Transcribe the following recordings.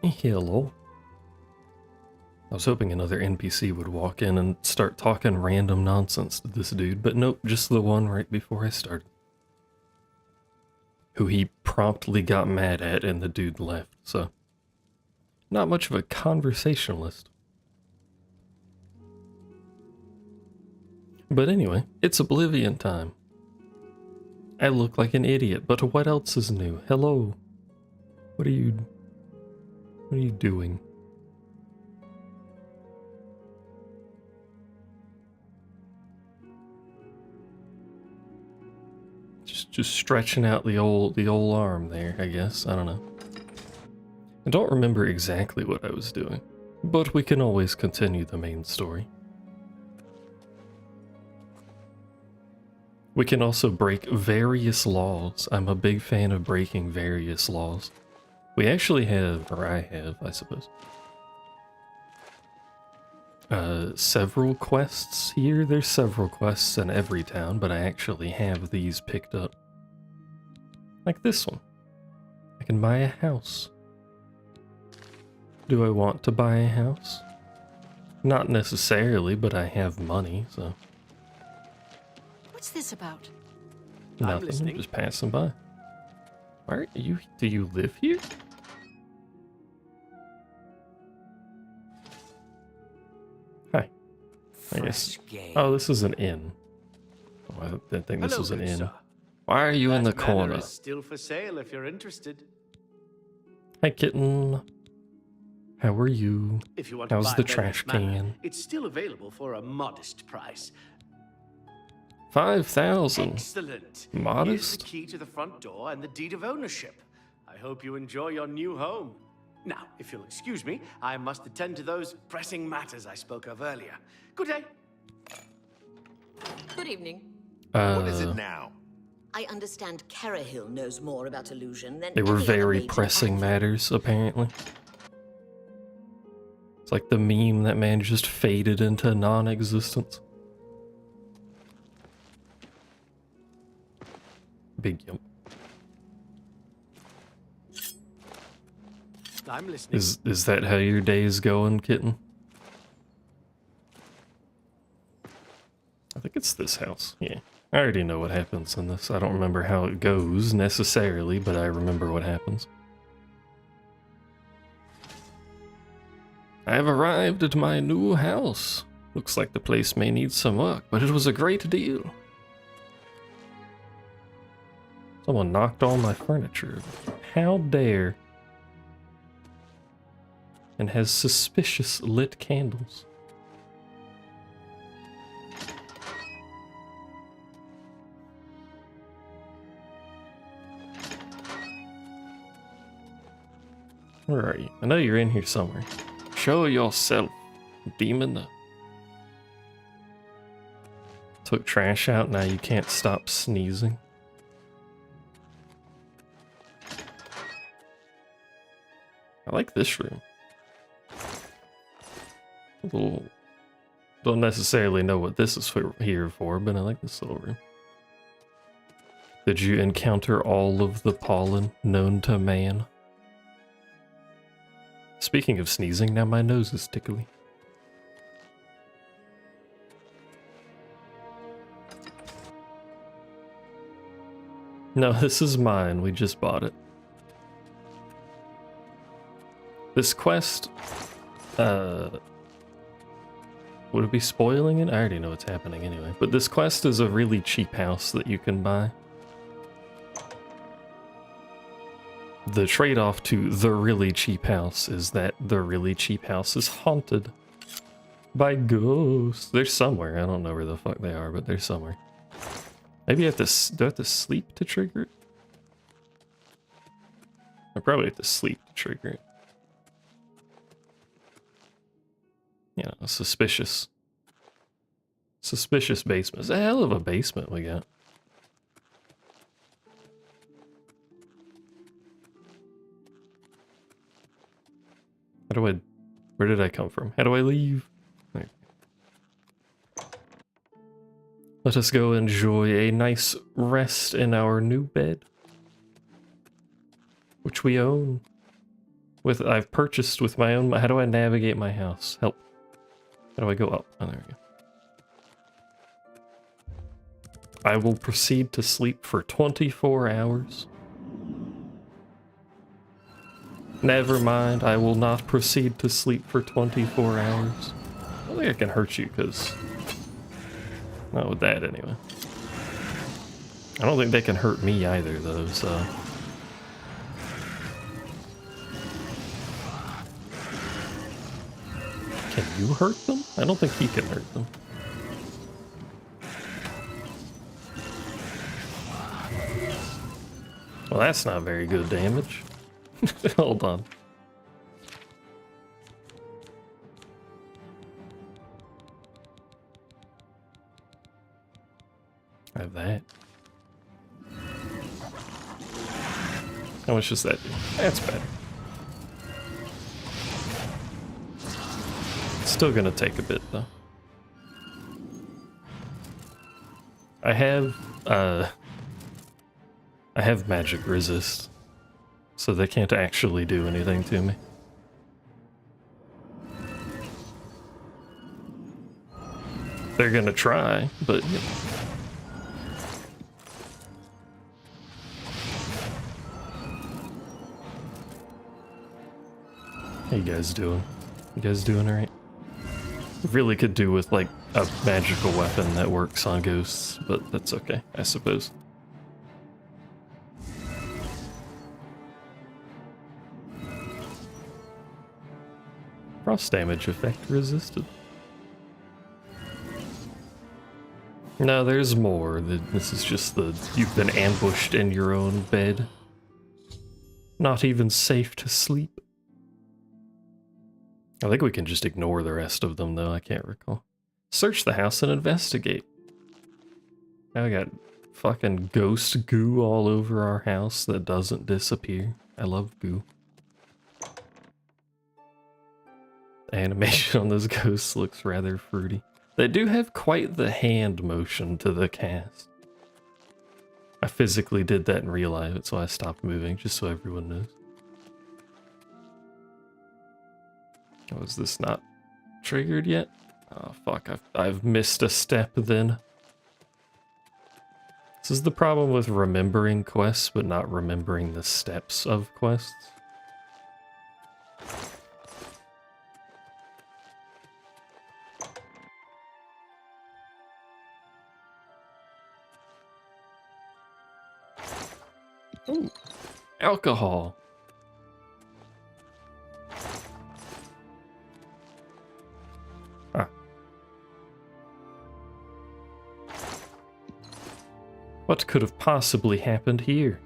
Hello. I was hoping another NPC would walk in and start talking random nonsense to this dude, but nope, just the one right before I started. Who he promptly got mad at and the dude left, so... Not much of a conversationalist. But anyway, it's Oblivion time. I look like an idiot, but what else is new? Hello. What are you doing? Just stretching out the old arm there, I guess. I don't know. I don't remember exactly what I was doing, but we can always continue the main story. We can also break various laws. I'm a big fan of breaking various laws. We actually have, or I have, I suppose, several quests here. There's several quests in every town, but I actually have these picked up. Like this one. I can buy a house. Do I want to buy a house? Not necessarily, but I have money, so... What's this about? Nothing, I'm just passing by. Where are you? Do you live here? Hi. I guess. Oh, this is an inn. Oh, I didn't think this was an inn. Sir. Why are you in the corner? Is still for sale if you're interested. Hi, kitten. How are you? If you want How's to buy the Venomous trash Manor, can? it's still available for a modest price. 5,000. Excellent. Here's the Modest? key to the front door and the deed of ownership. I hope you enjoy your new home. Now, if you'll excuse me, I must attend to those pressing matters I spoke of earlier. Good day. Good evening. What is it now? I understand Carahill knows more about illusion than They were any other very mage in pressing Anvil. matters, apparently. It's like the meme that man just faded into non-existence. Big yump. I'm listening. Is that how your day is going, kitten? I think it's this house. Yeah. I already know what happens in this. I don't remember how it goes necessarily, but I remember what happens. I have arrived at my new house. Looks like the place may need some work, but it was a great deal. Someone knocked all my furniture. How dare? And has suspicious lit candles. Where are you? I know you're in here somewhere. Show yourself, demon. Took trash out, now you can't stop sneezing. I like this room. Don't necessarily know what this is here for, but I like this little room. Did you encounter all of the pollen known to man? Speaking of sneezing, now my nose is tickly. No, this is mine. We just bought it. This quest, would it be spoiling it? I already know what's happening anyway. But this quest is a really cheap house that you can buy. The trade-off to the really cheap house is that the really cheap house is haunted by ghosts. They're somewhere. I don't know where the fuck they are, but they're somewhere. Maybe do I have to sleep to trigger it? I probably have to sleep to trigger it. Yeah, suspicious. Suspicious basement. It's a hell of a basement we got. Where did I come from? How do I leave? There. Let us go enjoy a nice rest in our new bed, which we own. I've purchased with my own. How do I navigate my house? Help. How do I go up? Oh, there we go. I will proceed to sleep for 24 hours. Never mind, I will not proceed to sleep for 24 hours. I don't think I can hurt you, because... Not with that, anyway. I don't think they can hurt me either, though, so... Can you hurt them? I don't think he can hurt them. Well, that's not very good damage. Hold on. I have that. How much does that do? That's better. It's still gonna take a bit, though. I have magic resist, so they can't actually do anything to me. They're gonna try, but... You know. How you guys doing? You guys doing alright? Really could do with, like, a magical weapon that works on ghosts, but that's okay, I suppose. Frost damage effect resisted. No, there's more. This is just you've been ambushed in your own bed. Not even safe to sleep. I think we can just ignore the rest of them, though. I can't recall. Search the house and investigate. Now I got fucking ghost goo all over our house that doesn't disappear. I love goo. The animation on those ghosts looks rather fruity. They do have quite the hand motion to the cast. I physically did that in real life, so I stopped moving, just so everyone knows. Oh, is this not triggered yet? Oh fuck, I've missed a step then. This is the problem with remembering quests, but not remembering the steps of quests. Ooh, alcohol. Ah. What could have possibly happened here?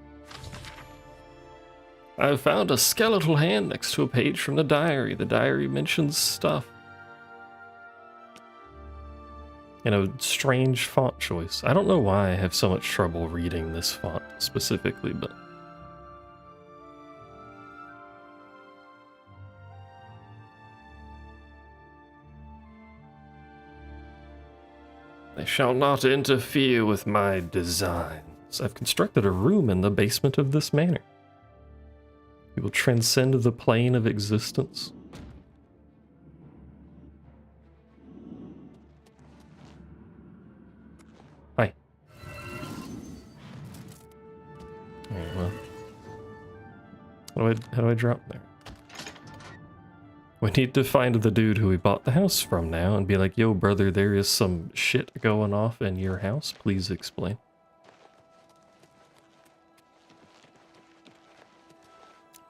I found a skeletal hand next to a page from the diary. The diary mentions stuff. In a strange font choice. I don't know why I have so much trouble reading this font specifically, but... They shall not interfere with my designs. I've constructed a room in the basement of this manor. We will transcend the plane of existence. Hi. Alright, well. How do I drop there? We need to find the dude who we bought the house from now and be like, yo, brother, there is some shit going off in your house. Please explain.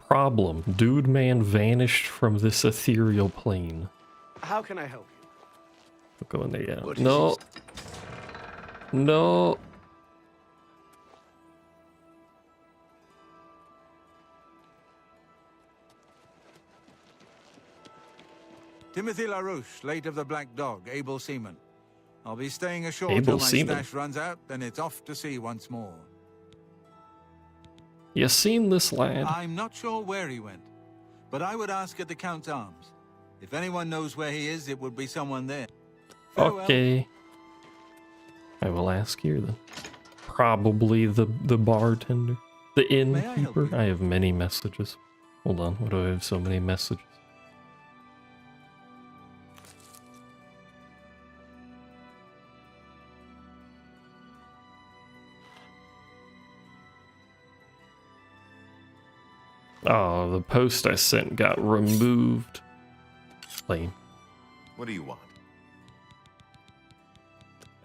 Problem. Dude man vanished from this ethereal plane. How can I help you? We'll go in there, yeah. What is No. it? No. Timothy LaRouche, late of the Black Dog, able seaman. I'll be staying ashore Able till my seaman. stash runs out, then it's off to sea once more. You seen this lad? I'm not sure where he went, but I would ask at the Count's Arms. If anyone knows where he is, it would be someone there. Farewell. Okay. I will ask here then. Probably the bartender. The May I help innkeeper. you? I have many messages. Hold on, why do I have so many messages? Oh, the post I sent got removed. Lame. What do you want?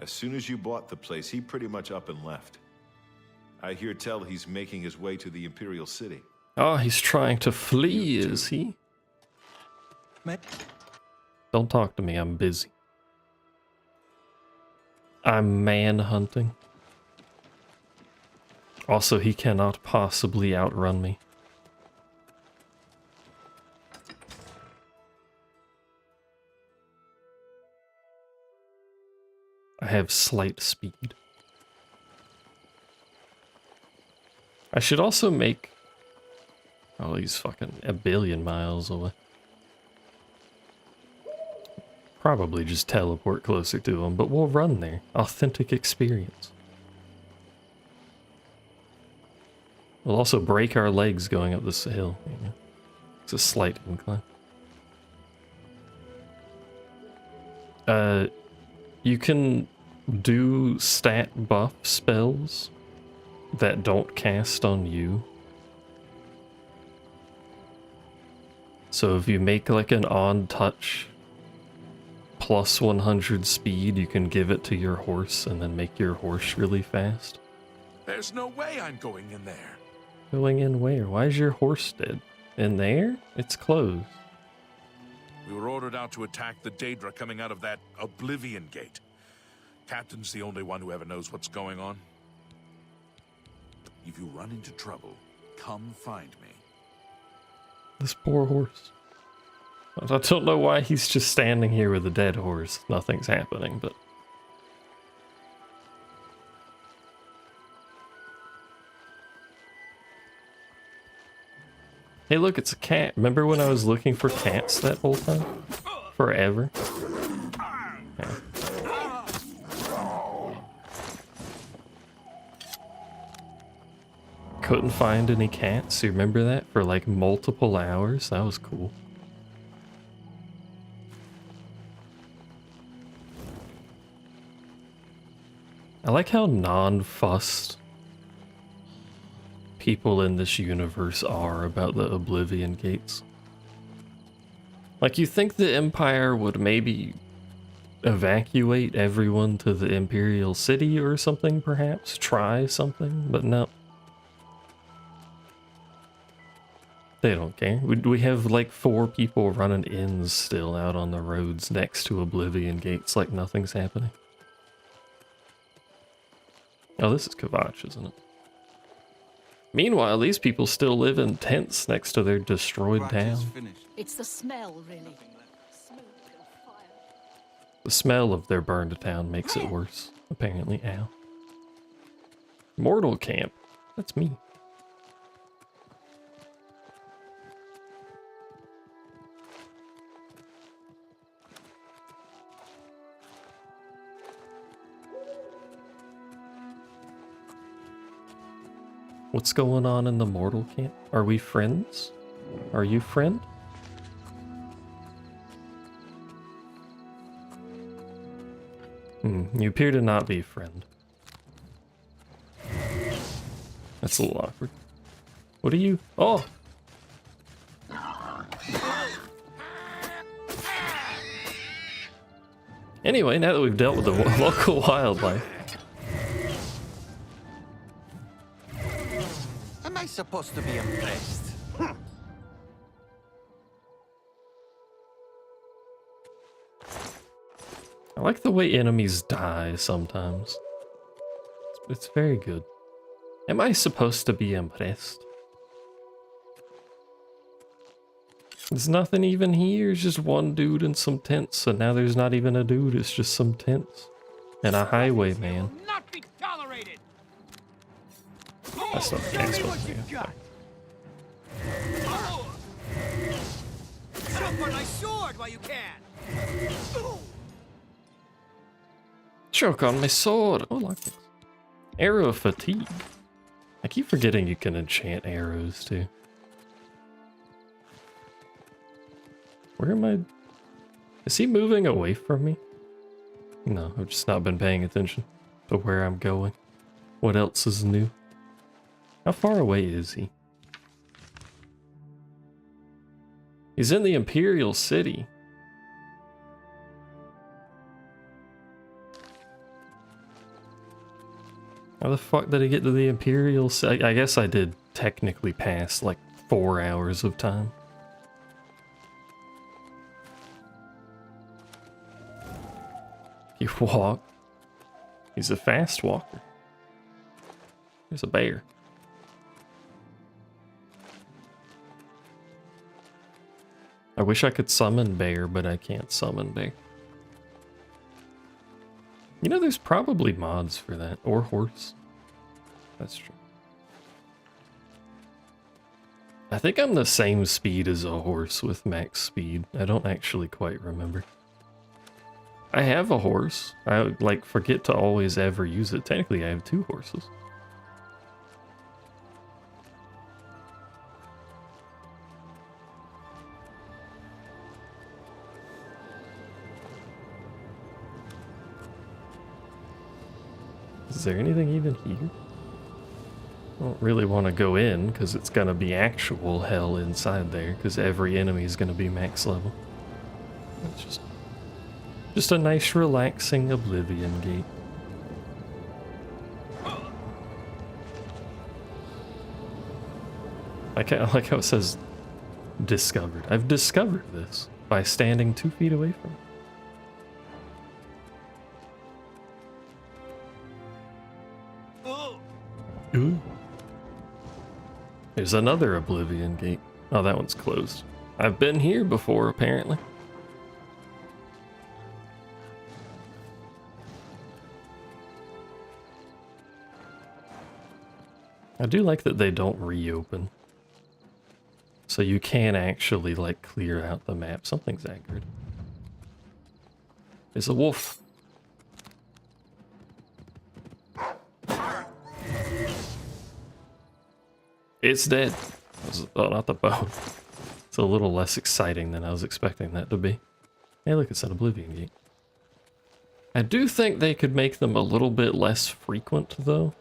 As soon as you bought the place, he pretty much up and left. I hear tell he's making his way to the Imperial City. Oh, he's trying to flee, is he? Don't talk to me, I'm busy. I'm man-hunting. Also, he cannot possibly outrun me. I have slight speed. I should also make... Oh, he's fucking a billion miles away. Probably just teleport closer to him, but we'll run there. Authentic experience. We'll also break our legs going up this hill. You know? It's a slight incline. You can do stat buff spells that don't cast on you. So if you make like an on touch plus 100 speed, you can give it to your horse and then make your horse really fast. There's no way I'm going in there. Going in where? Why is your horse dead? In there? It's closed. We were ordered out to attack the Daedra coming out of that Oblivion gate. Captain's the only one who ever knows what's going on. If you run into trouble, come find me. This poor horse. I don't know why he's just standing here with a dead horse. Nothing's happening, but... Hey look, it's a cat. Remember when I was looking for cats that whole time? Forever. Yeah. Couldn't find any cats. You remember that? For like multiple hours? That was cool. I like how non-fussed people in this universe are about the Oblivion gates. Like, you think the Empire would maybe evacuate everyone to the Imperial City or something, perhaps? Try something, but no. They don't care. We have like 4 people running inns still out on the roads next to Oblivion gates like nothing's happening. Oh, this is Kvatch, isn't it? Meanwhile, these people still live in tents next to their destroyed town. It's the smell, really. Smoke and fire. The smell of their burned town makes it worse, apparently. Ow. Mortal Camp. That's me. What's going on in the mortal camp? Are we friends? Are you friend? You appear to not be friend. That's a little awkward. What are you? Oh! Anyway, now that we've dealt with the local wildlife. Am I supposed to be impressed? I like the way enemies die sometimes. It's very good. Am I supposed to be impressed? There's nothing even here, it's just one dude and some tents, and now there's not even a dude, it's just some tents. And a highwayman. Not be tolerated. That's not the case. Jump on my sword while you can. Choke on my sword. Oh, like this. Arrow fatigue. I keep forgetting you can enchant arrows too. Where am I? Is he moving away from me? No, I've just not been paying attention to where I'm going. What else is new? How far away is he? He's in the Imperial City. How the fuck did he get to the Imperial City? I guess I did technically pass like 4 hours of time. You walk. He's a fast walker. There's a bear. I wish I could summon bear, but I can't summon bear. You know, there's probably mods for that. Or horse. That's true. I think I'm the same speed as a horse with max speed. I don't actually quite remember. I have a horse. I like forget to always ever use it. Technically, I have 2 horses. Is there anything even here? I don't really want to go in because it's going to be actual hell inside there because every enemy is going to be max level. It's just a nice relaxing Oblivion gate. I like how it says discovered. I've discovered this by standing 2 feet away from it. Ooh. There's another Oblivion gate. Oh, that one's closed. I've been here before, apparently. I do like that they don't reopen. So you can actually, like, clear out the map. Something's anchored. There's a wolf. It's dead. Oh, not the bone. It's a little less exciting than I was expecting that to be. Hey, look, it's an Oblivion gate. I do think they could make them a little bit less frequent, though.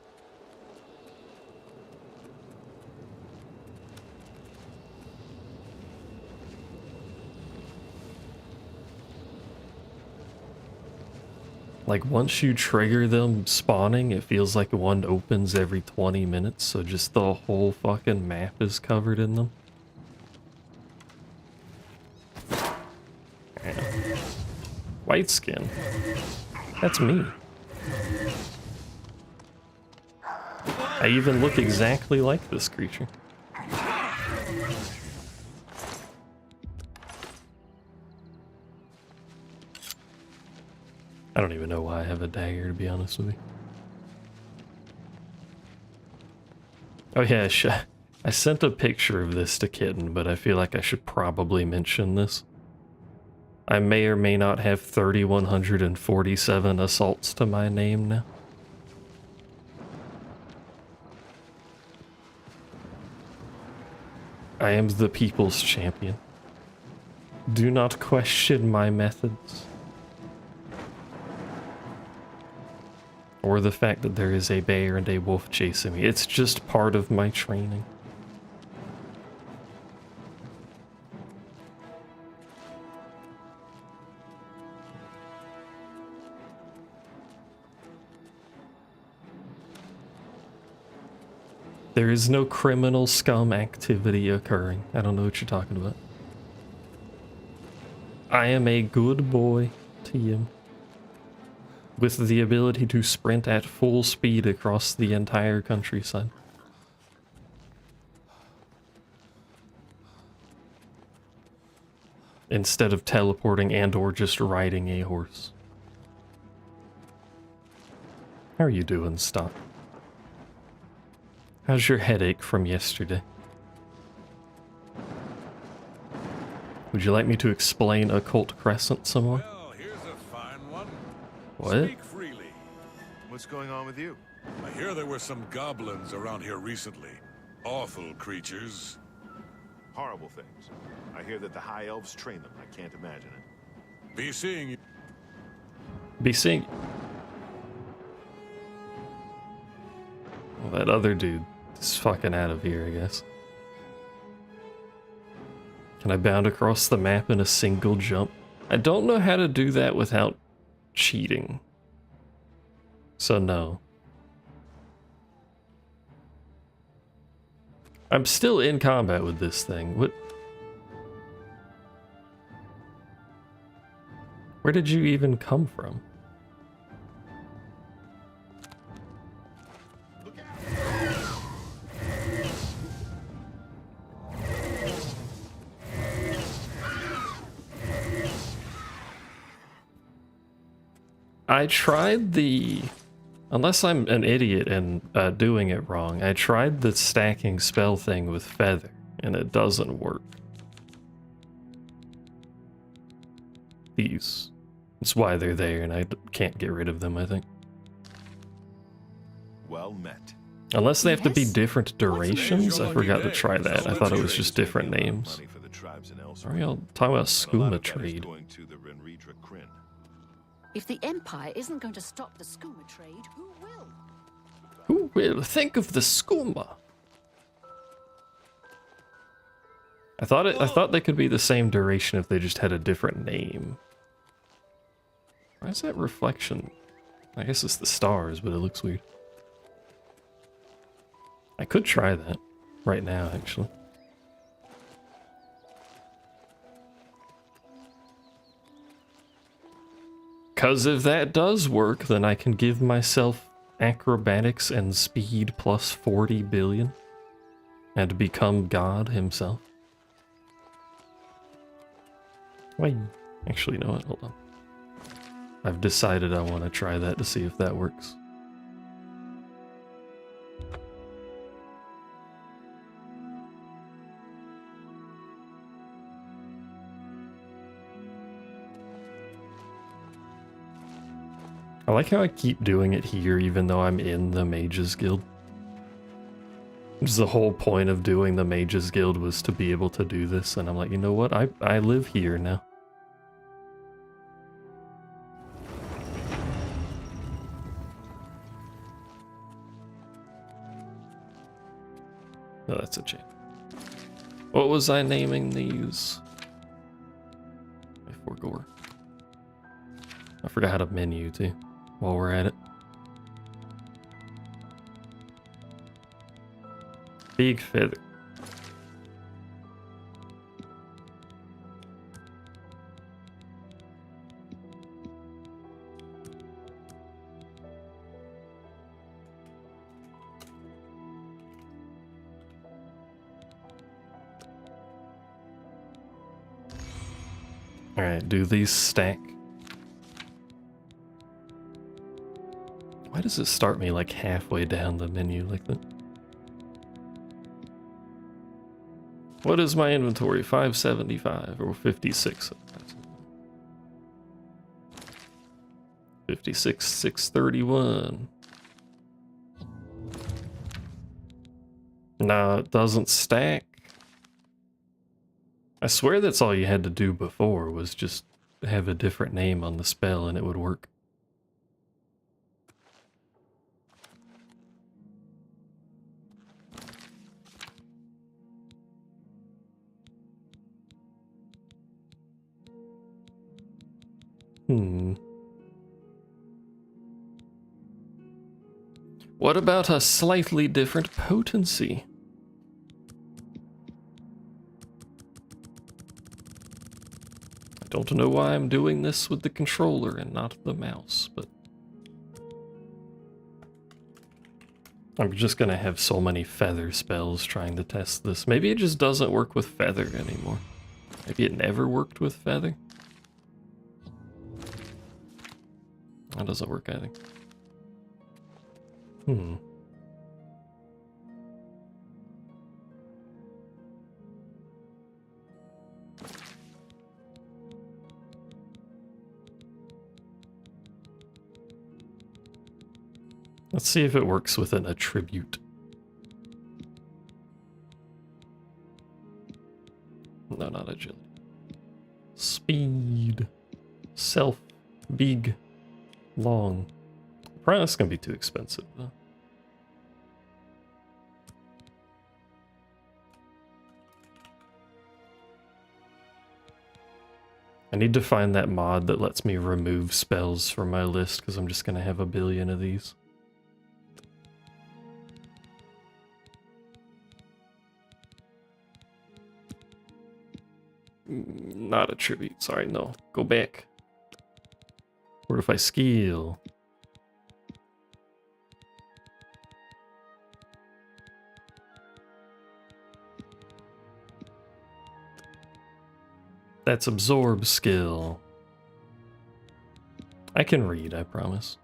Like, once you trigger them spawning, it feels like one opens every 20 minutes, so just the whole fucking map is covered in them. White skin. That's me. I even look exactly like this creature. I don't even know why I have a dagger, to be honest with you. Oh yeah, I sent a picture of this to Kitten, but I feel like I should probably mention this. I may or may not have 3,147 assaults to my name now. I am the people's champion. Do not question my methods. Or the fact that there is a bear and a wolf chasing me. It's just part of my training. There is no criminal scum activity occurring. I don't know what you're talking about. I am a good boy to you. With the ability to sprint at full speed across the entire countryside. Instead of teleporting and or just riding a horse. How are you doing, Stock? How's your headache from yesterday? Would you like me to explain Occult Crescent some more? Well, here's a fine one. What? Speak freely. What's going on with you? I hear there were some goblins around here recently. Awful creatures. Horrible things. I hear that the High Elves train them. I can't imagine it. Be seeing you. Be seeing. Well, that other dude is fucking out of here, I guess. Can I bound across the map in a single jump? I don't know how to do that without cheating. So no. I'm still in combat with this thing. What? Where did you even come from? I tried the... Unless I'm an idiot and doing it wrong, I tried the stacking spell thing with Feather, and it doesn't work. These. That's why they're there, and I can't get rid of them, I think. Well met. Unless they have to be different durations, Your I forgot to lucky try day. that. I thought it was just different names. Money for the tribes and Are elsewhere. we all talking about And a lot skooma of that is trade? going to the Renredra Kryn. If the Empire isn't going to stop the skooma trade, who will? Who will think of the skooma? I thought they could be the same duration if they just had a different name. Why is that reflection? I guess it's the stars, but it looks weird. I could try that right now, actually. Because if that does work, then I can give myself acrobatics and speed plus 40 billion and become God himself. Wait, actually, you know what? Hold on. I've decided I want to try that to see if that works. I like how I keep doing it here even though I'm in the Mages Guild. Just the whole point of doing the Mages Guild was to be able to do this, and I'm like, you know what? I live here now. Oh, that's a shame. What was I naming these? I forgot. I forgot how to menu too, while we're at it. Big feather. Alright, do these stack? Why does it start me like halfway down the menu like that? What is my inventory? 575 or 56? 56, 631. No, it doesn't stack. I swear that's all you had to do before was just have a different name on the spell and it would work. What about a slightly different potency? I don't know why I'm doing this with the controller and not the mouse, but I'm just gonna have so many feather spells trying to test this. Maybe it just doesn't work with feather anymore. Maybe it never worked with feather. That doesn't work, I think. Let's see if it works with an attribute. No, not agility. Speed. Self. Big. Long. Probably that's gonna be too expensive though. I need to find that mod that lets me remove spells from my list because I'm just gonna have a billion of these. Not a tribute, sorry, no. Go back. What if I skill? That's absorb skill. I can read, I promise.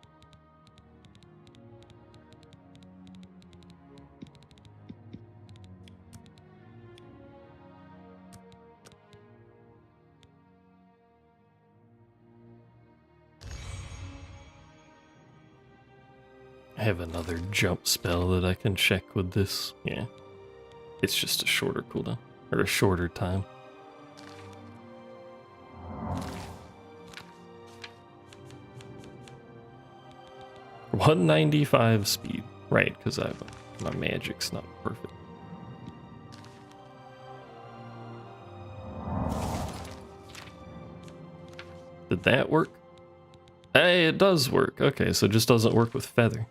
I have another jump spell that I can check with this. Yeah. It's just a shorter cooldown. Or a shorter time. $195 speed. Right, because my magic's not perfect. Did that work? Hey, it does work. Okay, so it just doesn't work with feather.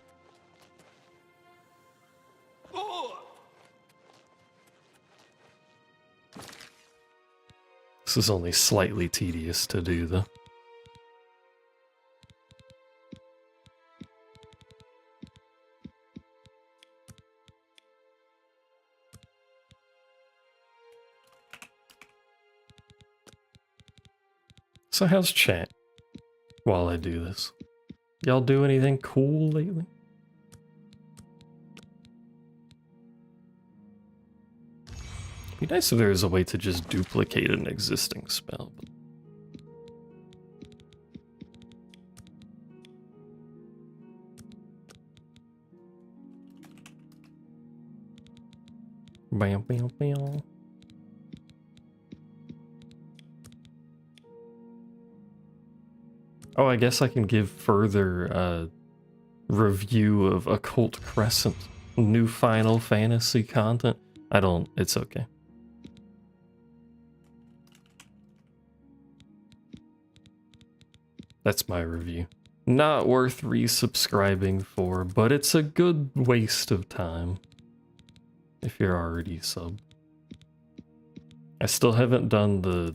This is only slightly tedious to do, though. So how's chat while I do this? Y'all do anything cool lately? It'd be nice if there was a way to just duplicate an existing spell. Bam, bam, bam. Oh, I guess I can give further review of Occult Crescent, new Final Fantasy content. It's okay. That's my review. Not worth resubscribing for, but it's a good waste of time if you're already sub. I still haven't done the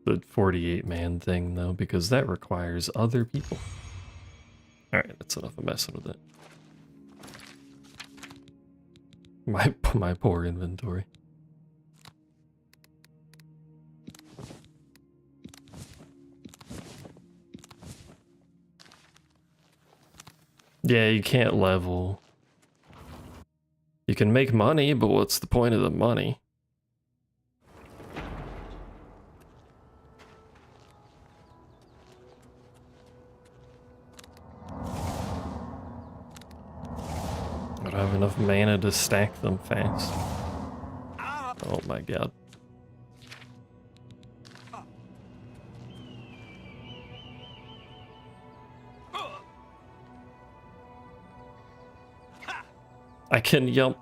48-man thing though, because that requires other people. Alright, that's enough of messing with it. My poor inventory. Yeah, you can't level. You can make money, but what's the point of the money? I don't have enough mana to stack them fast. Oh my god. I can yump.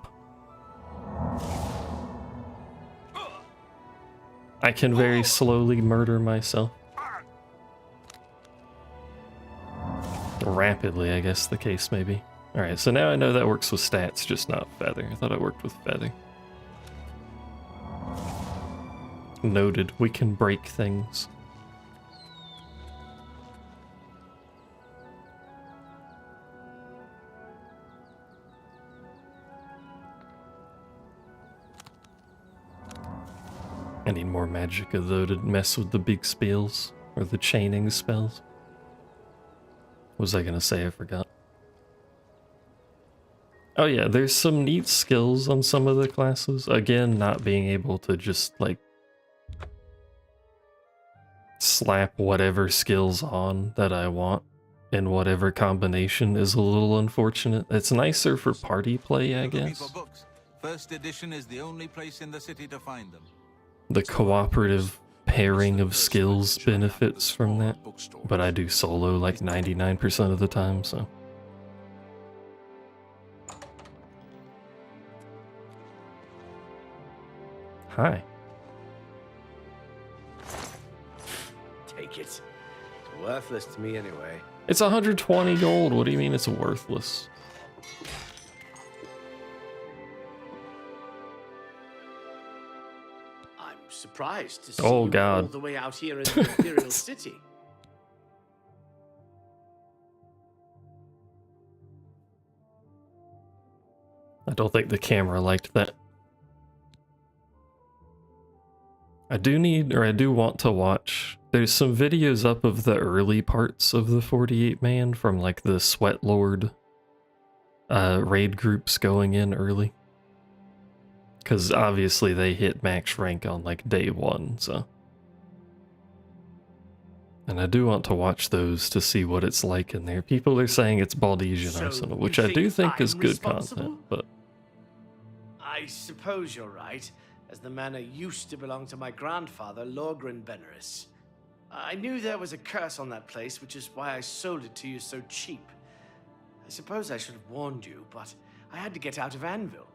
I can very slowly murder myself. Rapidly, I guess the case may be. Alright, so now I know that works with stats, just not feather. I thought it worked with feather. Noted. We can break things. I need more magicka though to mess with the big spells, or the chaining spells. What was I gonna say? I forgot. Oh yeah, there's some neat skills on some of the classes. Again, not being able to just like slap whatever skills on that I want in whatever combination is a little unfortunate. It's nicer for party play, I guess. First edition is the only place in the city to find them. the cooperative pairing of skills benefits from that, but I do solo like 99% of the time, so. Hi. Take it. It's worthless to me anyway. It's 120 gold. What do you mean it's worthless? I'm surprised to see Oh, you God. all the way out here in the Imperial City. I don't think the camera liked that. I do want to watch. There's some videos up of the early parts of the 48 man from like the Sweat Lord raid groups going in early. Because obviously they hit max rank on like day one, so. And I do want to watch those to see what it's like in there. People are saying it's Baldesian So Arsenal, you which I do think I'm is good responsible? content, but I suppose you're right, as the manor used to belong to my grandfather, Lorgren Beneris. I knew there was a curse on that place, which is why I sold it to you so cheap. I suppose I should have warned you, but I had to get out of Anvil.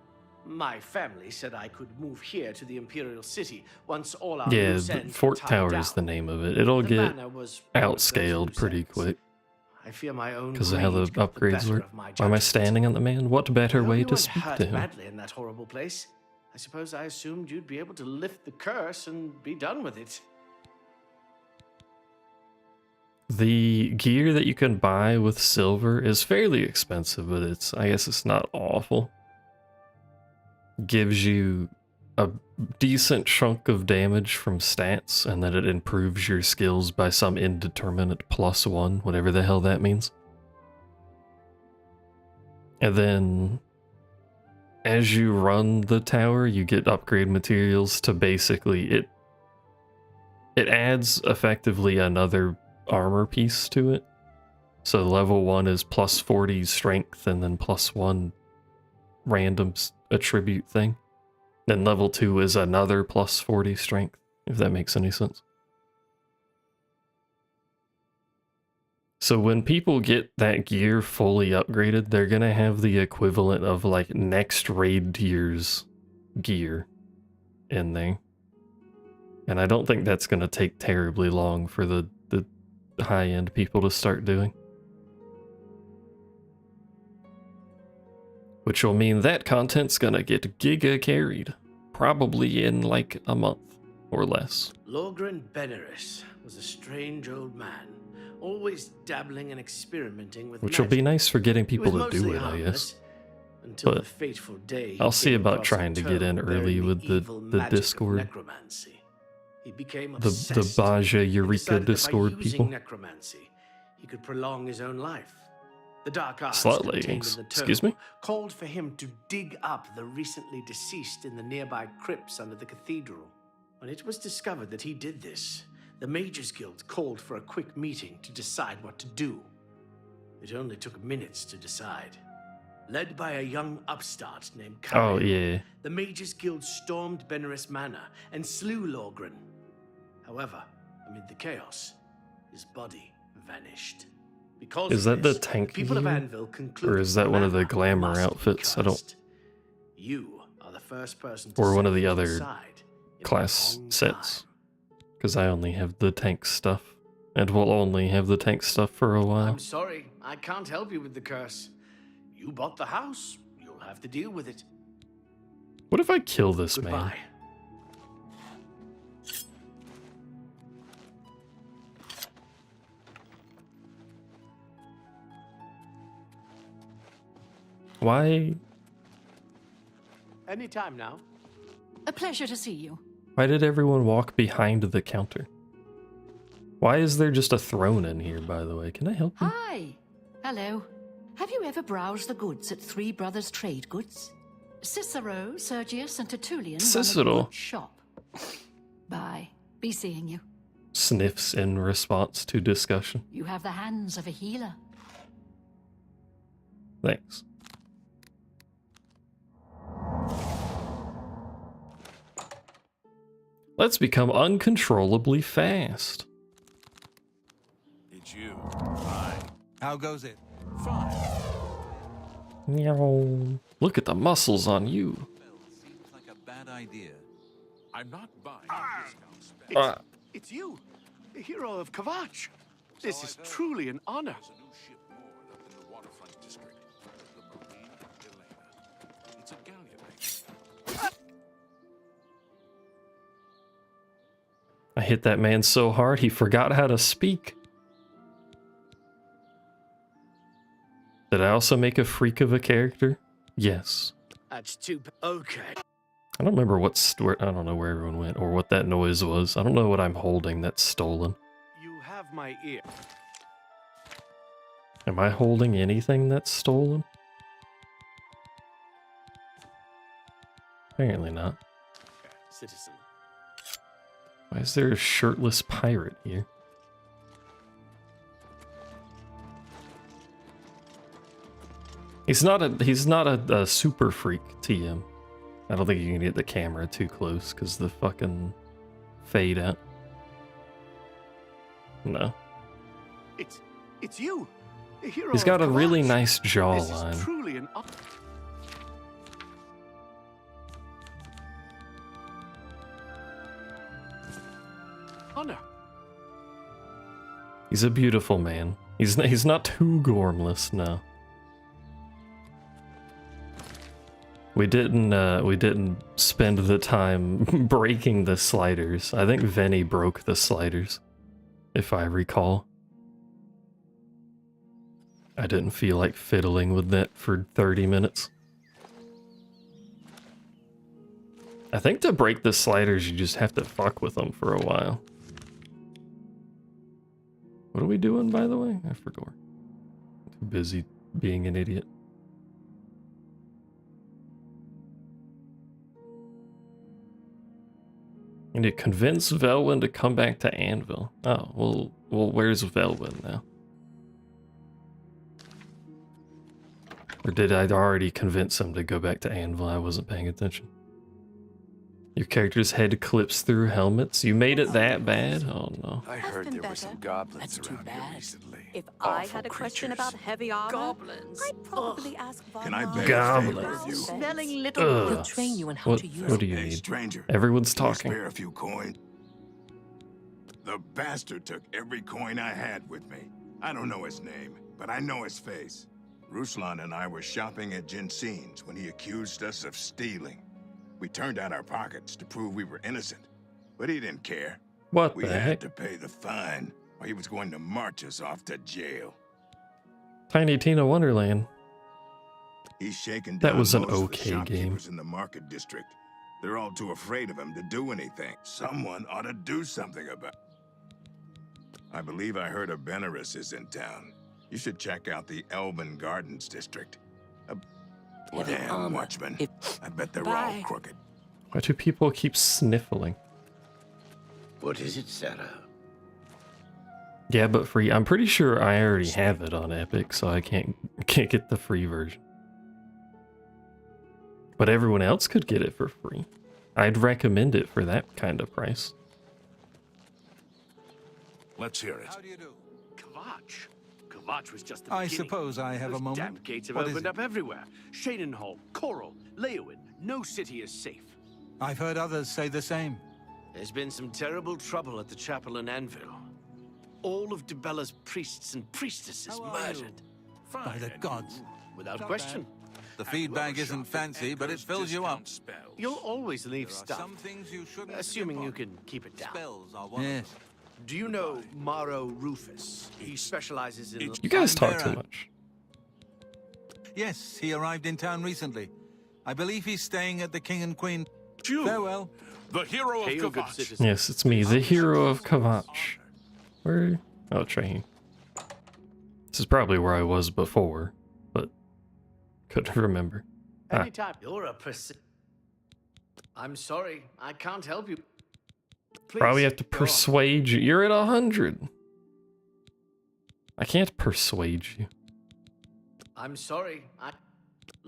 My family said I could move here to the Imperial City once all our yeah, loose the ends Fort were tied Tower down. is the name of it. It'll The get manor was one of those outscaled loose pretty ends. quick. I fear my own Because of how the greed got the upgrades better work. of my Why am I judgment. standing on the man? What better I know way you to weren't speak hurt to him? badly in that horrible place. I suppose I assumed you'd be able to lift the curse and be done with it. The gear that you can buy with silver is fairly expensive, but I guess it's not awful. Gives you a decent chunk of damage from stats, and then it improves your skills by some indeterminate +1, whatever the hell that means. And then, as you run the tower, you get upgrade materials to basically, it adds effectively another armor piece to it. So level 1 is +40 strength and then +1 random attribute thing. Then level 2 is another +40 strength, if that makes any sense. So when people get that gear fully upgraded, they're gonna have the equivalent of like next raid tier's gear in there. And I don't think that's gonna take terribly long for the high-end people to start doing. Which will mean that content's gonna get giga carried. Probably in like a month or less. Lorgren Beneris was a strange old man, always dabbling and experimenting with Which will be magic. nice for getting He was people to do mostly it, I guess. harmless, until But the fateful day he I'll see came about across trying a to get in tome early bearing with the evil magic of Discord. necromancy. He became The obsessed Baja and Eureka decided that by Discord using people. necromancy, he could prolong his own life. The dark arts Slut contained leggings. in the Excuse tome me? called for him to dig up the recently deceased in the nearby crypts under the cathedral. When it was discovered that he did this, the Mages Guild called for a quick meeting to decide what to do. It only took minutes to decide. Led by a young upstart named Oh, Kyle, yeah. the Mages Guild stormed Beneris Manor and slew Lorgren. However, amid the chaos, his body vanished. Because Is of that the this, tank people of gear? Anvil concluded Or is that one of the Bruma glamour must be outfits? I don't... cursed. You are the first person to Or one set of the foot other inside in a class long sets. time. Because I only have the tank stuff. And will only have the tank stuff for a while. I'm sorry, I can't help you with the curse. You bought the house, you'll have to deal with it. What if I kill this Goodbye. man? Why Anytime now. A pleasure to see you. did everyone walk behind the counter? Why is there just a throne in here, by the way? Can I help you? Hi. Hello. Have you ever browsed the goods at Three Brothers Trade Goods? Cicero, Sergius, and Tertullian run a Cicero. good shop. Bye. Be seeing you. Sniffs in response to discussion. You have the hands of a healer. Thanks. Let's become uncontrollably fast. It's you. Fine. How goes it? Fine. Meow. Look at the muscles on you. Seems like a bad idea. I'm not buying this discount spec. It's you, the hero of Kavach. This is truly an honor. There's a new ship moored up in the waterfront district. The Marine Elena. It's a galleon. I hit that man so hard he forgot how to speak. Did I also make a freak of a character? Yes. That's too okay. I don't remember I don't know where everyone went or what that noise was. I don't know what I'm holding that's stolen. You have my ear. Am I holding anything that's stolen? Apparently not. Citizen. Why is there a shirtless pirate here? He's not a super freak, TM. I don't think you can get the camera too close because the fucking fade out. No. It's you, the hero. He's got a of really Kavach. nice This jawline. is truly an honor. He's a beautiful man. He's not too gormless, no. We didn't spend the time breaking the sliders. I think Venny broke the sliders, if I recall. I didn't feel like fiddling with that for 30 minutes. I think to break the sliders, you just have to fuck with them for a while. What are we doing, by the way? I forgot. Too busy being an idiot. I need to convince Velwyn to come back to Anvil. Oh, well, where's Velwyn now? Or did I already convince him to go back to Anvil? I wasn't paying attention. Your character's head clips through helmets? You made it that bad? Oh no. I That's heard been there were better. some goblins That's too around here bad. recently. If I Awful had a question creatures. about heavy armor, Goblins. I'd probably ask Can I Varnal. beg a Goblins. favor of you? Smelling little. Ugh. He'll train you in how What, to use what do it. you Hey, need? stranger. Everyone's Can you talking. spare a few coins? The bastard took every coin I had with me. I don't know his name, but I know his face. Ruslan and I were shopping at Jensen's when he accused us of stealing. We turned out our pockets to prove we were innocent, but he didn't care. What We the had heck? to pay the fine, or he was going to march us off to jail. Tiny Tina Wonderland. He's shaking That down was an most of the okay shopkeepers game. in the market district. They're all too afraid of him to do anything. Someone ought to do something about it. I believe I heard a Benaris is in town. You should check out the Elven Gardens district. Heavy Damn armor. watchmen. If- I bet they're all Bye. crooked. Why do people keep sniffling? What is it, Sarah? Yeah, but free. I'm pretty sure I already have it on Epic, so I can't get the free version. But everyone else could get it for free. I'd recommend it for that kind of price. Let's hear it. How do you do? Kavach. Kavach was just the I beginning. suppose I have a Those moment. damn gates have What is opened it? up everywhere. Shadenhall, Coral, Leowin. No city is safe. I've heard others say the same. There's been some terrible trouble at the chapel in Anvil. All of Dibella's priests and priestesses How are you? murdered. Fine. By the gods. Without Not question. The Have you feedback ever isn't shopped at fancy, but it Edgar's fills you up. discount spells? You'll always leave There are stuff. some things you shouldn't Assuming you skip can keep it on. down. Spells are one. Yes. Do you know Maro Rufus? He specializes in... You guys I'm talk too Vera. much. Yes, he arrived in town recently. I believe he's staying at the King and Queen. You, Farewell. the hero of Hail, good Kavach. citizen. Yes, it's me, the hero of Kavach. Where? Oh, train. This is probably where I was before, but couldn't remember. Ah, Anytime you're a I'm sorry, I can't help you. Please, probably have to go on. persuade you. You're at 100. I can't persuade you. I'm sorry.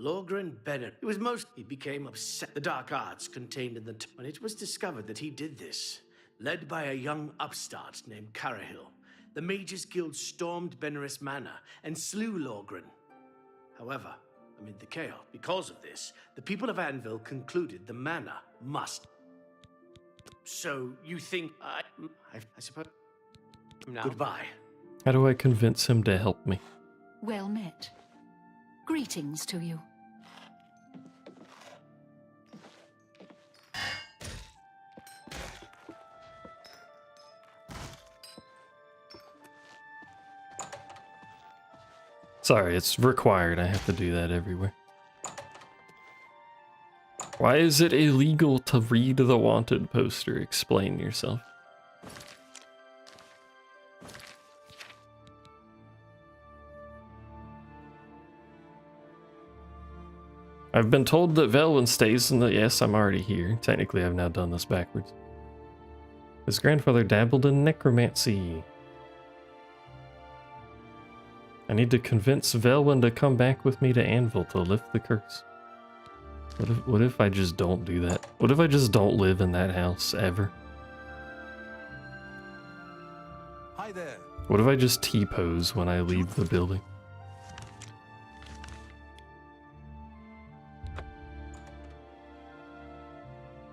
Lorgren Bennett. It was he became upset. The dark arts contained in the when it was discovered that he did this, led by a young upstart named Carahil. The Mages Guild stormed Benaris Manor and slew Lorgren. However, amid the chaos, because of this, the people of Anvil concluded the manor must. So you think I suppose. Now. Goodbye. How do I convince him to help me? Well met. Greetings to you. Sorry, it's required. I have to do that everywhere. Why is it illegal to read the wanted poster? Explain yourself. I've been told that Velwyn stays in the... Yes, I'm already here. Technically, I've now done this backwards. His grandfather dabbled in necromancy. I need to convince Velwyn to come back with me to Anvil to lift the curse. What if I just don't do that? What if I just don't live in that house ever? Hi there. What if I just T-pose when I leave the building?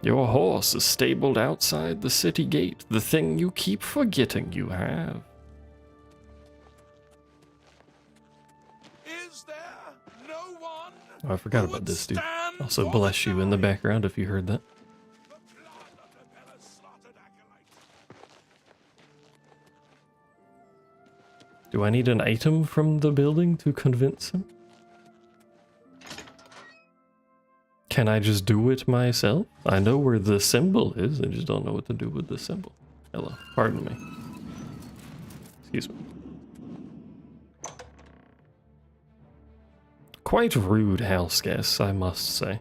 Your horse is stabled outside the city gate, the thing you keep forgetting you have. Is there no one? Oh, I forgot about this, dude. Also, bless you in the background if you heard that. Do I need an item from the building to convince him? Can I just do it myself? I know where the symbol is, I just don't know what to do with the symbol. Hello, pardon me. Excuse me. Quite rude house guests, I must say.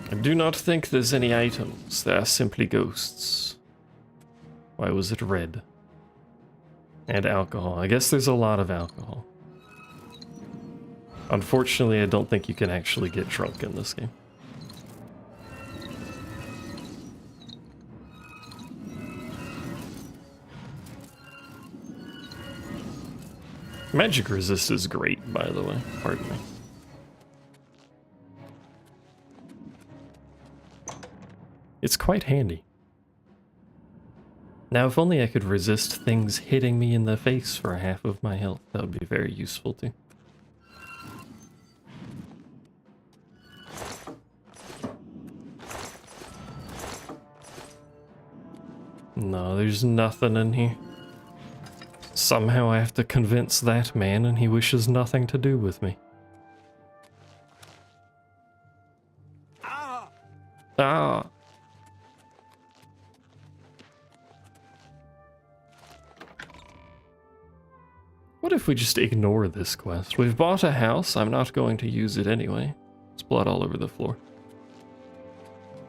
I do not think there's any items. They are simply ghosts. Why was it red? And alcohol. I guess there's a lot of alcohol. Unfortunately, I don't think you can actually get drunk in this game. Magic resist is great, by the way. Pardon me. It's quite handy. Now, if only I could resist things hitting me in the face for half of my health, that would be very useful too. No, there's nothing in here. Somehow I have to convince that man and he wishes nothing to do with me. Ah! What if we just ignore this quest? We've bought a house, I'm not going to use it anyway. There's blood all over the floor.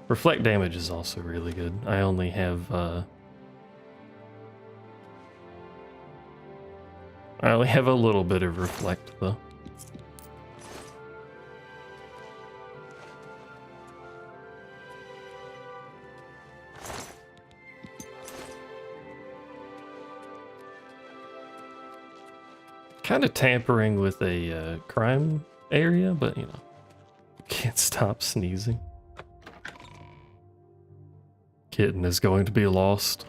Reflect damage is also really good. I only have, I only have a little bit of reflect, though. Kind of tampering with a crime area, but you know, can't stop sneezing. Kitten is going to be lost.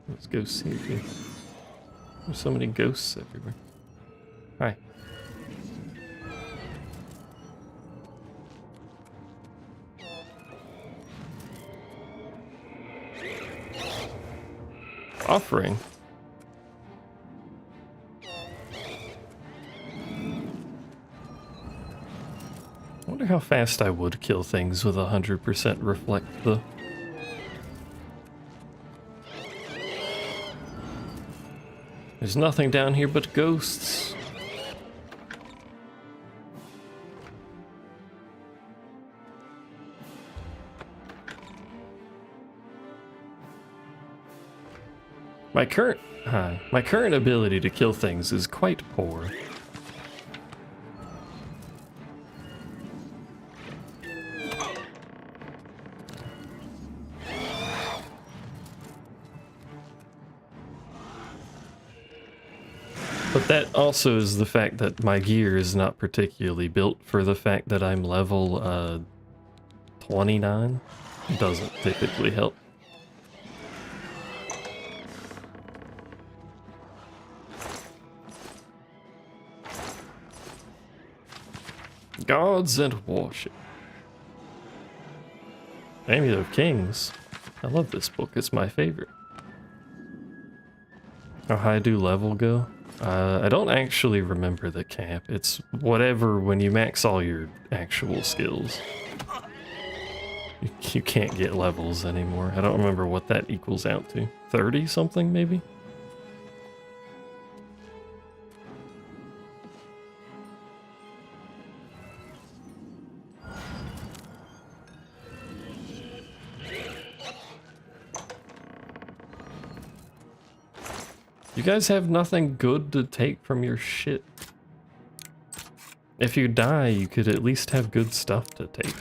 Let's go see it. There's so many ghosts everywhere. Hi. Offering. I wonder how fast I would kill things with 100% reflect, though. There's nothing down here but ghosts. My current ability to kill things is quite poor. But that also is the fact that my gear is not particularly built for the fact that I'm level 29. It doesn't typically help. Gods and worship. Amulet of Kings. I love this book, it's my favorite. How high do level go? I don't actually remember the cap. It's whatever when you max all your actual skills. You can't get levels anymore. I don't remember what that equals out to. 30 something maybe? You guys have nothing good to take from your shit. If you die, you could at least have good stuff to take.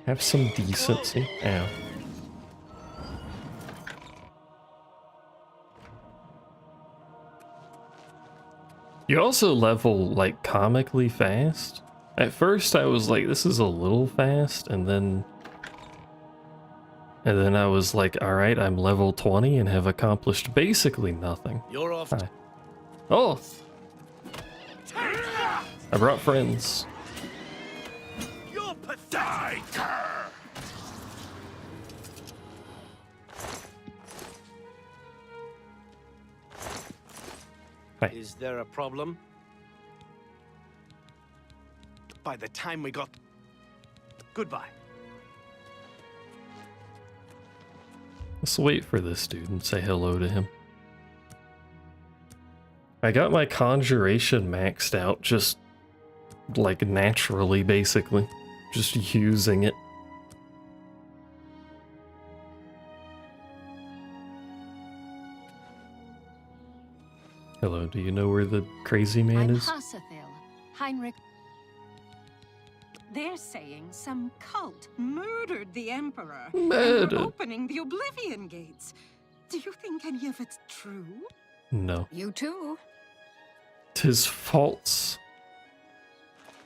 Have some decency. Ow. You also level, like, comically fast. At first I was like, this is a little fast, and then I was like, alright, I'm level 20 and have accomplished basically nothing. You're off. Hi. Oh! I brought friends. You're pathetic. Hi. Is there a problem? By the time we got... Goodbye. Let's wait for this dude and say hello to him. I got my conjuration maxed out just like naturally, basically. Just using it. Hello, do you know where the crazy man is? Hassathil, Heinrich. They're saying some cult murdered the Emperor. Murdered. And we're opening the Oblivion gates. Do you think any of it's true? No. You too. 'Tis false.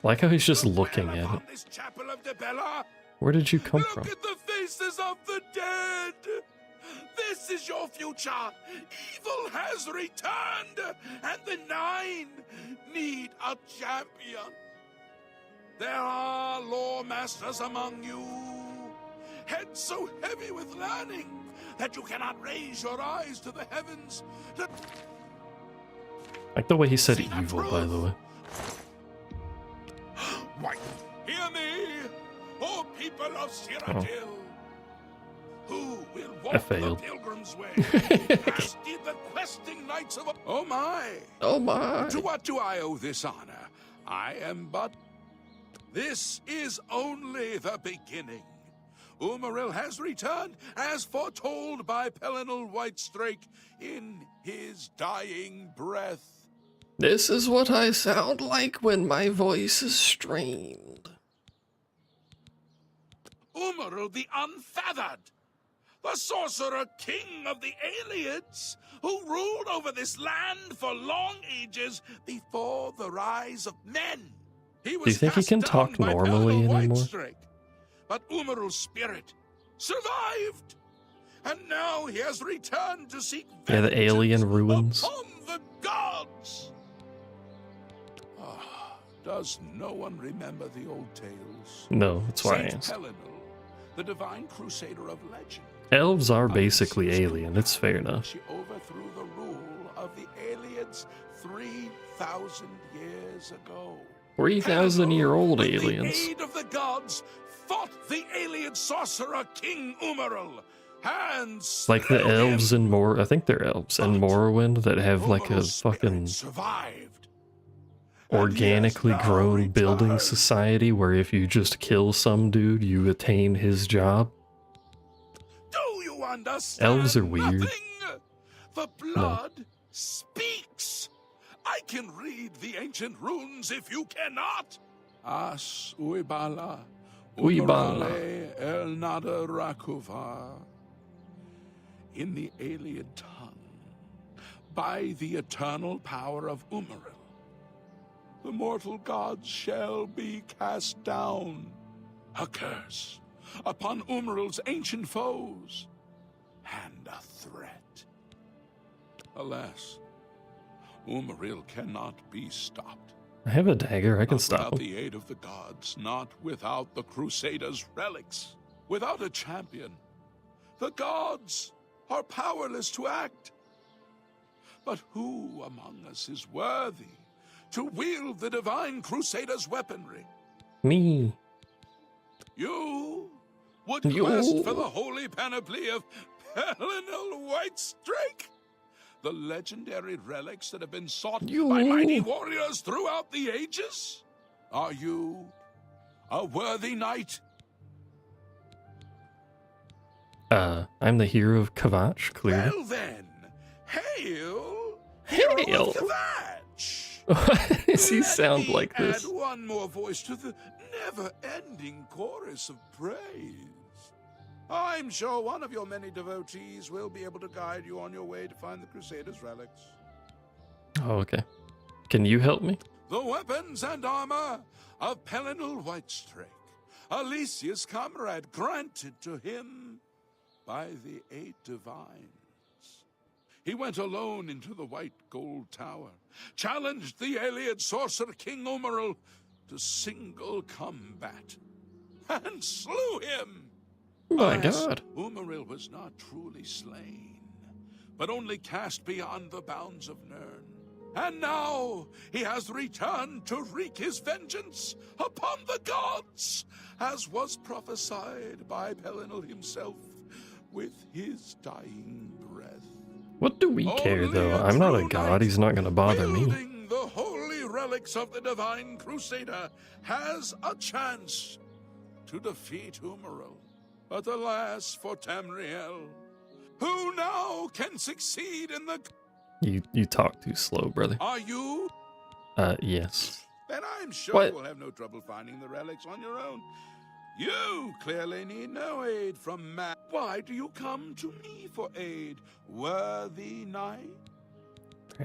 Like how he's just looking at it. This chapel of Debella. Where did you come from? Look at the faces of the dead. This is your future. Evil has returned, and the Nine need a champion. There are lore masters among you, heads so heavy with learning that you cannot raise your eyes to the heavens. Like the way he said evil, by the way. Why, hear me, O people of Cyrodiil. Who will walk the pilgrim's way? Ask ye the questing knights of... Oh my! Oh my! To what do I owe this honor? I am but... This is only the beginning. Umaril has returned, as foretold by Pelinal Whitestrake in his dying breath. This is what I sound like when my voice is strained. Umaril the Unfeathered, the sorcerer king of the Aliens, who ruled over this land for long ages before the rise of men. Do you think he can talk normally anymore? But Umaril's spirit survived, and now he has returned to seek the alien ruins. Upon the gods. Does no one remember the old tales? No, that's why I Saint asked. Pelinal, the divine crusader of legend. Elves are basically alien, it's fair enough. She overthrew the rule of the aliens 3,000 years ago. 3,000-year-old aliens. With the aid of the gods, fought the alien sorcerer King Umaril, Hands. Like the elves in I think they're elves in Morrowind that have like a fucking survived. organically grown building society where if you just kill some dude, you attain his job. Do you understand? Elves are weird. Nothing? The blood speaks. I can read the ancient runes if you cannot. As uibala. Uibala. El nada rakuva. In the alien tongue, by the eternal power of Umaril, the mortal gods shall be cast down. A curse upon Umaril's ancient foes, and a threat. Alas, Umaril cannot be stopped. I have a dagger, I can stop Without him. the aid of the gods, not without the Crusaders' relics. Without a champion, the gods are powerless to act. But who among us is worthy to wield the divine Crusaders' weaponry? Me. You would quest for the holy panoply of Pelinal Whitestrake? The legendary relics that have been sought by mighty warriors throughout the ages? Are you a worthy knight? I'm the hero of Kvatch, clearly. Well then, hail! Hail! Why does he sound like this? Add one more voice to the never-ending chorus of praise. I'm sure one of your many devotees will be able to guide you on your way to find the Crusaders' relics. Oh, okay. Can you help me? The weapons and armor of Pelinal Whitestrake, Alicia's comrade, granted to him by the 8 divines. He went alone into the White Gold Tower, challenged the alien sorcerer King Umaril to single combat, and slew him. My Alas, God. Umaril was not truly slain, but only cast beyond the bounds of Nirn. And now he has returned to wreak his vengeance upon the gods, as was prophesied by Pelinal himself with his dying breath. What do we care, though? I'm not a god. He's not going to bother me. Wielding the holy relics of the divine Crusader has a chance to defeat Umaril. But alas for Tamriel, who now can succeed in the... You talk too slow, brother. Are you? Yes. Then I'm sure What? you'll have no trouble finding the relics on your own. You clearly need no aid from Matt. Why do you come to me for aid, worthy knight?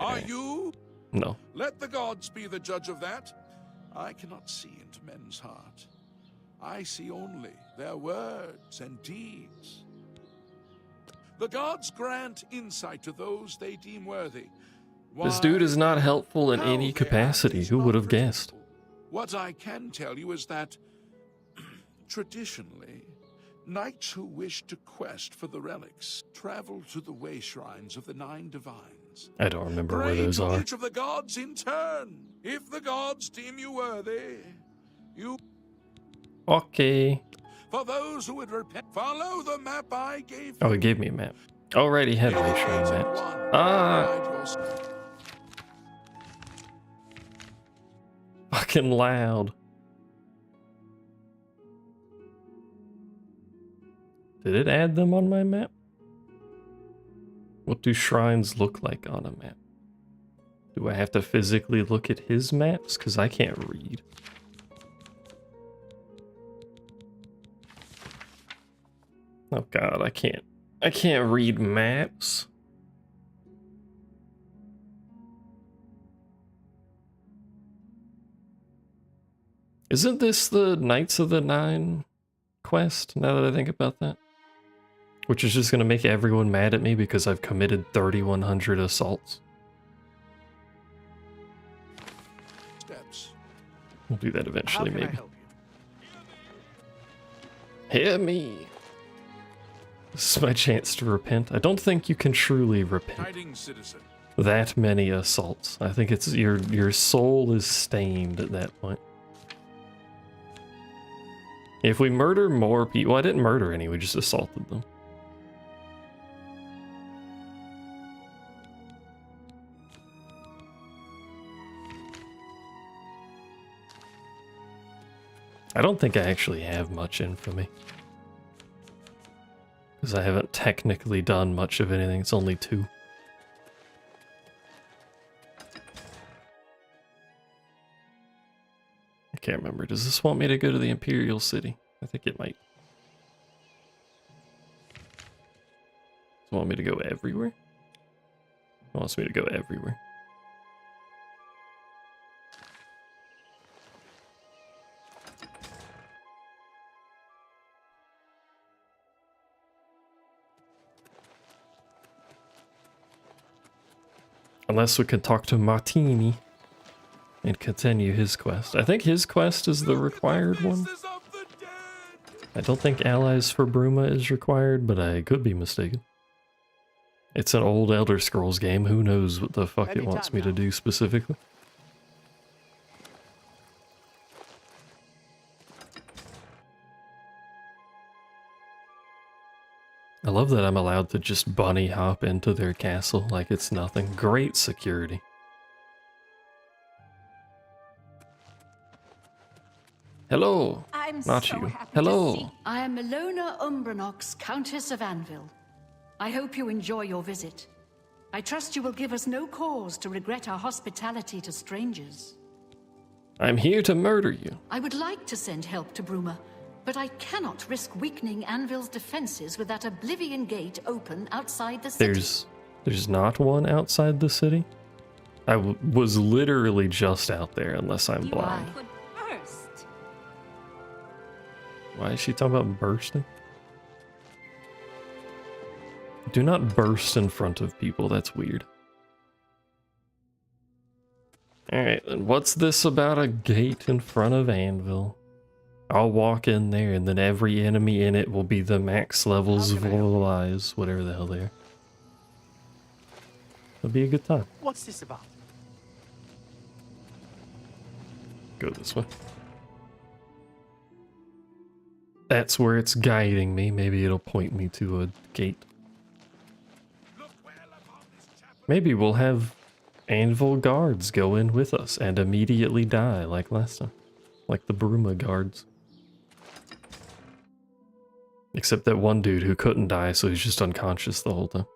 Are you? No. Let the gods be the judge of that. I cannot see into men's heart. I see only their words and deeds. The gods grant insight to those they deem worthy. This dude is not helpful in How any they capacity. act is Who not would have guessed? predictable. What I can tell you is that, traditionally, knights who wish to quest for the relics travel to the way shrines of the 9 divines. I don't remember where Pray those to are. each of the gods in turn. If the gods deem you worthy, you... Okay. For those who would repent, follow the map I gave you. Oh, he gave me a map. Already had way shrine maps. Fucking loud. Did it add them on my map? What do shrines look like on a map? Do I have to physically look at his maps? Because I can't read. Oh god, I can't read maps. Isn't this the Knights of the Nine quest, now that I think about that? Which is just gonna make everyone mad at me because I've committed 3,100 assaults. Steps. We'll do that How eventually, can I maybe. help you? Hear me. This is my chance to repent. I don't think you can truly repent. Hiding citizen. That many assaults. I think it's your soul is stained at that point. If we murder more people, I didn't murder any, we just assaulted them. I don't think I actually have much infamy. Because I haven't technically done much of anything, it's only 2. I can't remember. Does this want me to go to the Imperial City? I think it might. Does it want me to go everywhere? It wants me to go everywhere. Unless we can talk to Martini and continue his quest. I think his quest is the required one. I don't think allies for Bruma is required, but I could be mistaken. It's an old Elder Scrolls game. Who knows what the fuck it wants me to do specifically. I love that I'm allowed to just bunny hop into their castle like it's nothing. Great security. Hello. Not you. Hello. I am Milona Umbranox, Countess of Anvil. I hope you enjoy your visit. I trust you will give us no cause to regret our hospitality to strangers. I'm here to murder you. I would like to send help to Bruma, but I cannot risk weakening Anvil's defenses with that Oblivion gate open outside the city. There's not one outside the city? I was literally just out there, unless I'm blind. Why is she talking about bursting? Do not burst in front of people, that's weird. Alright, and what's this about a gate in front of Anvil? I'll walk in there and then every enemy in it will be the max levels of Volalize, whatever the hell they are. It'll be a good time. What's this about? Go this way. That's where it's guiding me. Maybe it'll point me to a gate. Maybe we'll have Anvil guards go in with us and immediately die like last time. Like the Bruma guards. Except that one dude who couldn't die, so he's just unconscious the whole time.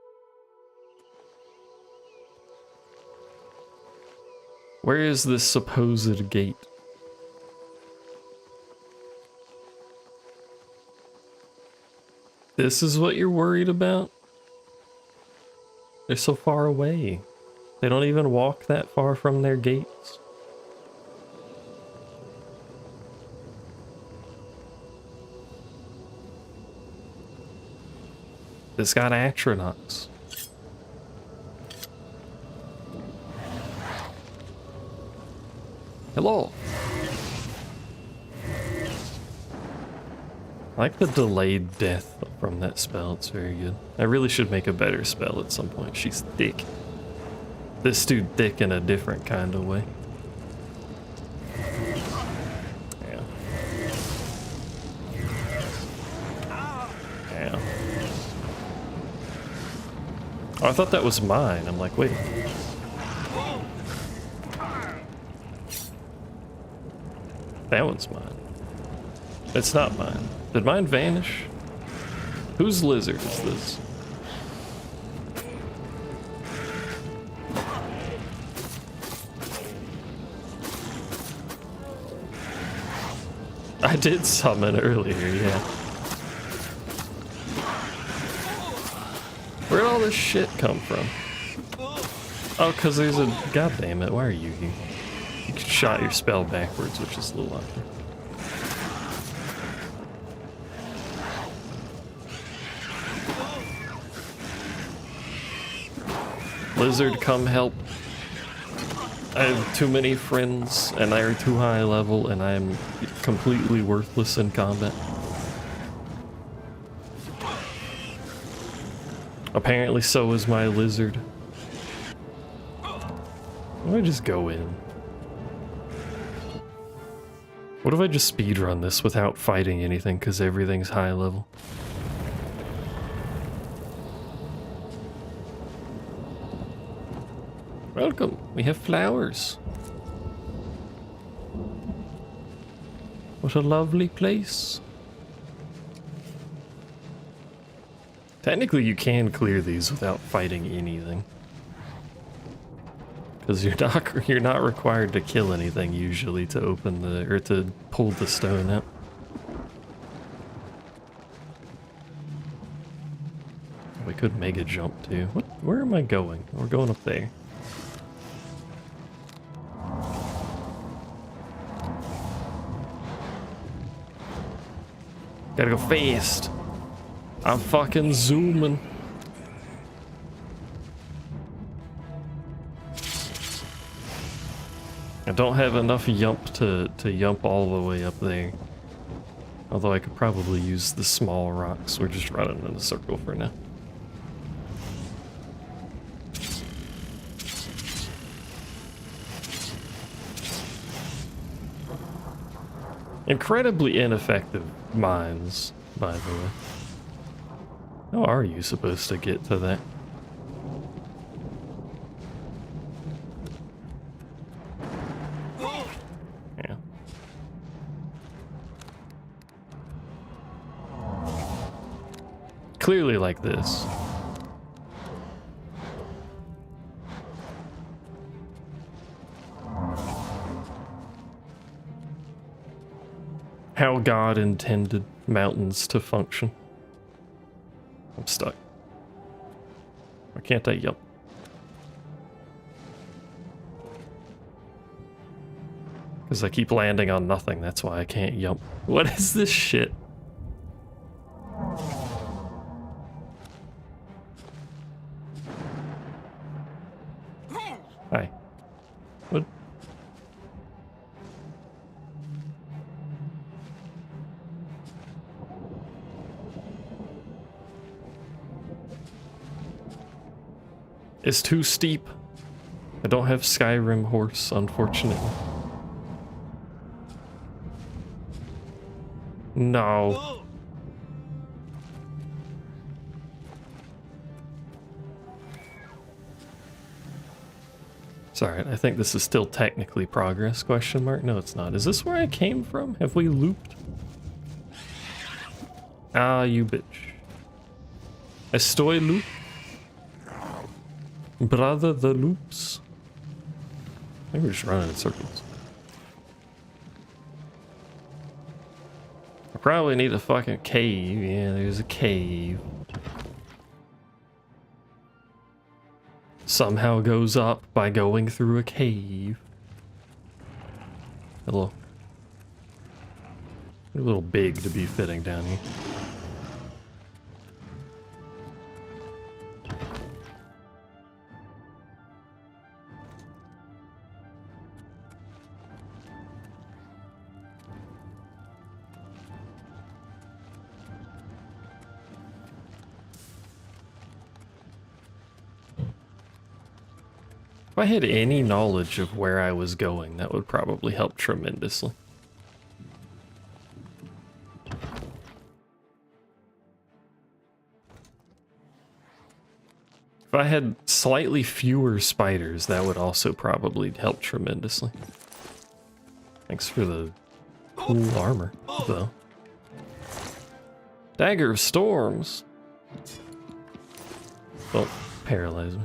Where is this supposed gate? This is what you're worried about? They're so far away. They don't even walk that far from their gates. This got Atronachs. Hello. I like the delayed death from that spell, it's very good. I really should make a better spell at some point. She's thick. This dude thick in a different kind of way. Yeah. Yeah. Oh, I thought that was mine. I'm like, wait. That one's mine. It's not mine. Did mine vanish? Whose lizard is this? I did summon earlier, yeah. Where'd all this shit come from? Oh, because there's a... God damn it, why are you here? You shot your spell backwards, which is a little awkward. Lizard, come help. I have too many friends, and they are too high level, and I am completely worthless in combat. Apparently so is my lizard. Why don't I just go in? What if I just speedrun this without fighting anything, because everything's high level? Welcome, we have flowers. What a lovely place. Technically, you can clear these without fighting anything. Because you're not required to kill anything usually to open the, or to pull the stone out. We could mega jump too. Where am I going? We're going up there. Gotta go fast. I'm fucking zooming. I don't have enough yump to yump all the way up there. Although I could probably use the small rocks. We're just running in a circle for now. Incredibly ineffective mines, by the way. How are you supposed to get to that? Yeah. Clearly like this. How God intended mountains to function. I'm stuck. Why can't I jump? Because I keep landing on nothing, that's why I can't jump. What is this shit? Hi. What? It's too steep. I don't have Skyrim horse, unfortunately. No. Sorry, I think this is still technically progress, question mark? No, it's not. Is this where I came from? Have we looped? Ah, you bitch. Estoy loop? Brother, the loops. I think we're just running in circles. I probably need a fucking cave. Yeah, there's a cave. Somehow goes up by going through a cave. Hello. A little big to be fitting down here. If I had any knowledge of where I was going, that would probably help tremendously. If I had slightly fewer spiders, that would also probably help tremendously. Thanks for the cool armor, though. Dagger of Storms! Don't paralyze me.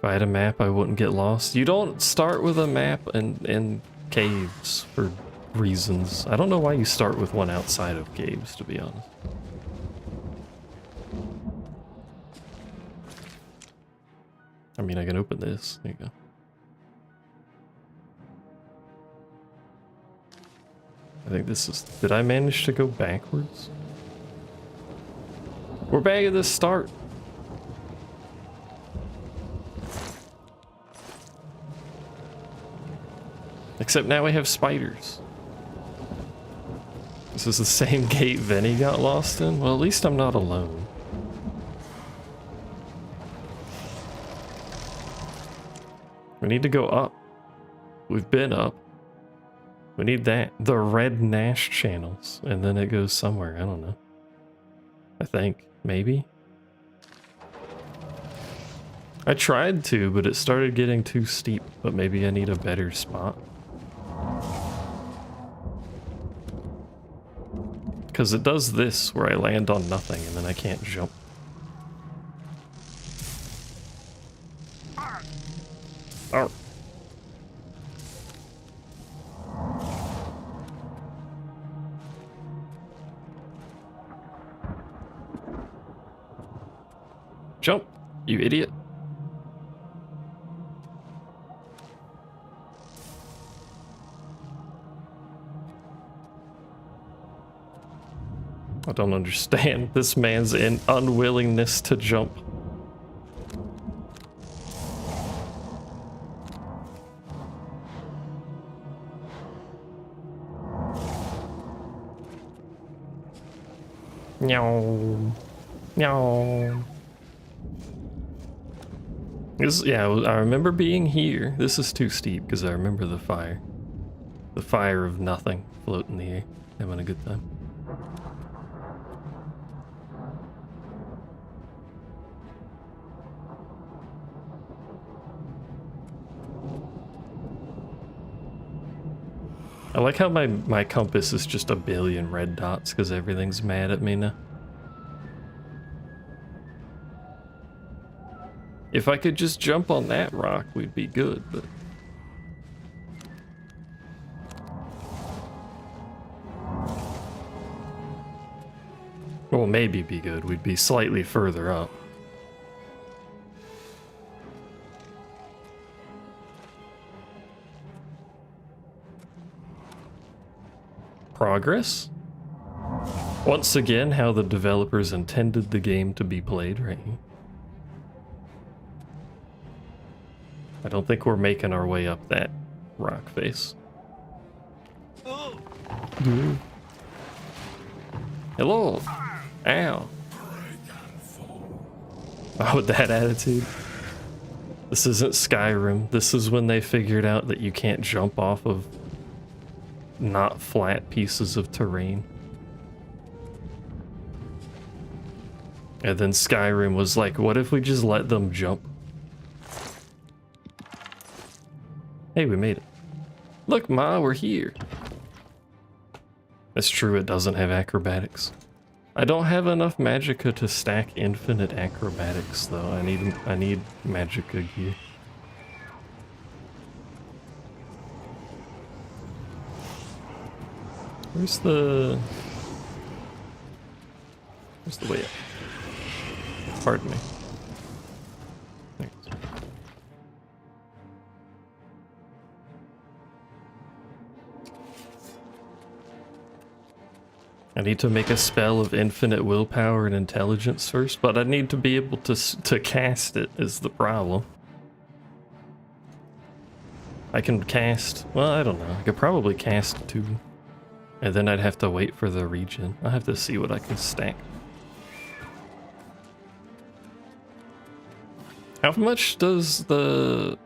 If I had a map, I wouldn't get lost. You don't start with a map in caves for reasons. I don't know why you start with one outside of caves, to be honest. I mean, I can open this. There you go. I think this is... Did I manage to go backwards? We're back at the start. Except now we have spiders. This is the same gate Vinny got lost in? Well, at least I'm not alone. We need to go up. We've been up. We need that. The red Nash channels. And then it goes somewhere. I don't know. I think. Maybe? I tried to, but it started getting too steep. But maybe I need a better spot. Because it does this where I land on nothing and then I can't jump. Oh. Jump, you idiot. I don't understand this man's unwillingness to jump. No. No. This, yeah, I remember being here. This is too steep because I remember the fire. The fire of nothing floating in the air. Having a good time. I like how my compass is just a billion red dots because everything's mad at me now. If I could just jump on that rock, we'd be good, but... Well, maybe be good. We'd be slightly further up. Progress? Once again, how the developers intended the game to be played, right? I don't think we're making our way up that rock face. Hello. Ow. Oh, that attitude. This isn't Skyrim. This is when they figured out that you can't jump off of not flat pieces of terrain. And then Skyrim was like, what if we just let them jump? Hey, we made it. Look, Ma, we're here. That's true, it doesn't have acrobatics. I don't have enough magicka to stack infinite acrobatics, though. I need magicka gear. Where's the way up? Pardon me. Thanks. I need to make a spell of infinite willpower and intelligence first, but I need to be able to cast it is the problem. I can cast, well, I don't know. I could probably cast 2. And then I'd have to wait for the regen. I'll have to see what I can stack. How much does the...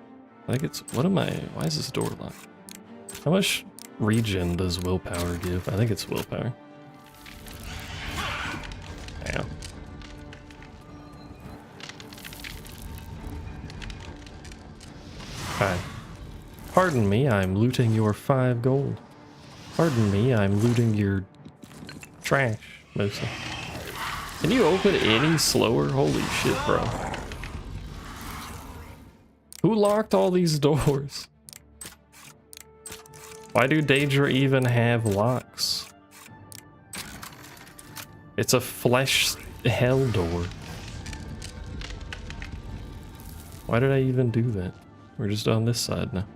I think it's... What am I... Why is this door locked? How much regen does willpower give? I think it's willpower. Ow. Hi. Pardon me, I'm looting your 5 gold. Pardon me, I'm looting your trash, mostly. Can you open any slower? Holy shit, bro. Who locked all these doors? Why do Daedra even have locks? It's a flesh hell door. Why did I even do that? We're just on this side now.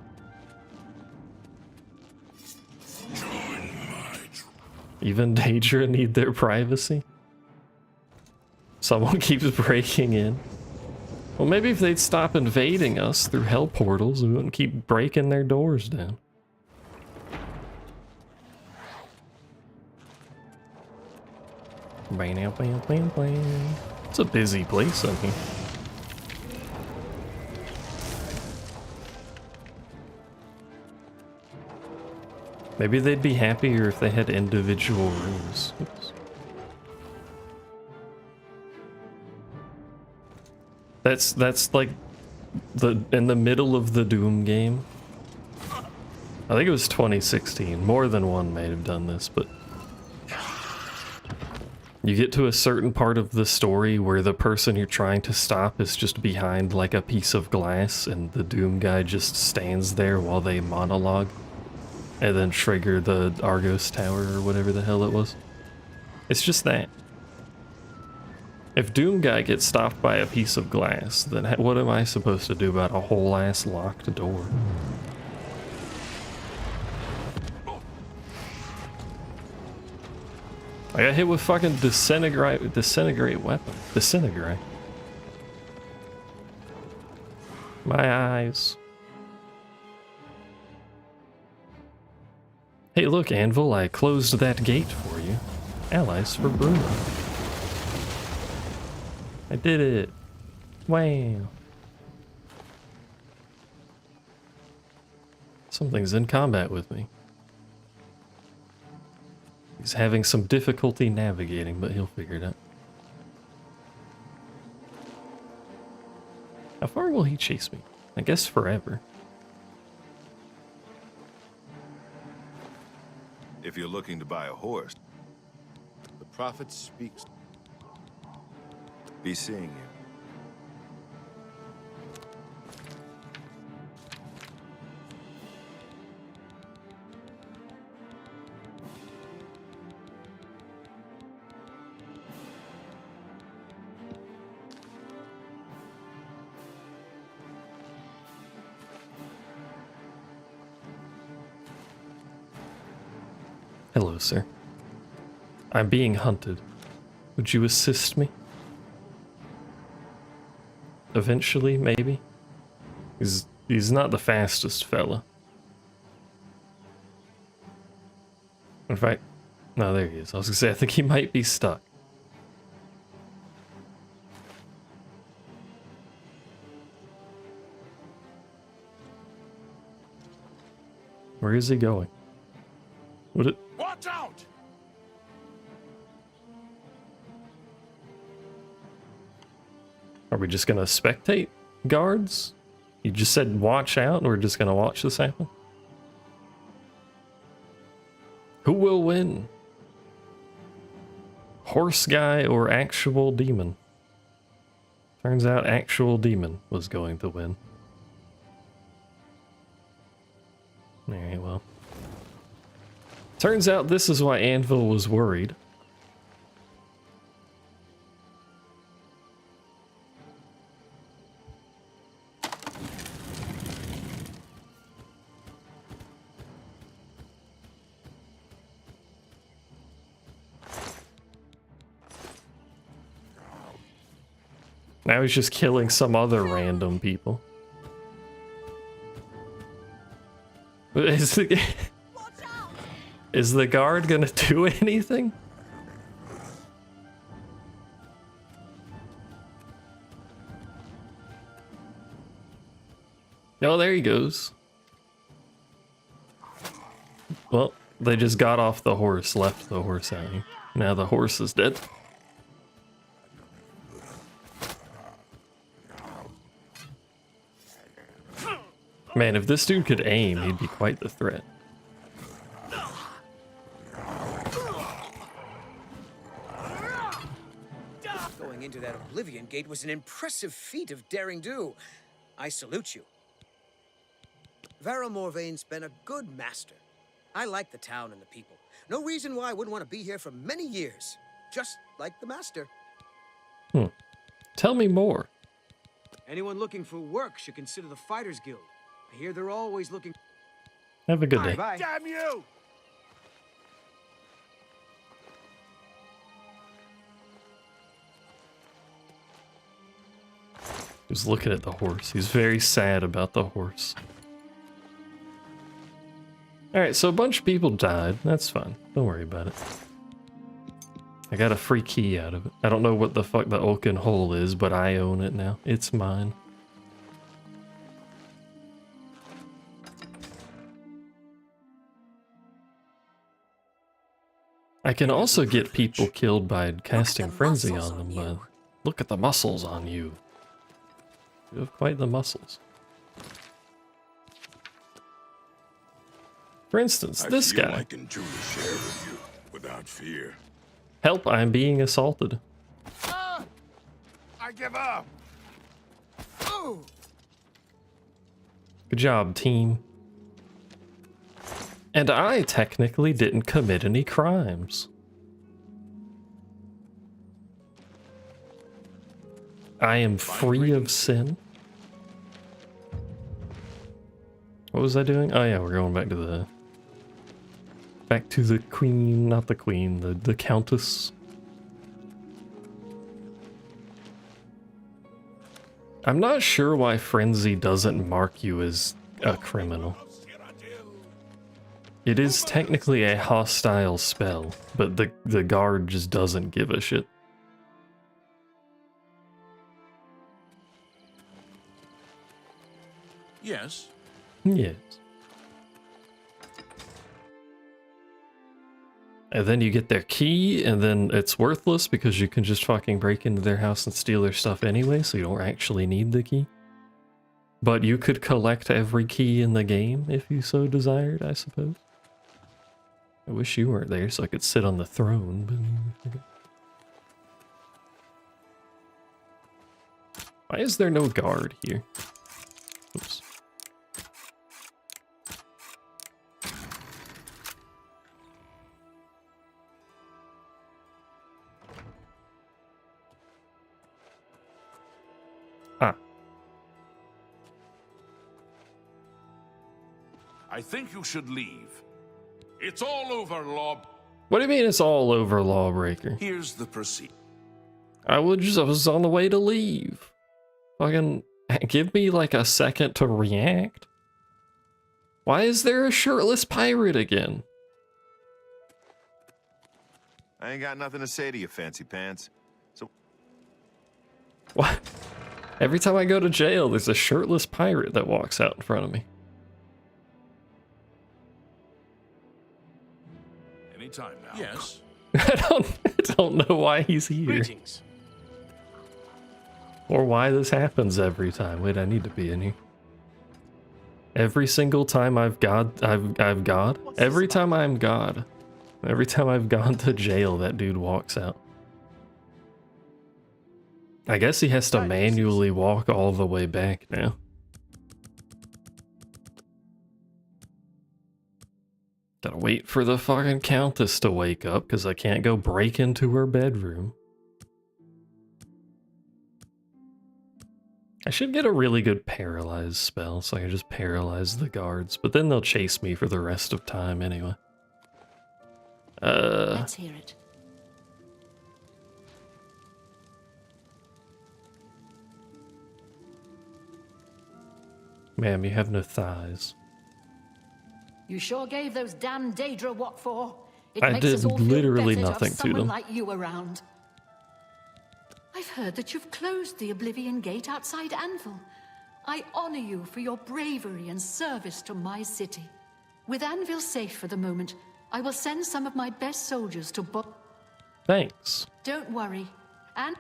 Even Daedra need their privacy? Someone keeps breaking in. Well, maybe if they'd stop invading us through hell portals, we wouldn't keep breaking their doors down. Bam, bam, bam, bam. It's a busy place in here. Maybe they'd be happier if they had individual rooms. Oops. That's like in the middle of the Doom game. I think it was 2016. More than one may have done this, but You get to a certain part of the story where the person you're trying to stop is just behind like a piece of glass, and the Doom guy just stands there while they monologue and then trigger the Argos Tower or whatever the hell it was. It's just that. If Doom guy gets stopped by a piece of glass, then what am I supposed to do about a whole ass locked door? I got hit with fucking disintegrate weapon. Disintegrate. My eyes. Hey look, Anvil, I closed that gate for you. Allies for Bruma. I did it. Wow. Something's in combat with me. He's having some difficulty navigating, but he'll figure it out. How far will he chase me? I guess forever. If you're looking to buy a horse, the prophet speaks. Be seeing you. Hello, sir. I'm being hunted. Would you assist me? Eventually, maybe? He's not the fastest fella. In fact, no, there he is. I was gonna say, I think he might be stuck. Where is he going? Would it? Watch out! Are we just gonna spectate, guards? You just said watch out, and we're just gonna watch this happen? Who will win? Horse guy or actual demon? Turns out actual demon was going to win. Alright, well. Turns out this is why Anvil was worried. Now he's just killing some other random people. Is the guard gonna do anything? Oh, there he goes. Well, they just got off the horse, left the horse out here. Now the horse is dead. Man, if this dude could aim, he'd be quite the threat. Going into that Oblivion gate was an impressive feat of daring do. I salute you. Varro Morvaine's been a good master. I like the town and the people. No reason why I wouldn't want to be here for many years. Just like the master. Tell me more. Anyone looking for work should consider the Fighters Guild. I hear they're always looking. Have a good day. Bye. Damn you! He's looking at the horse. He's very sad about the horse. Alright, so a bunch of people died. That's fine. Don't worry about it. I got a free key out of it. I don't know what the fuck the Oaken Hole is, but I own it now. It's mine. I can also get people killed by casting Frenzy on them, but look at the muscles on you. You have quite the muscles. For instance, this guy. I can truly share with you without fear. Help, I'm being assaulted. Ah! I give up. Ooh. Good job, team. And I technically didn't commit any crimes. I am free of sin. What was I doing? Oh yeah, we're going back to the queen, not the queen, the countess. I'm not sure why Frenzy doesn't mark you as a criminal. It is technically a hostile spell, but the guard just doesn't give a shit. Yes. Yes. And then you get their key, and then it's worthless because you can just fucking break into their house and steal their stuff anyway, so you don't actually need the key. But you could collect every key in the game if you so desired, I suppose. I wish you weren't there so I could sit on the throne, but... Why is there no guard here? Oops. I think you should leave. It's all over, Law. What do you mean it's all over, Lawbreaker? Here's the procedure. I was on the way to leave. Fucking give me like a second to react. Why is there a shirtless pirate again? I ain't got nothing to say to you, fancy pants. So What? Every time I go to jail, there's a shirtless pirate that walks out in front of me. Anytime now. Yes. I don't know why he's here. Greetings. Or why this happens every time. Wait, I need to be in here. Every single time I've God. Every time I'm God. Every time I've gone to jail, that dude walks out. I guess he has to manually walk all the way back now. Gotta wait for the fucking countess to wake up because I can't go break into her bedroom. I should get a really good paralyze spell so I can just paralyze the guards, but then they'll chase me for the rest of time anyway. Let's hear it. Ma'am, you have no thighs. You sure gave those damn Daedra what for? It I makes did us all feel literally better to nothing have to someone them. like you around. I've heard that you've closed the Oblivion Gate outside Anvil. I honor you for your bravery and service to my city. With Anvil safe for the moment, I will send some of my best soldiers to Thanks. Don't worry. And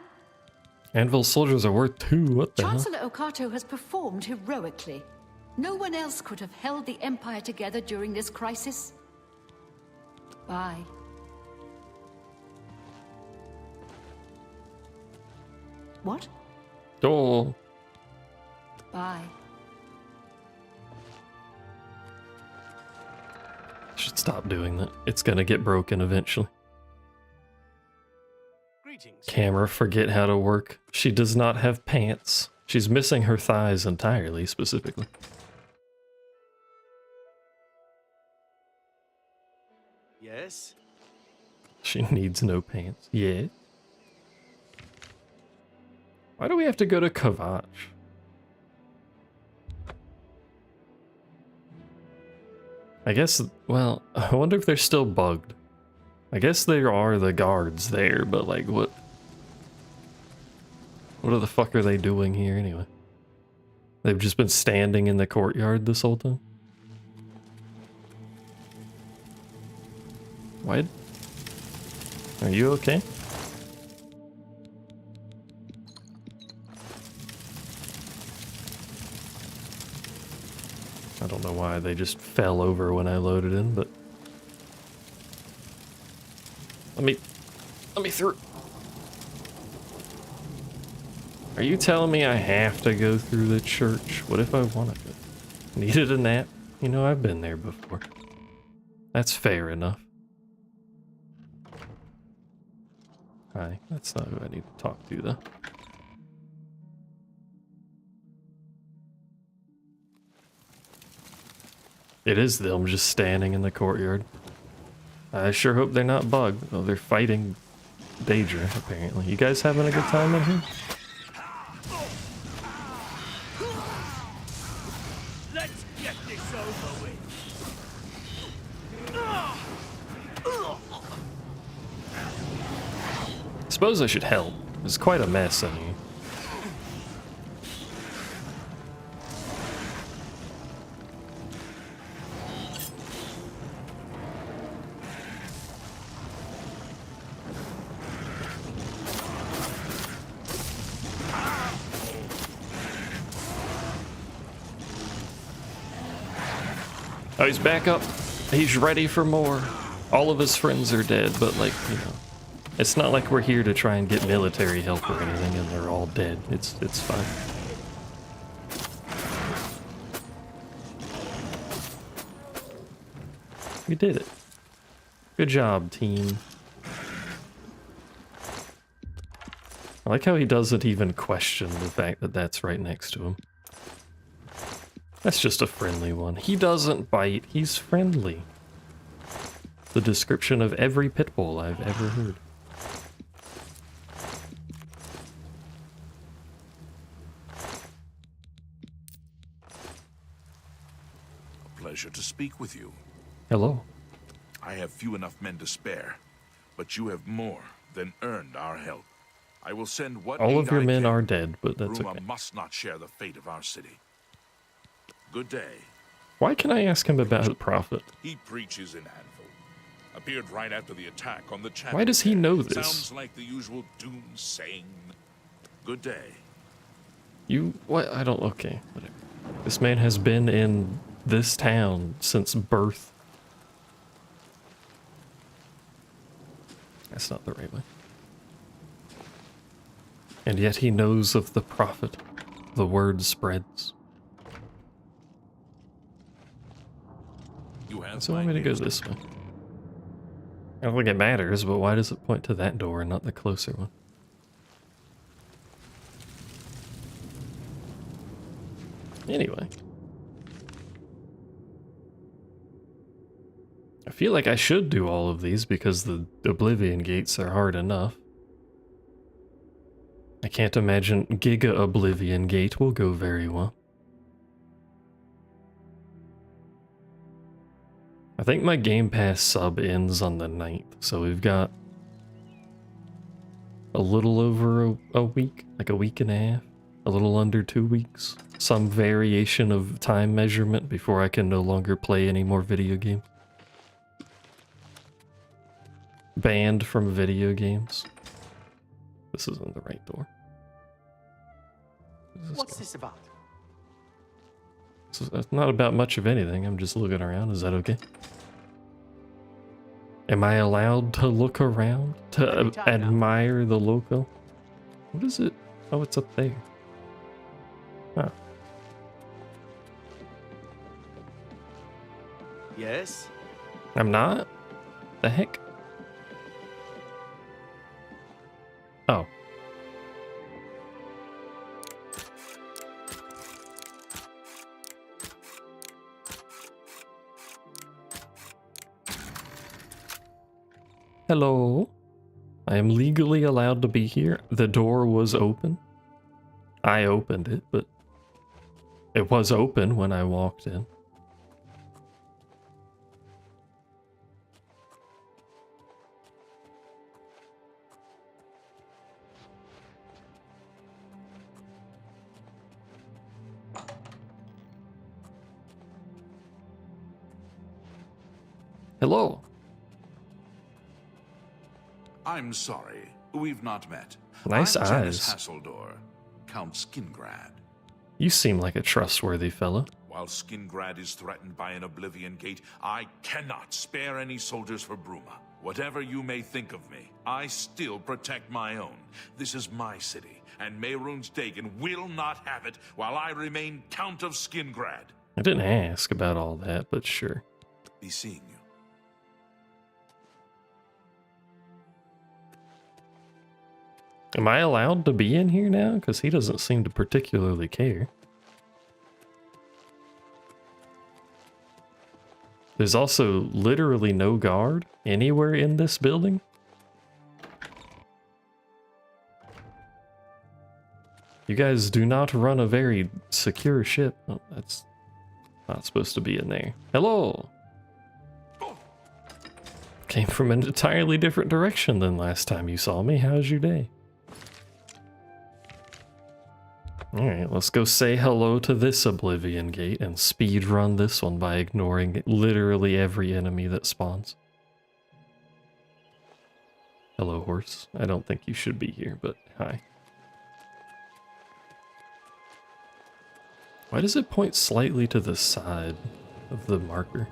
Anvil soldiers are worth 2. What the hell? Chancellor Okato has performed heroically. No one else could have held the Empire together during this crisis. Bye. What? Oh. Bye. Should stop doing that. It's gonna get broken eventually. Greetings. Camera, forget how to work. She does not have pants. She's missing her thighs entirely, specifically. Yes? She needs no pants. Yeah. Why do we have to go to Kavach? I guess, well, I wonder if they're still bugged. I guess there are the guards there, but like what the fuck are they doing here anyway? They've just been standing in the courtyard this whole time? What? Are you okay? I don't know why they just fell over when I loaded in, but let me Let me through. Are you telling me I have to go through the church? What if I wanted to? Needed a nap? You know, I've been there before. That's fair enough. Hi, that's not who I need to talk to, though. It is them just standing in the courtyard. I sure hope they're not bugged. Oh, they're fighting Daedra, apparently. You guys having a good time in here? Let's get this over with. Suppose I should help. It's quite a mess in here. Oh, he's back up. He's ready for more. All of his friends are dead, but like, you know, it's not like we're here to try and get military help or anything and they're all dead. It's fine. We did it. Good job, team. I like how he doesn't even question the fact that that's right next to him. That's just a friendly one. He doesn't bite, he's friendly. The description of every pit bull I've ever heard. A pleasure to speak with you. Hello. I have few enough men to spare, but you have more than earned our help. I will send what All of aid your I men can. are dead, but that's Bruma okay. must not share the fate of our city. Good day. Why can I ask him about his prophet? He preaches in Anvil. Appeared right after the attack on the chapel. Why does he know this? Sounds like the usual doomsaying. Good day. You, what? I don't, okay. Whatever. This man has been in this town since birth. That's not the right way. And yet he knows of the prophet. The word spreads. So I want me to go this way. I don't think it matters, but why does it point to that door and not the closer one? Anyway. I feel like I should do all of these because the Oblivion gates are hard enough. I can't imagine Giga Oblivion Gate will go very well. I think my Game Pass sub ends on the 9th, so we've got a little over a week, like a week and a half, a little under 2 weeks. Some variation of time measurement before I can no longer play any more video games. Banned from video games. This isn't the right door. What's this about? It's not about much of anything. I'm just looking around. Is that okay? Am I allowed to look around? To admire the local? What is it? Oh, it's up there. Huh. Yes? I'm not? The heck? Oh. Hello. I am legally allowed to be here. The door was open. I opened it, but it was open when I walked in. Hello. I'm sorry, we've not met. Nice I'm eyes. Hasseldor, Count Skingrad. You seem like a trustworthy fellow. While Skingrad is threatened by an Oblivion gate, I cannot spare any soldiers for Bruma. Whatever you may think of me, I still protect my own. This is my city, and Mehrunes Dagon will not have it while I remain Count of Skingrad. I didn't ask about all that, but sure. Be seeing you. Am I allowed to be in here now? Because he doesn't seem to particularly care. There's also literally no guard anywhere in this building. You guys do not run a very secure ship. Oh, that's not supposed to be in there. Hello! Came from an entirely different direction than last time you saw me. How's your day? Alright, let's go say hello to this Oblivion Gate and speed run this one by ignoring literally every enemy that spawns. Hello, horse. I don't think you should be here, but hi. Why does it point slightly to the side of the marker?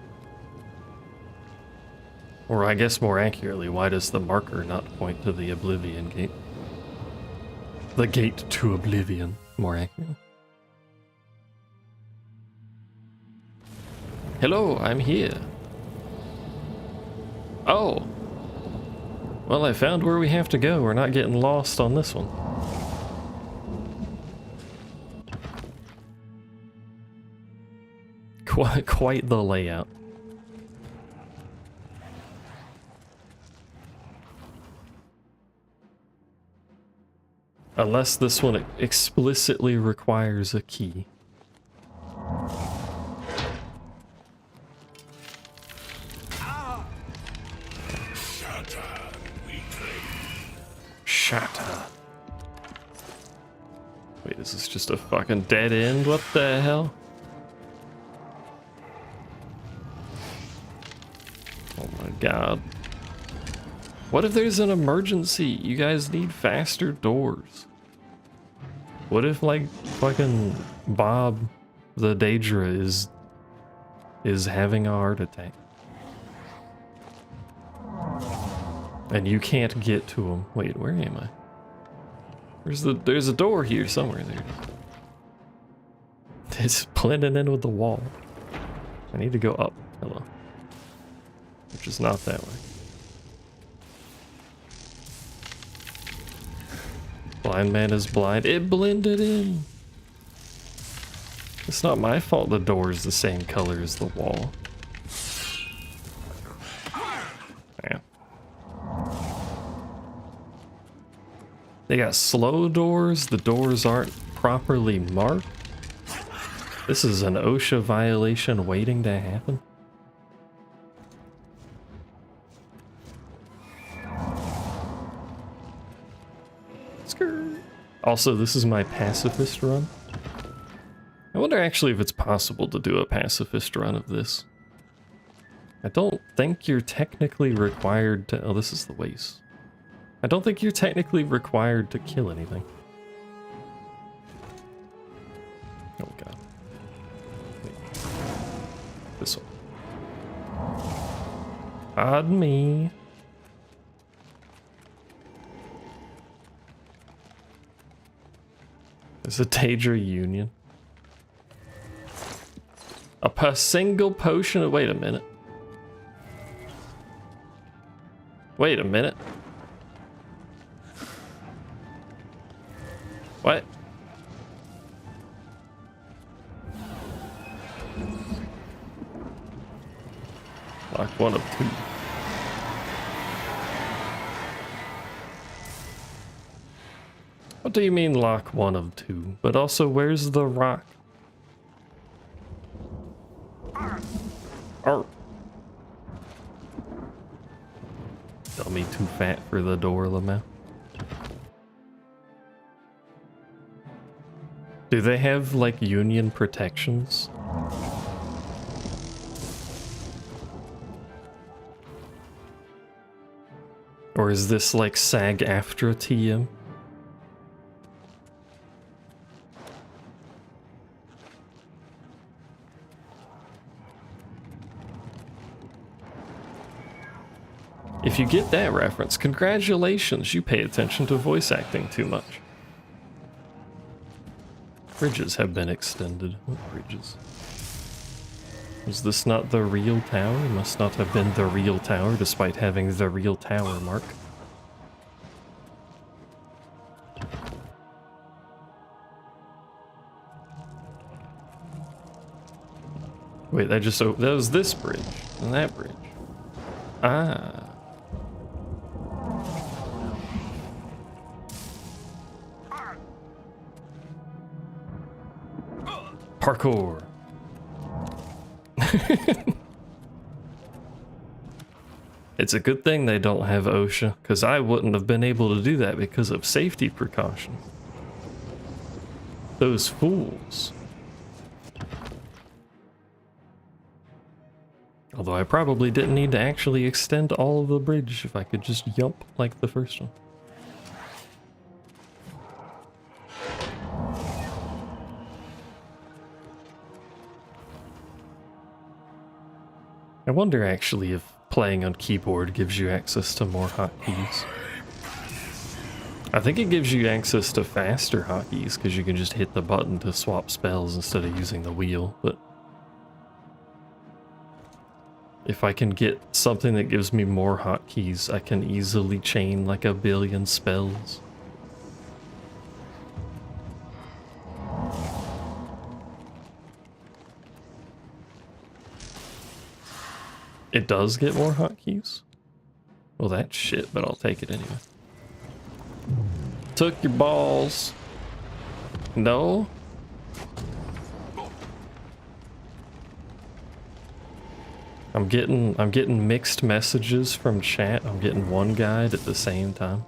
Or I guess more accurately, why does the marker not point to the Oblivion Gate? The gate to Oblivion, more accurately. Hello, I'm here. Oh. Well, I found where we have to go. We're not getting lost on this one. Quite the layout. Unless this one explicitly requires a key. Shatter. Wait, is this just a fucking dead end? What the hell? Oh my god. What if there's an emergency? You guys need faster doors. What if, like, fucking Bob the Daedra is having a heart attack? And you can't get to him. Wait, where am I? There's a door here somewhere there. It's blending in with the wall. I need to go up. Hello. Which is not that way. Blind man is blind. It blended in. It's not my fault the door is the same color as the wall. Yeah. They got slow doors. The doors aren't properly marked. This is an OSHA violation waiting to happen. Also, this is my pacifist run. I wonder actually if it's possible to do a pacifist run of this. I don't think you're technically required to... Oh, this is the waste. I don't think you're technically required to kill anything. Oh god. Wait. This one. Pardon me. There's a Daedra Union. A single potion. Wait a minute. Wait a minute. What? Lock one of two. What do you mean lock one of two? But also, where's the rock? Arr. Dummy too fat for the door, Lamau. Do they have, like, union protections? Or is this, like, SAG-AFTRA TM? If you get that reference, congratulations, you pay attention to voice acting too much. Bridges have been extended. What bridges? Was this not the real tower? It must not have been the real tower, despite having the real tower mark. Wait, that was this bridge, and that bridge. Ah. Parkour. It's a good thing they don't have OSHA, because I wouldn't have been able to do that because of safety precaution. Those fools. Although I probably didn't need to actually extend all of the bridge if I could just jump like the first one. I wonder actually if playing on keyboard gives you access to more hotkeys. I think it gives you access to faster hotkeys because you can just hit the button to swap spells instead of using the wheel, but if I can get something that gives me more hotkeys, I can easily chain like 1 billion spells. It does get more hotkeys? Well, that's shit, but I'll take it anyway. Took your balls. No? I'm getting mixed messages from chat. I'm getting one guide at the same time.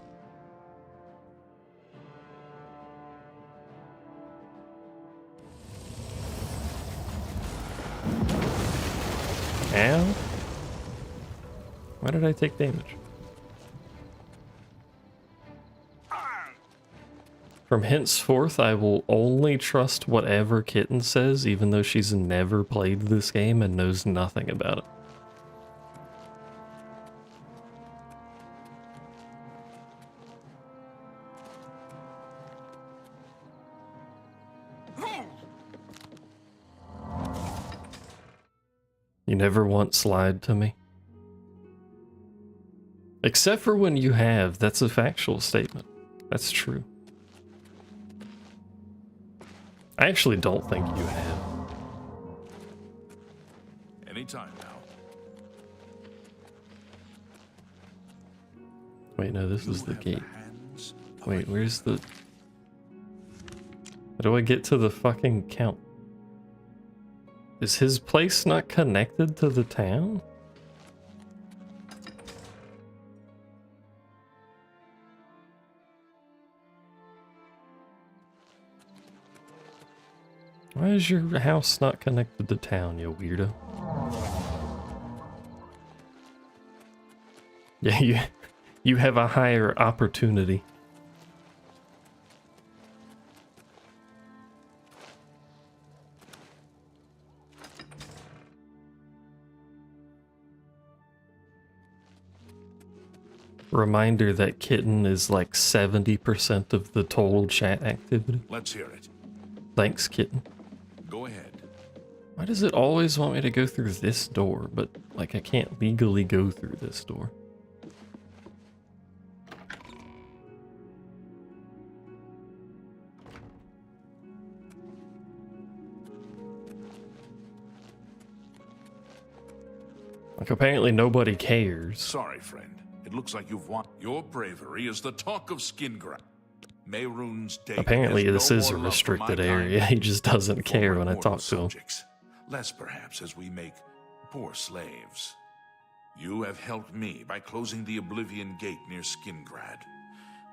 Ow. Why did I take damage? From henceforth, I will only trust whatever Kitten says, even though she's never played this game and knows nothing about it. You never once lied to me. Except for when you have. That's a factual statement. That's true. I actually don't think you have. Anytime now. Wait, no, this is the gate. Wait, where's the... How do I get to the fucking count? Is his place not connected to the town? Why is your house not connected to town, you weirdo? Yeah, you have a higher opportunity. Reminder that Kitten is like 70% of the total chat activity. Let's hear it. Thanks, Kitten. Go ahead. Why does it always want me to go through this door, but like I can't legally go through this door? Like apparently nobody cares. Sorry, friend. It looks like you've won. Your bravery is the talk of Skingrad. Mehrunes Dagon Apparently has this no is a more love for restricted my area. kind He just doesn't care for when I immortal talk to him. subjects. Less perhaps as we make poor slaves. You have helped me by closing the Oblivion Gate near Skingrad.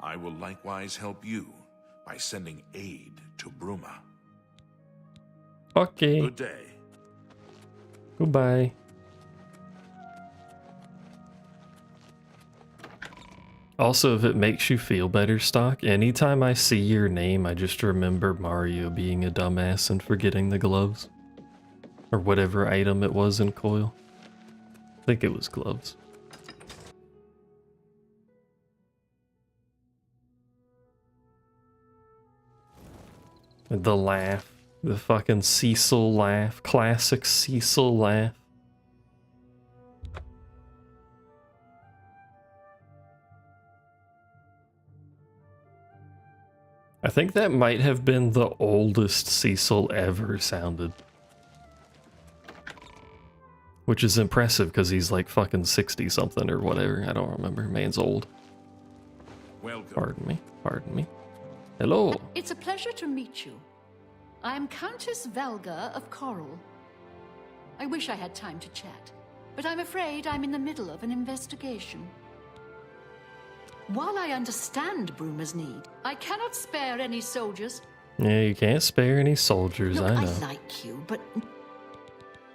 I will likewise help you by sending aid to Bruma. Okay. Good day. Goodbye. Also, if it makes you feel better, Stock, anytime I see your name, I just remember Mario being a dumbass and forgetting the gloves. Or whatever item it was in Coil. I think it was gloves. The laugh. The fucking Cecil laugh. Classic Cecil laugh. I think that might have been the oldest Cecil ever sounded. Which is impressive because he's like fucking 60 something or whatever. I don't remember. Man's old. Welcome. Pardon me. Pardon me. Hello. It's a pleasure to meet you. I am Countess Valga of Coral. I wish I had time to chat, but I'm afraid I'm in the middle of an investigation. While I understand Bruma's need, I cannot spare any soldiers. Yeah, you can't spare any soldiers, Look, I know. I like you, but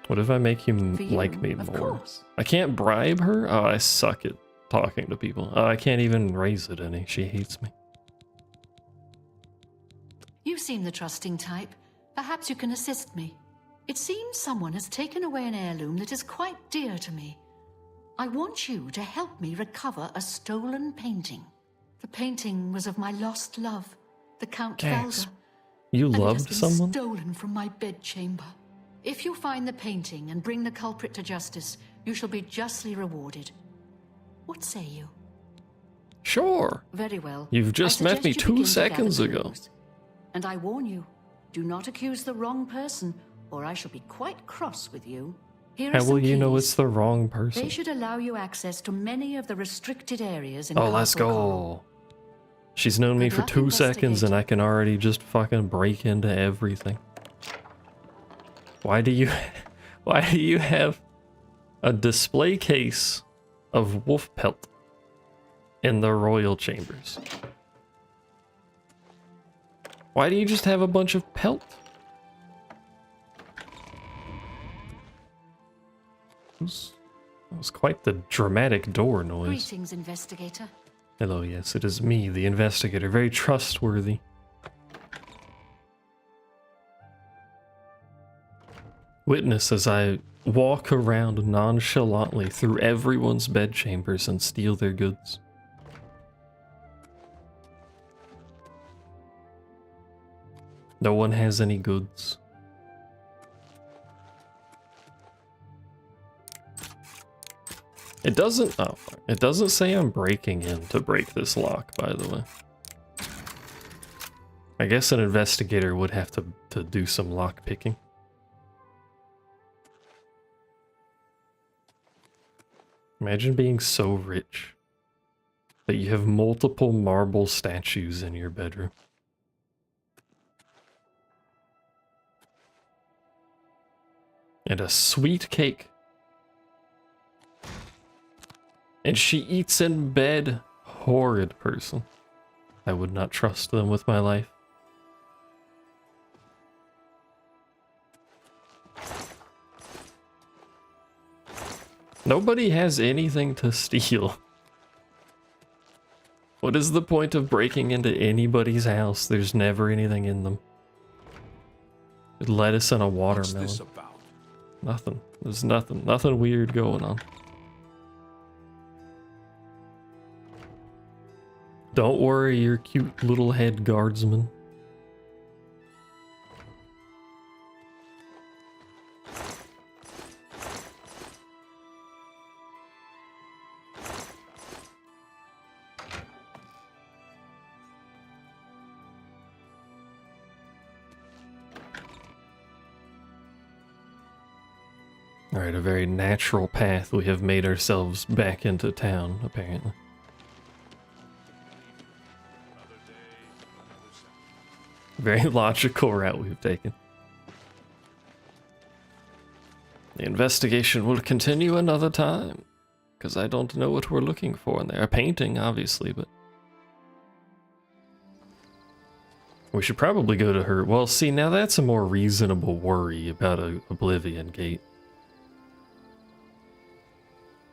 What if I make you for you, like me of more? course. I can't bribe her? Oh, I suck at talking to people. Oh, I can't even raise it any. She hates me. You seem the trusting type. Perhaps you can assist me. It seems someone has taken away an heirloom that is quite dear to me. I want you to help me recover a stolen painting. The painting was of my lost love, the Count Gas. Valga. You and loved it has been someone? stolen from my bedchamber. If you find the painting and bring the culprit to justice, you shall be justly rewarded. What say you? Sure. Very well. You've just I met me suggest you 2 begin to seconds gather ago. clues. And I warn you, do not accuse the wrong person, or I shall be quite cross with you. Here are How some will you know keys. it's the wrong They person? should allow you access to many of the restricted areas in Oh, let's Castle go. Coral. She's known me Good for luck 2 seconds and I can already just fucking break into everything. Why do you have a display case of wolf pelt in the royal chambers? Why do you just have a bunch of pelt? That was quite the dramatic door noise. Greetings, investigator. Hello, yes, it is me, the investigator, very trustworthy. Witness as I walk around nonchalantly through everyone's bedchambers and steal their goods. No one has any goods. It doesn't, oh fuck. It doesn't say I'm breaking in to break this lock, by the way. I guess an investigator would have to do some lock picking. Imagine being so rich that you have multiple marble statues in your bedroom. And a sweet cake. And she eats in bed. Horrid person. I would not trust them with my life. Nobody has anything to steal. What is the point of breaking into anybody's house? There's never anything in them. Lettuce and a watermelon. What's this about? Nothing. There's nothing. Nothing weird going on. Don't worry, your cute little head guardsman. Alright, a very natural path we have made ourselves back into town, apparently. Very logical route we've taken. The investigation will continue another time, because I don't know what we're looking for in there. A painting, obviously, but... we should probably go to her... well, see, now that's a more reasonable worry about a Oblivion gate.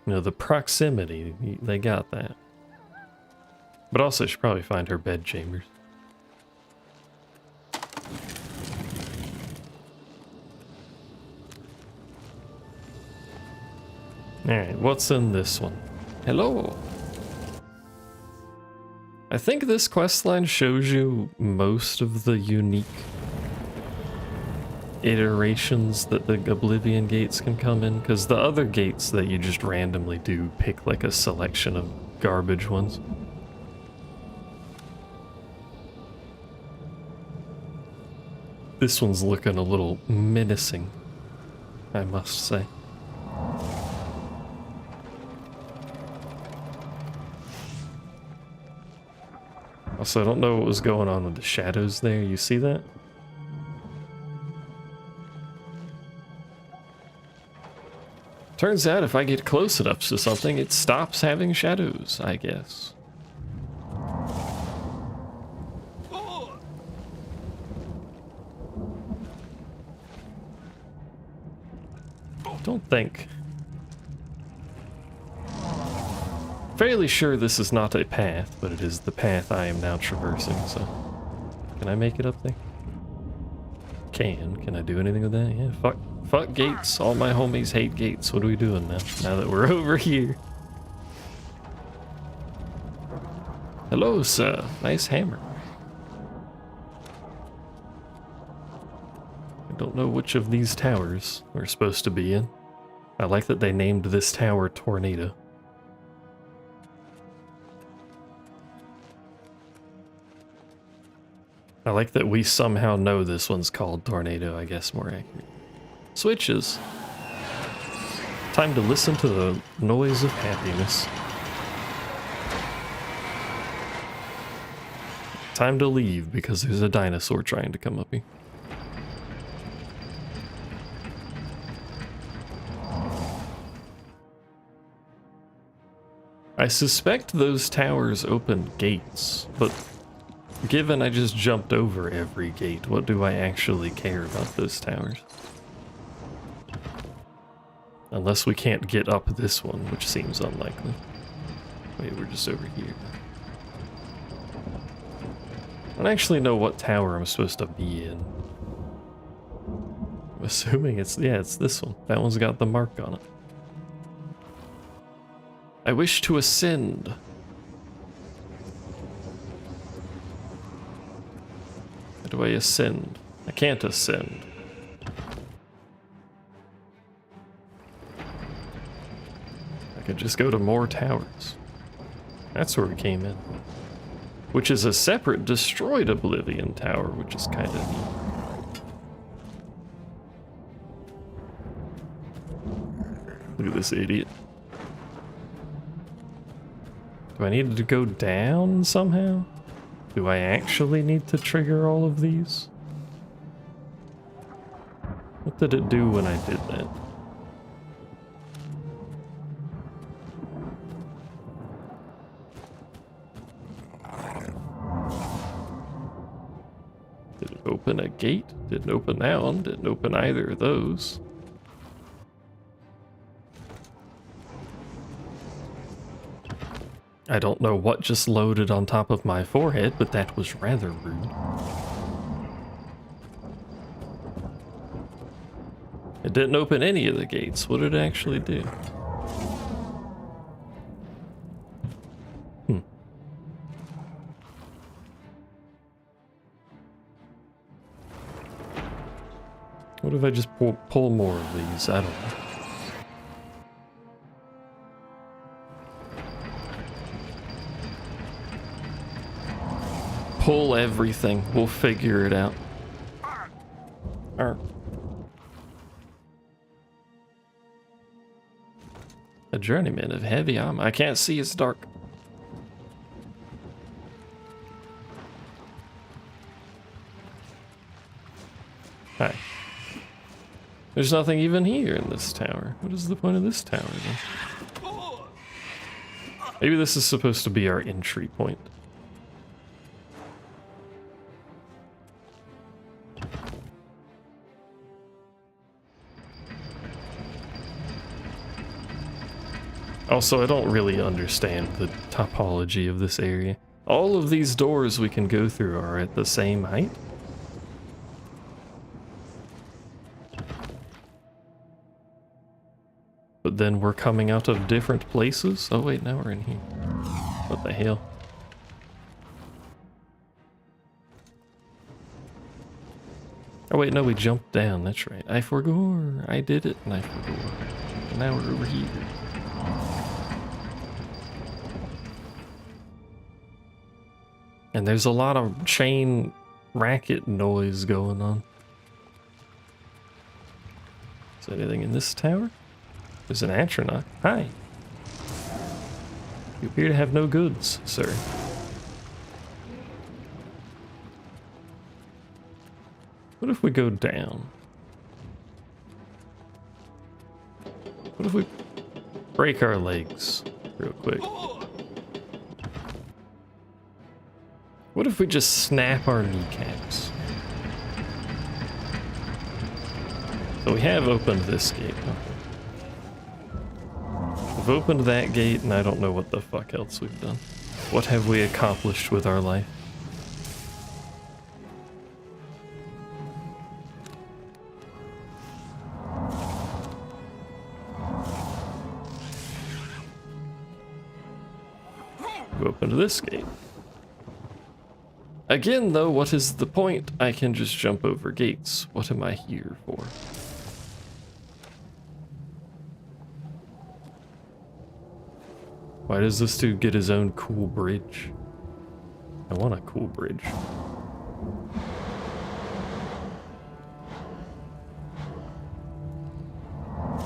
You know, the proximity, they got that. But also, I should probably find her bedchambers. Alright, what's in this one? Hello! I think this questline shows you most of the unique iterations that the Oblivion gates can come in, because the other gates that you just randomly do pick like a selection of garbage ones. This one's looking a little menacing, I must say. Also, I don't know what was going on with the shadows there. You see that? Turns out if I get close enough to something, it stops having shadows, I guess. Don't think. Fairly sure this is not a path, but it is the path I am now traversing, so... Can I make it up there? Can I do anything with that? Yeah, fuck gates. All my homies hate gates. What are we doing now? Now that we're over here. Hello, sir. Nice hammer. I don't know which of these towers we're supposed to be in. I like that they named this tower Tornado. I like that we somehow know this one's called Tornado, I guess more accurate. Switches. Time to listen to the noise of happiness. Time to leave because there's a dinosaur trying to come up here. I suspect those towers open gates, but given I just jumped over every gate, what do I actually care about those towers? Unless we can't get up this one, which seems unlikely. Wait, we're just over here. I don't actually know what tower I'm supposed to be in. I'm assuming it's this one. That one's got the mark on it. I wish to ascend. How do I ascend? I can't ascend. I could just go to more towers. That's where we came in. Which is a separate destroyed Oblivion tower, which is kind of neat. Look at this idiot. Do I need to go down somehow? Do I actually need to trigger all of these? What did it do when I did that? Did it open a gate? Didn't open that one. Didn't open either of those. I don't know what just loaded on top of my forehead, but that was rather rude. It didn't open any of the gates. What did it actually do? What if I just pull more of these? I don't know. Pull everything. We'll figure it out. A journeyman of heavy armor. I can't see, it's dark. Hi. There's nothing even here in this tower. What is the point of this tower then? Maybe this is supposed to be our entry point. Also, I don't really understand the topology of this area. All of these doors we can go through are at the same height? But then we're coming out of different places? Oh wait, now we're in here. What the hell? Oh wait, no, we jumped down, that's right. I forgot. I did it and I forgot. And now we're over here. And there's a lot of chain racket noise going on. Is there anything in this tower? There's an astronaut. Hi. You appear to have no goods, sir. What if we go down? What if we break our legs real quick? What if we just snap our kneecaps? So we have opened this gate. Okay. We've opened that gate and I don't know what the fuck else we've done. What have we accomplished with our life? We opened this gate. Again, though, what is the point? I can just jump over gates. What am I here for? Why does this dude get his own cool bridge? I want a cool bridge.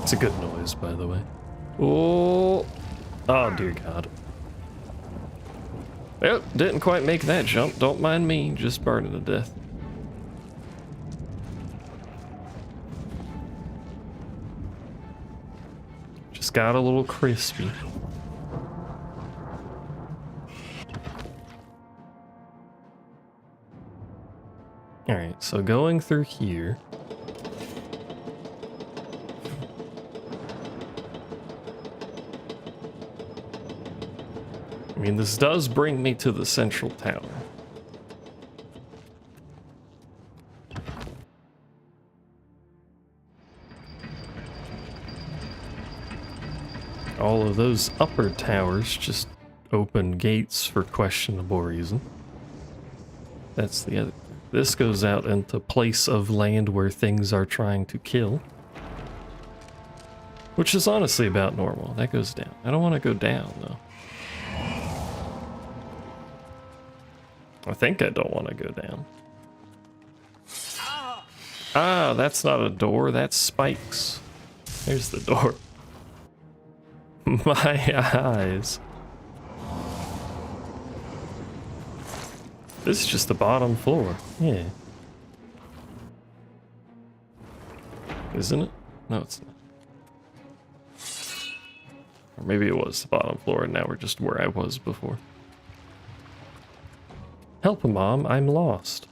It's a good noise, by the way. Oh, oh dear God. Yep, didn't quite make that jump. Don't mind me, just burning to death. Just got a little crispy. Alright, so going through here. I mean, this does bring me to the central tower. All of those upper towers just open gates for questionable reason. That's the other. This goes out into place of land where things are trying to kill. Which is honestly about normal. That goes down. I don't want to go down, though. I think I don't want to go down. Ah, that's not a door, that's spikes. There's the door. My eyes. This is just the bottom floor. Yeah. Isn't it? No, it's not. Or maybe it was the bottom floor and now we're just where I was before. Help, Mom, I'm lost.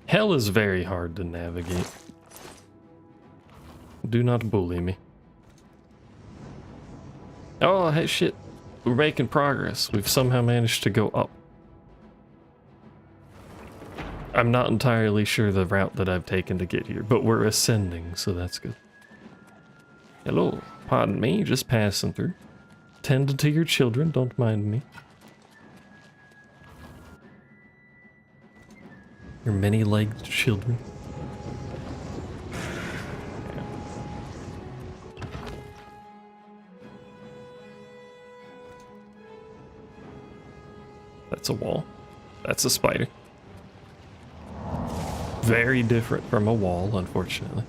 Hell is very hard to navigate. Do not bully me. Oh, hey, shit. We're making progress. We've somehow managed to go up. I'm not entirely sure the route that I've taken to get here, but we're ascending, so that's good. Hello, pardon me, just passing through. Tend to your children, don't mind me. Your many-legged children. Yeah. That's a wall. That's a spider. Very different from a wall, unfortunately.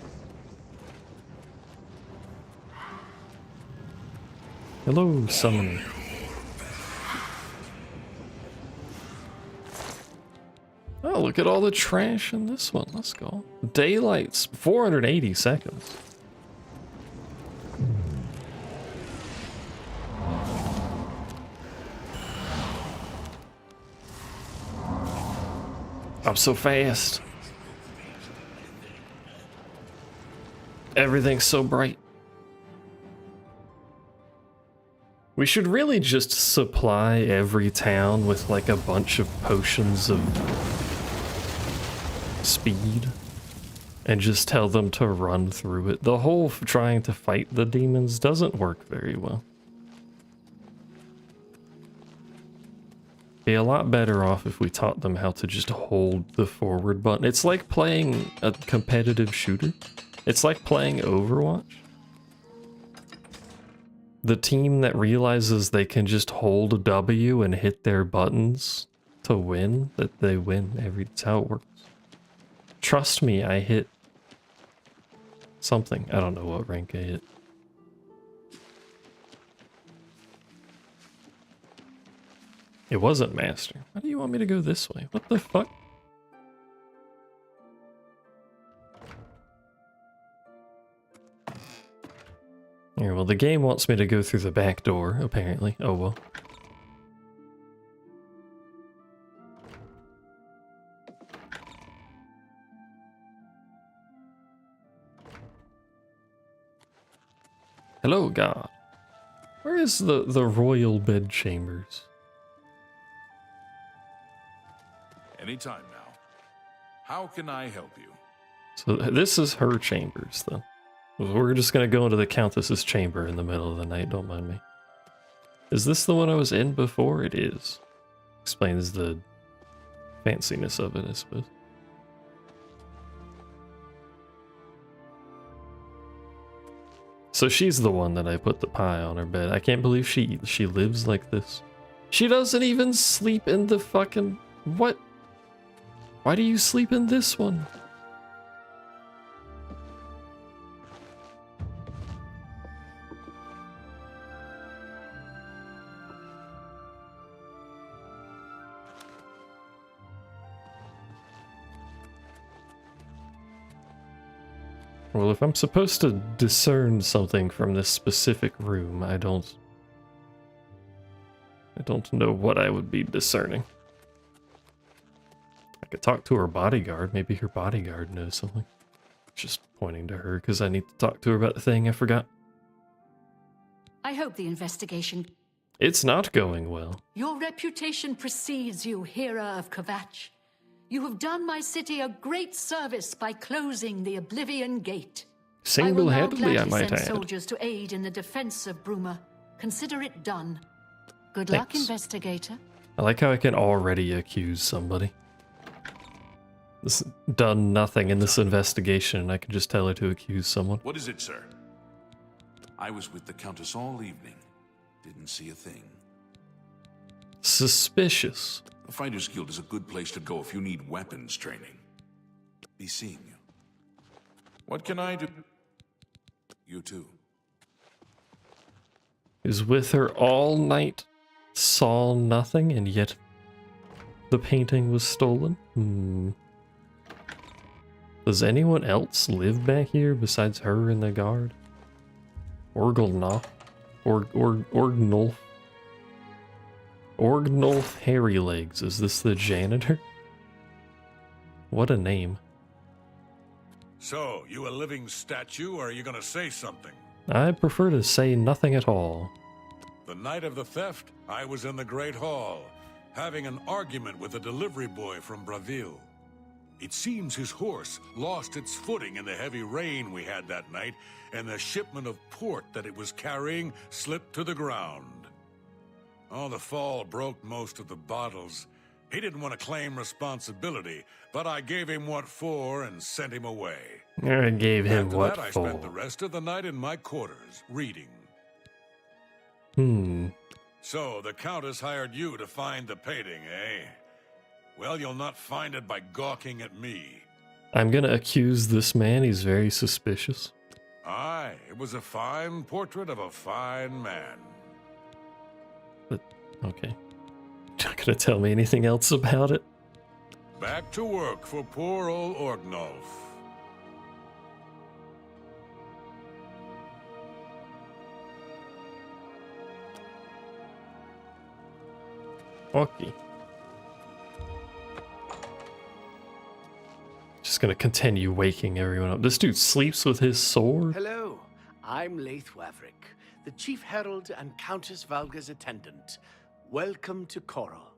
Hello, summoner. Oh, look at all the trash in this one. Let's go. Daylight's 480 seconds. I'm so fast. Everything's so bright. We should really just supply every town with like a bunch of potions of speed. and just tell them to run through it. The whole trying to fight the demons doesn't work very well. Be a lot better off if we taught them how to just hold the forward button. It's like playing a competitive shooter. It's like playing Overwatch. The team that realizes they can just hold W and hit their buttons to win, that they win. That's how it works. Trust me, I hit something. I don't know what rank I hit. It wasn't Master. Why do you want me to go this way? What the fuck? Yeah, well, the game wants me to go through the back door, apparently. Oh well. Hello, God. Where is the royal bedchambers? Anytime now. How can I help you? So this is her chambers, then. We're just gonna go into the Countess's chamber in the middle of the night, don't mind me. Is this the one I was in before? It is. Explains the fanciness of it, I suppose. So she's the one that I put the pie on her bed. I can't believe she lives like this. She doesn't even sleep in the fucking... What? Why do you sleep in this one? Well, if I'm supposed to discern something from this specific room, I don't know what I would be discerning. I could talk to her bodyguard. Maybe her bodyguard knows something. Just pointing to her because I need to talk to her about the thing I forgot. I hope the investigation... It's not going well. Your reputation precedes you, Hera of Kvatch. You have done my city a great service by closing the Oblivion Gate. Single-handedly, I might send add. soldiers to aid in the defense of Bruma. Consider it done. Good luck, Thanks. investigator. I like how I can already accuse somebody. This done nothing in this investigation, and I can just tell her to accuse someone. What is it, sir? I was with the Countess all evening. Didn't see a thing. Suspicious. The Fighters Guild is a good place to go if you need weapons training. Be seeing you. What can I do? You too. Is with her all night, saw nothing, and yet the painting was stolen? Does anyone else live back here besides her and the guard? Orgelnoth? Orgnolf? Orgnolf Hairy Legs. Is this the janitor? What a name. So, you a living statue, or are you gonna say something? I prefer to say nothing at all. The night of the theft, I was in the Great Hall, having an argument with a delivery boy from Braville. It seems his horse lost its footing in the heavy rain we had that night, and the shipment of port that it was carrying slipped to the ground. Oh, the fall broke most of the bottles. He didn't want to claim responsibility, but I gave him what for and sent him away. I gave him After what that, I for. spent the rest of the night in my quarters, reading. So, the Countess hired you to find the painting, eh? Well, you'll not find it by gawking at me. I'm gonna accuse this man. He's very suspicious. Aye, it was a fine portrait of a fine man. But, okay. Not gonna tell me anything else about it? Back to work for poor old Orgnolf. Okay. Just gonna continue waking everyone up. This dude sleeps with his sword? Hello, I'm Leith Waverick, the Chief Herald and Countess Valga's attendant. Welcome to Coral.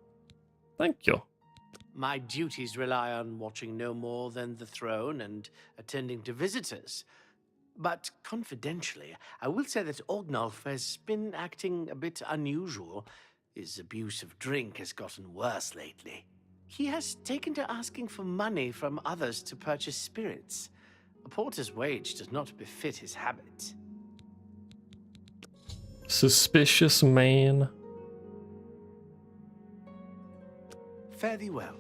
Thank you. My duties rely on watching no more than the throne and attending to visitors. But confidentially, I will say that Ognolf has been acting a bit unusual. His abuse of drink has gotten worse lately. He has taken to asking for money from others to purchase spirits. A porter's wage does not befit his habit. Suspicious man. Fare thee well.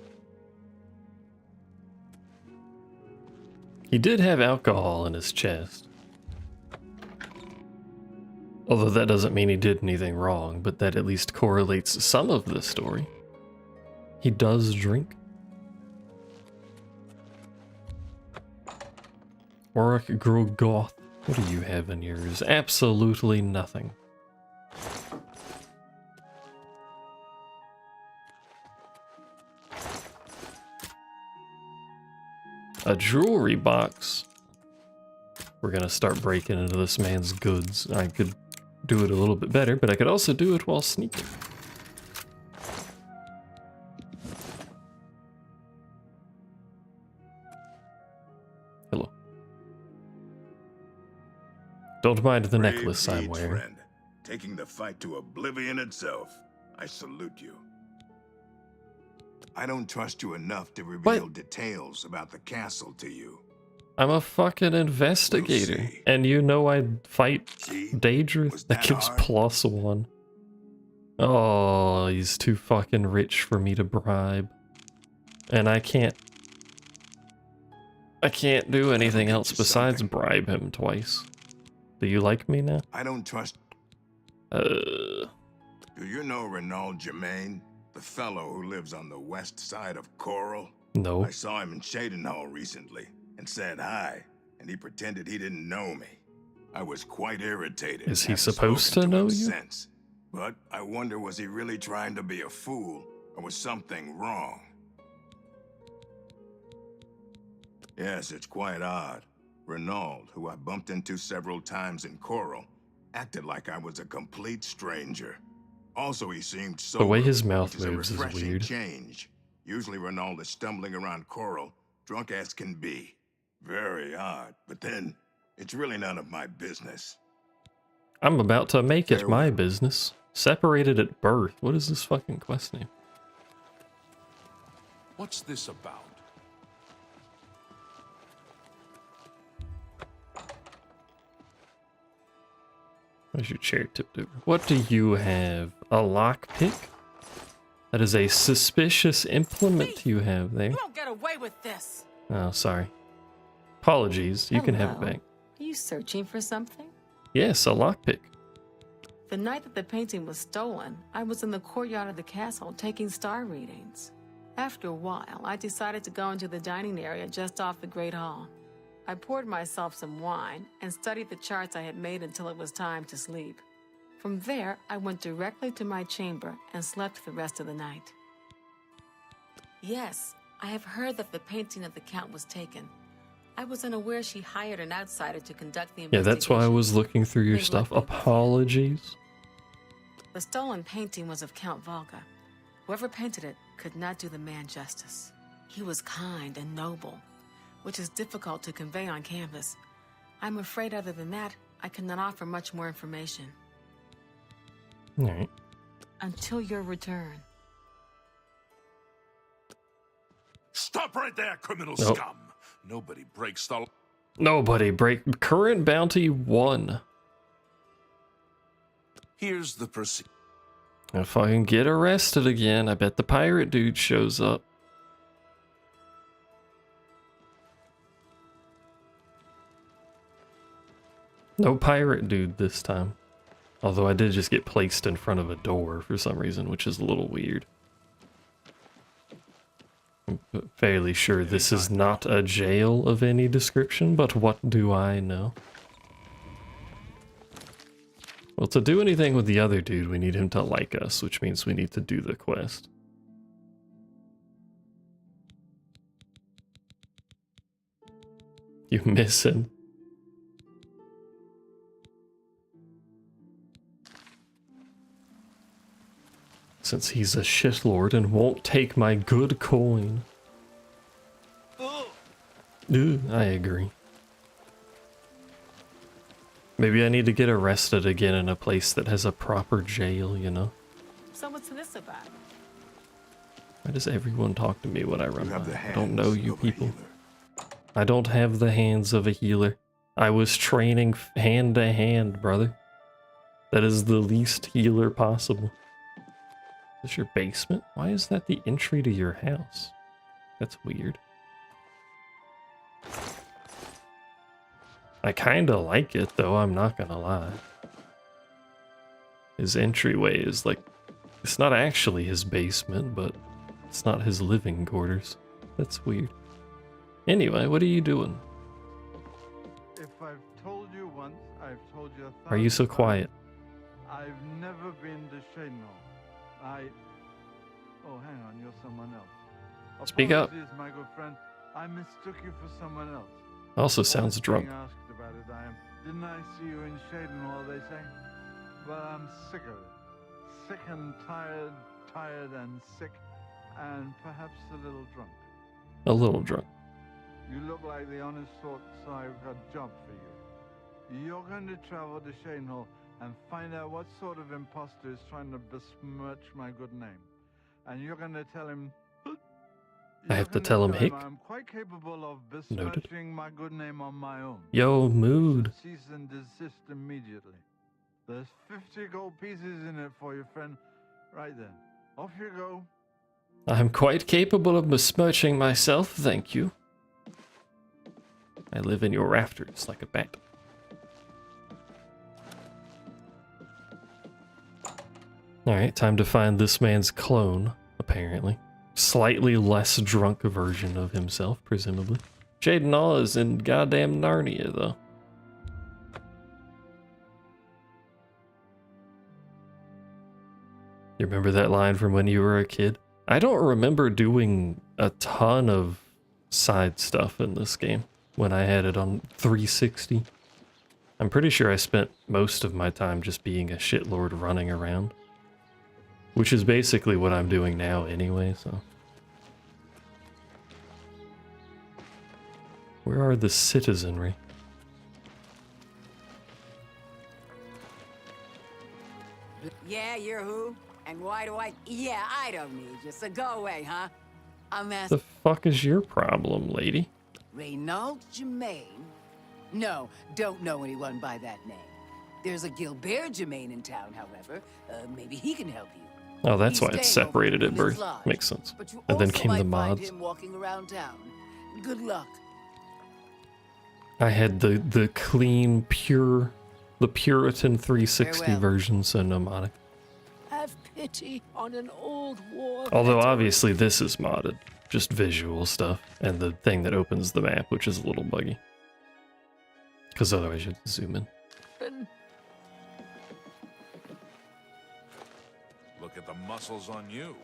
He did have alcohol in his chest. Although that doesn't mean he did anything wrong, but that at least correlates some of the story. He does drink. Orc Grogoth, what do you have in yours? Absolutely nothing. A jewelry box. We're gonna start breaking into this man's goods. I could do it a little bit better, but I could also do it while sneaking. Hello. Don't mind the Brave necklace I'm deeds, wearing. friend. Taking the fight to Oblivion itself. I salute you. I don't trust you enough to reveal details about the castle to you. I'm a fucking investigator, and you know I'd fight Daedrus. That gives +1. Oh, he's too fucking rich for me to bribe. And I can't do anything else besides bribe him twice. Do you like me now? I don't trust... Do you know Renaud Germain? The fellow who lives on the west side of Coral? No. I saw him in Shadenhall recently and said hi, and he pretended he didn't know me. I was quite irritated. Is he Haven't supposed spoken to know him you? since. But I wonder, was he really trying to be a fool, or was something wrong? Yes, it's quite odd. Renaud, who I bumped into several times in Coral, acted like I was a complete stranger. Also, he seemed so. The way his mouth which is a moves is refreshing weird. change. Usually Renaud is stumbling around Coral, drunk as can be. Very odd, but then it's really none of my business. I'm about to make it my business. Separated at birth. What is this fucking quest name? What's this about? Where's your chair tipped over? What do you have? A lockpick? That is a suspicious implement you have there. You won't get away with this. Oh, sorry. Apologies. You can have it Hello. back. Are you searching for something? Yes, a lockpick. The night that the painting was stolen, I was in the courtyard of the castle taking star readings. After a while, I decided to go into the dining area just off the Great Hall. I poured myself some wine and studied the charts I had made until it was time to sleep. From there, I went directly to my chamber and slept the rest of the night. Yes, I have heard that the painting of the Count was taken. I was unaware she hired an outsider to conduct the Yeah, investigation. that's why I was looking through your Big stuff. luck. Apologies. The stolen painting was of Count Volga. Whoever painted it could not do the man justice. He was kind and noble, which is difficult to convey on canvas. I'm afraid other than that, I cannot offer much more information. Alright. Until your return. Stop right there, criminal Nope. scum! Nobody breaks the... Nobody break. Current bounty 1. Here's the procedure. If I can get arrested again, I bet the pirate dude shows up. No pirate dude this time. Although I did just get placed in front of a door for some reason, which is a little weird. I'm fairly sure this is not a jail of any description, but what do I know? Well, to do anything with the other dude, we need him to like us, which means we need to do the quest. You miss him. Since he's a shitlord and won't take my good coin. I agree. Maybe I need to get arrested again in a place that has a proper jail, you know? So what's this about? Why does everyone talk to me when I run by? I don't know you of a people. healer. I don't have the hands of a healer. I was training hand to hand, brother. That is the least healer possible. Is this your basement? Why is that the entry to your house? That's weird. I kinda like it though, I'm not gonna lie. His entryway is like, it's not actually his basement, but it's not his living quarters. That's weird. Anyway, what are you doing? If I've told you once, I've told you 1,000 Are you so quiet? I've never been to Shadenhall. Oh, hang on, you're someone else. Speak up. Apologies, my good friend. I mistook you for someone else. Also sounds drunk. Being asked about it, I am. Didn't I see you in Shadenhall, they say? Well, I'm sick of it. Sick and tired and sick, and perhaps a little drunk. A little drunk. You look like the honest sort, so I've got a job for you. You're going to travel to Shadenhall and find out what sort of imposter is trying to besmirch my good name. And you're going to tell him... I have to tell him hick? I'm quite capable of besmirching my good name on my own. Yo, mood. Cease and desist immediately. There's 50 gold pieces in it for you, friend. Right then. Off you go. I'm quite capable of besmirching myself, thank you. I live in your rafters like a bat. Alright, time to find this man's clone, apparently. Slightly less drunk version of himself, presumably. Shadenhall is in goddamn Narnia, though. You remember that line from when you were a kid? I don't remember doing a ton of side stuff in this game when I had it on 360. I'm pretty sure I spent most of my time just being a shitlord running around. Which is basically what I'm doing now anyway, so. Where are the citizenry? Yeah, you're who? And why do I... Yeah, I don't need you, so go away, huh? I'm The asking... fuck is your problem, lady? Renault Germain? No, don't know anyone by that name. There's a Gilbert Germain in town, however. Maybe he can help you. Oh, that's He's why it's staying over separated at in birth. his lodge, Makes sense. but you And then also came the might find mods. him walking around town. Good luck. I had the clean, pure, the Puritan 360 Farewell. version, so no modding. Have pity on an old war Although veteran. obviously this is modded. Just visual stuff. And the thing that opens the map, which is a little buggy. Because otherwise you have to zoom in. Look at the muscles on you.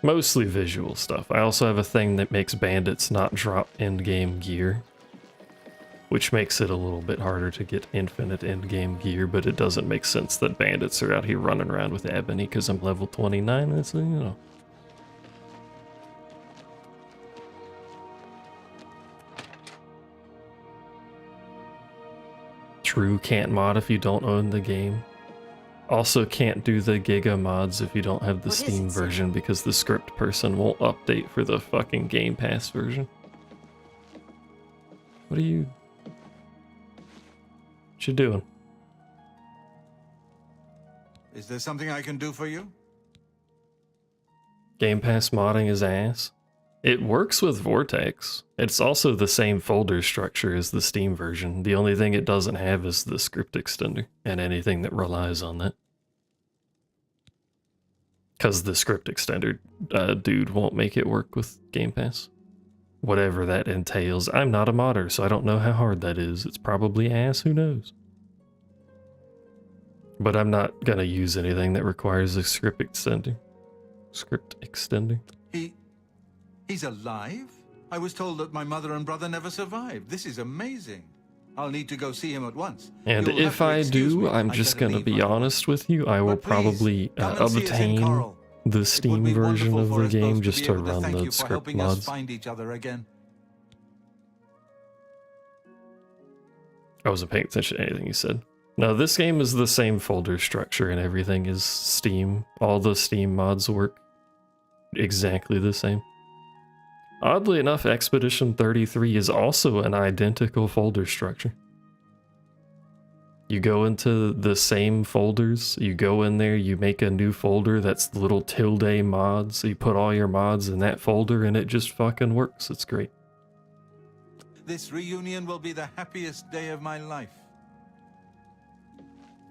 Mostly visual stuff. I also have a thing that makes bandits not drop end-game gear. Which makes it a little bit harder to get infinite end-game gear, but it doesn't make sense that bandits are out here running around with ebony because I'm level 29, that's, you know. True, can't mod if you don't own the game. Also can't do the Giga mods if you don't have the Steam version because the script person won't update for the fucking Game Pass version. What are you... What you doing? Is there something I can do for you? Game Pass modding is ass. It works with Vortex. It's also the same folder structure as the Steam version. The only thing it doesn't have is the script extender and anything that relies on that. Because the script extender dude won't make it work with Game Pass. Whatever that entails. I'm not a modder, so I don't know how hard that is. It's probably ass, who knows? But I'm not gonna use anything that requires a script extender. Script extender. He's alive? I was told that my mother and brother never survived. This is amazing. I'll need to go see him at once. And You'll have if to I excuse do, me. I'm I'd just better gonna leave be right now. honest with you, I will But please, probably come and see us in obtain Coral. the Steam version of the game just to run the script helping us mods. find each other again. I wasn't paying attention to anything you said. No, this game is the same folder structure and everything is Steam. All the Steam mods work exactly the same. Oddly enough, Expedition 33 is also an identical folder structure. You go into the same folders, you go in there, you make a new folder that's little tilde mods, you put all your mods in that folder and it just fucking works. It's great. This reunion will be the happiest day of my life.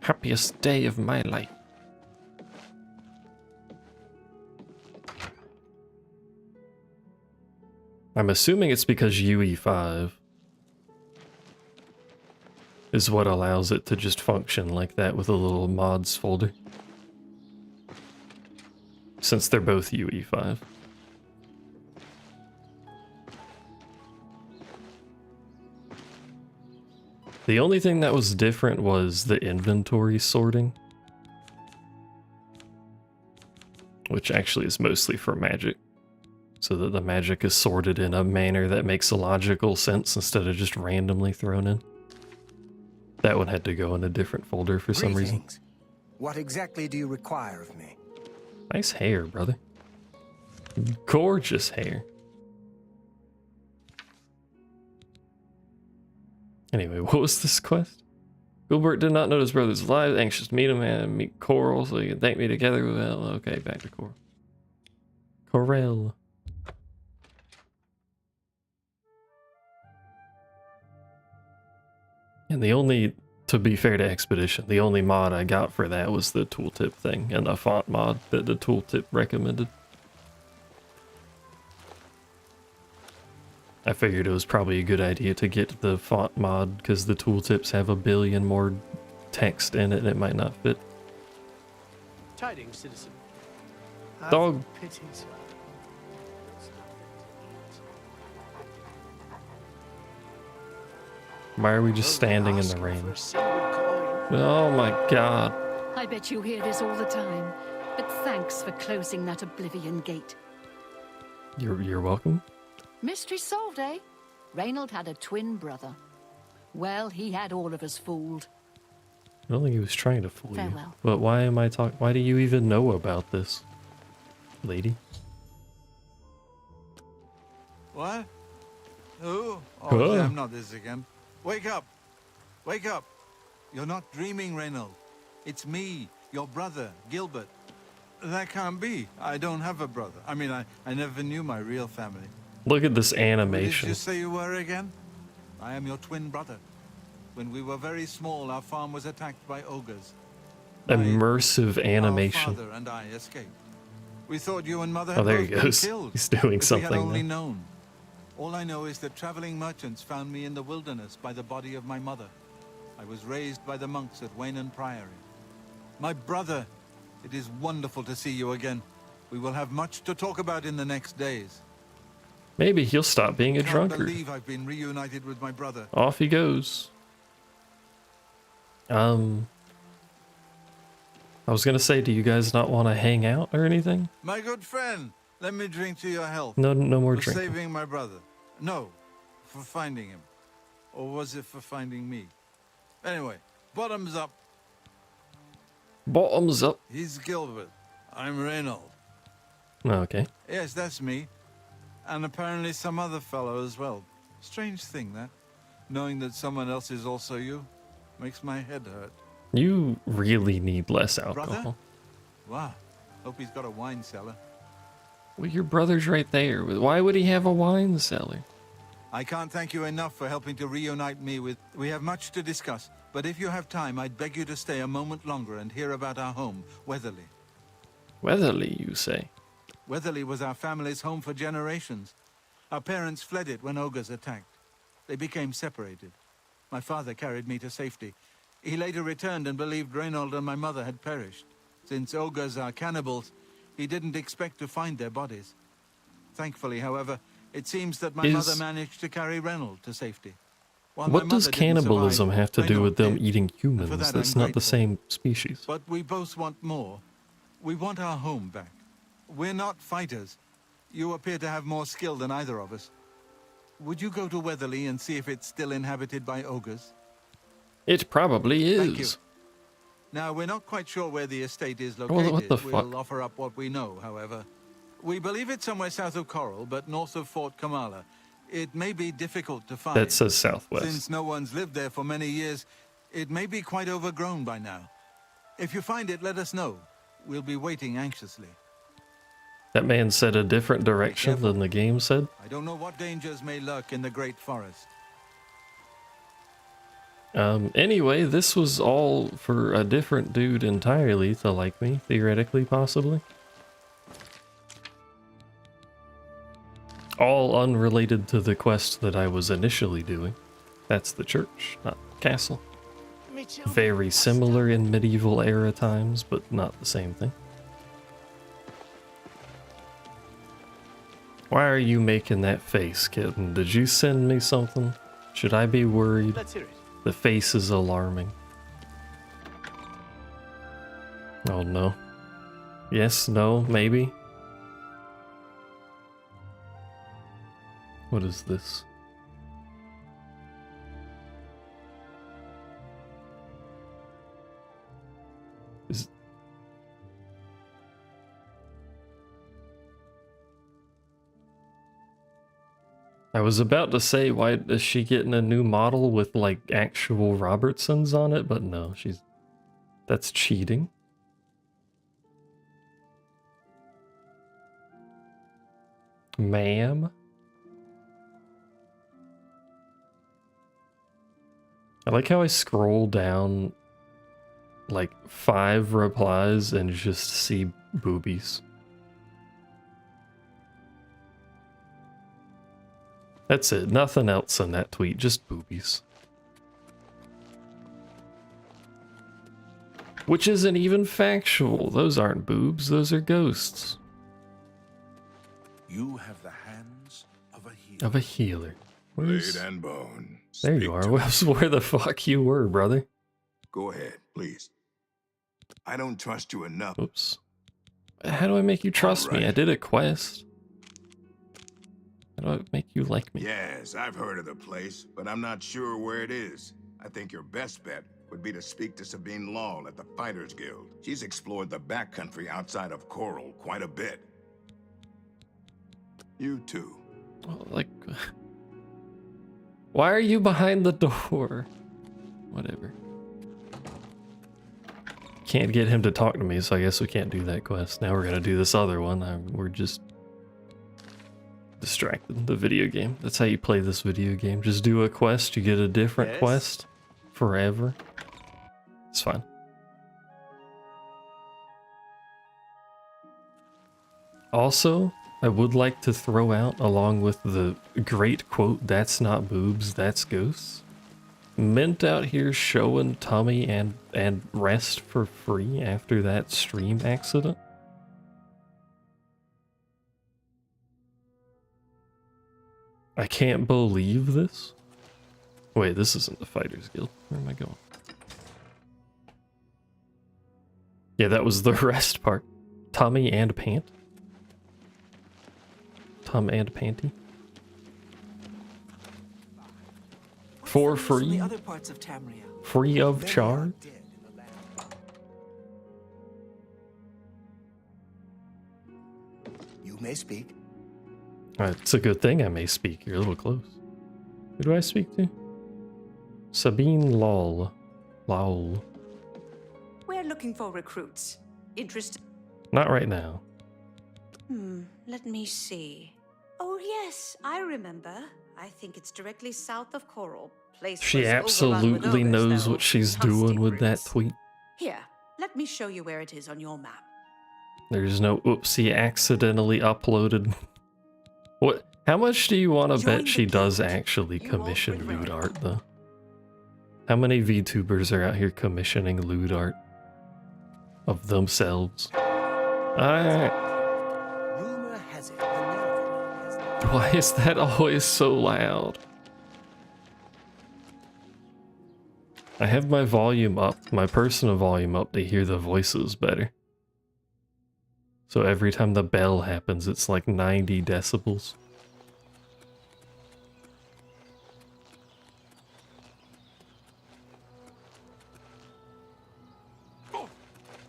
Happiest day of my life. I'm assuming it's because UE5 is what allows it to just function like that with a little mods folder. Since they're both UE5. The only thing that was different was the inventory sorting. Which actually is mostly for magic. So that the magic is sorted in a manner that makes a logical sense instead of just randomly thrown in. That one had to go in a different folder for some reason. What exactly do you require of me? Nice hair, brother. Gorgeous hair. Anyway, what was this quest? Gilbert did not know his brother's alive, anxious to meet him and meet Coral so he can thank me together. Well, okay, back to Coral. Corel. And the only, to be fair to Expedition, the only mod I got for that was the tooltip thing and a font mod that the tooltip recommended. I figured it was probably a good idea to get the font mod because the tooltips have a billion more text in it and it might not fit. Tidings, citizen. Dog. Have pity, sir. Why are we just standing in the rain? Oh my god. I bet you hear this all the time, but thanks for closing that Oblivion gate. You're welcome. Mystery solved, eh? Reynold had a twin brother. Well, he had all of us fooled. I don't think he was trying to fool you. Farewell. But why am I talking? Why do you even know about this, lady? What? Who? Oh, Huh? damn, not this again. Wake up! Wake up! You're not dreaming, Reynold. It's me, your brother, Gilbert. That can't be. I don't have a brother. I mean, I never knew my real family. Look at this What did animation. you say you were again? I am your twin brother. When we were very small, our farm was attacked by ogres. Immersive animation. Our father and I escaped. We thought you and mother Oh, had there both he been goes. killed. He's doing If something we had only now. known. All I know is that traveling merchants found me in the wilderness by the body of my mother. I was raised by the monks at Waynan Priory. My brother, it is wonderful to see you again. We will have much to talk about in the next days. Maybe he'll stop being a Can't drunkard. believe I've been reunited with my brother. Off he goes. I was gonna say, do you guys not want to hang out or anything? My good friend, let me drink to your health. No more for drinking. saving my brother. No, for finding him. Or was it for finding me? Anyway, bottoms up. Bottoms up. He's Gilbert. I'm Reynold. Okay. Yes, that's me. And apparently some other fellow as well. Strange thing, that. Knowing that someone else is also you makes my head hurt. You really need less alcohol. Brother? Wow. Hope he's got a wine cellar. Well, your brother's right there. Why would he have a wine cellar? I can't thank you enough for helping to reunite me with... We have much to discuss, but if you have time, I'd beg you to stay a moment longer and hear about our home, Weatherly. Weatherly, you say? Weatherly was our family's home for generations. Our parents fled it when ogres attacked. They became separated. My father carried me to safety. He later returned and believed Reynold and my mother had perished. Since ogres are cannibals, he didn't expect to find their bodies. Thankfully, however, it seems that my mother managed to carry Reynold to safety. While my What does mother didn't cannibalism survive, have to do Reynold with them did. eating For humans? that, That's I'm not the grateful. same species. But we both want more. We want our home back. We're not fighters. You appear to have more skill than either of us. Would you go to Weatherly and see if it's still inhabited by ogres? It probably Thank you. is. Now, we're not quite sure where the estate is Well, located. what the fuck? We'll offer up what we know, however. We believe it's somewhere south of Coral, but north of Fort Kamala. It may be difficult to find. That says southwest. Since no one's lived there for many years, it may be quite overgrown by now. If you find it, let us know. We'll be waiting anxiously. That man said a different direction than the game said. I don't know what dangers may lurk in the Great Forest. Anyway, this was all for a different dude entirely to like me, theoretically, possibly. All unrelated to the quest that I was initially doing. That's the church, not the castle. Very similar in medieval era times, but not the same thing. Why are you making that face, kitten? Did you send me something? Should I be worried? Let's hear it. The face is alarming. Oh no. Yes, no, maybe? What is this? Is... I was about to say, why is she getting a new model with like actual Robertsons on it? But no, that's cheating. Ma'am? I like how I scroll down like 5 replies and just see boobies. That's it, nothing else in that tweet, just boobies. Which isn't even factual. Those aren't boobs, those are ghosts. You have the hands of a healer. Of a healer. Blade and bone. There you are. Where the fuck you were, brother? Go ahead, please. I don't trust you enough. Oops. How do I make you trust me? I did a quest. How do I make you like me? Yes, I've heard of the place, but I'm not sure where it is. I think your best bet would be to speak to Sabine Law at the Fighters Guild. She's explored the backcountry outside of Coral quite a bit. You too. Well, like... Why are you behind the door? Whatever. Can't get him to talk to me, so I guess we can't do that quest. Now we're gonna do this other one. We're just distracted. The video game. That's how you play this video game. Just do a quest, you get a different quest forever. It's fine. Also, I would like to throw out, along with the great quote, "That's not boobs, that's ghosts." Mint out here showing tummy and rest for free after that stream accident. I can't believe this. Wait, this isn't the Fighters Guild. Where am I going? Yeah, that was the rest part. Tummy and pant. Tum and panty. For free. Other parts of Tamria. Free of charge. You may speak. It's a good thing I may speak. You're a little close. Who do I speak to? Sabine Lol. Lol. We're looking for recruits. Interested? Not right now. Let me see. Oh yes, I remember. I think it's directly south of Coral. Place She was overrun with absolutely ogres, knows though. what she's Nasty doing with that groups. tweet. Here, let me show you where it is on your map. There's no oopsie accidentally uploaded. What? How much do you want to bet she does actually commission lewd art, though? How many VTubers are out here commissioning lewd art of themselves? Alright. Rumor has it. Why is that always so loud? I have my volume up, my personal volume up to hear the voices better. So every time the bell happens, it's like 90 decibels.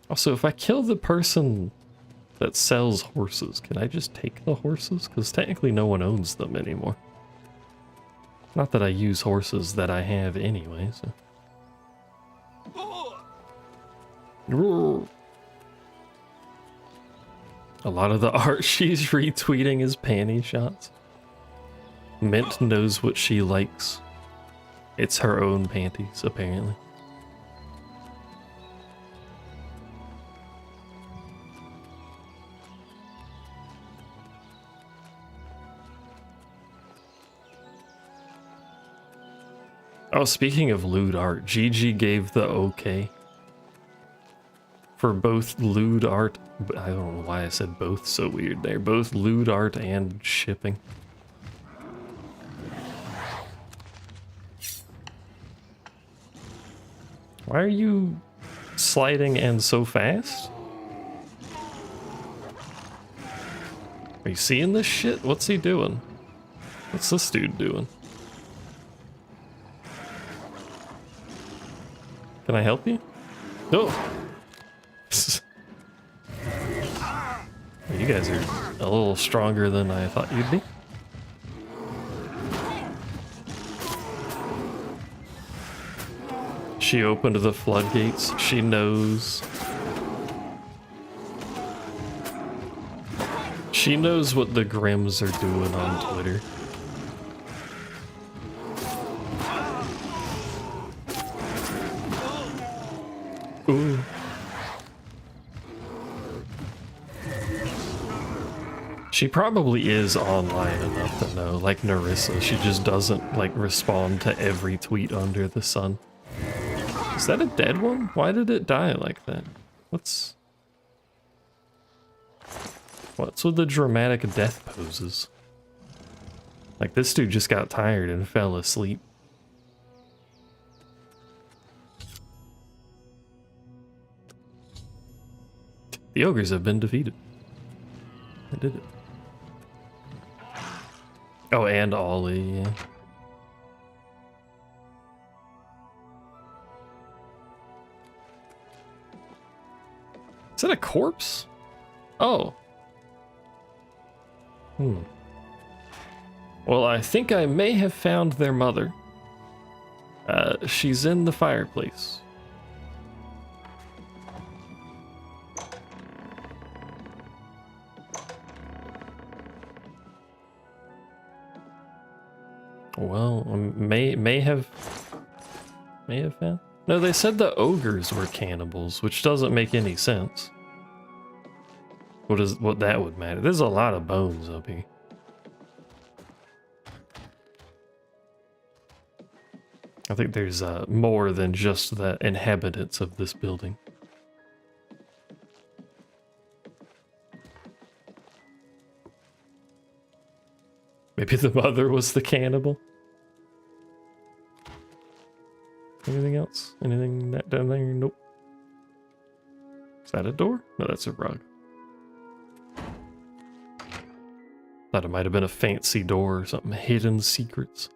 Also, if I kill the person that sells horses, can I just take the horses? Because technically no one owns them anymore. Not that I use horses that I have anyway, so... A lot of the art she's retweeting is panty shots. Mint knows what she likes. It's her own panties, apparently. Oh, speaking of lewd art, Gigi gave the okay for both lewd art. I don't know why I said both so weird there. Both lewd art and shipping. Why are you sliding and so fast? Are you seeing this shit? What's he doing? What's this dude doing? Can I help you? No. You guys are a little stronger than I thought you'd be. She opened the floodgates. She knows. She knows what the Grims are doing on Twitter. Ooh. She probably is online enough to know, like Narissa. She just doesn't, like, respond to every tweet under the sun. Is that a dead one? Why did it die like that? What's with the dramatic death poses? Like, this dude just got tired and fell asleep. The ogres have been defeated. I did it. Oh, and Ollie, yeah. Is that a corpse? Oh. Well, I think I may have found their mother. She's in the fireplace. Well, may have found. No, they said the ogres were cannibals, which doesn't make any sense. What that would matter? There's a lot of bones up here. I think there's more than just the inhabitants of this building. Maybe the mother was the cannibal. Anything else? Anything down there? Nope. Is that a door? No, that's a rug. Thought it might have been a fancy door or something. Hidden secrets.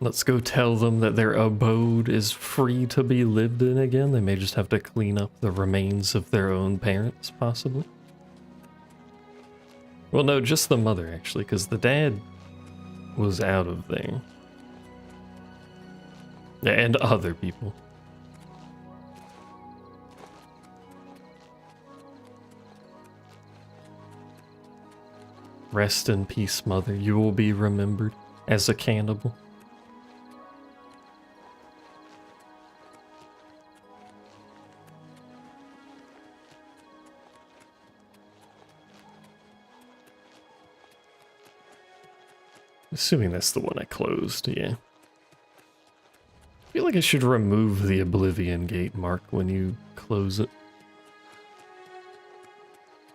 Let's go tell them that their abode is free to be lived in again. They may just have to clean up the remains of their own parents, possibly. Well, no, just the mother, actually, because the dad was out of there. Yeah, and other people. Rest in peace, mother. You will be remembered as a cannibal. Assuming that's the one I closed, yeah. I feel like I should remove the Oblivion Gate mark when you close it.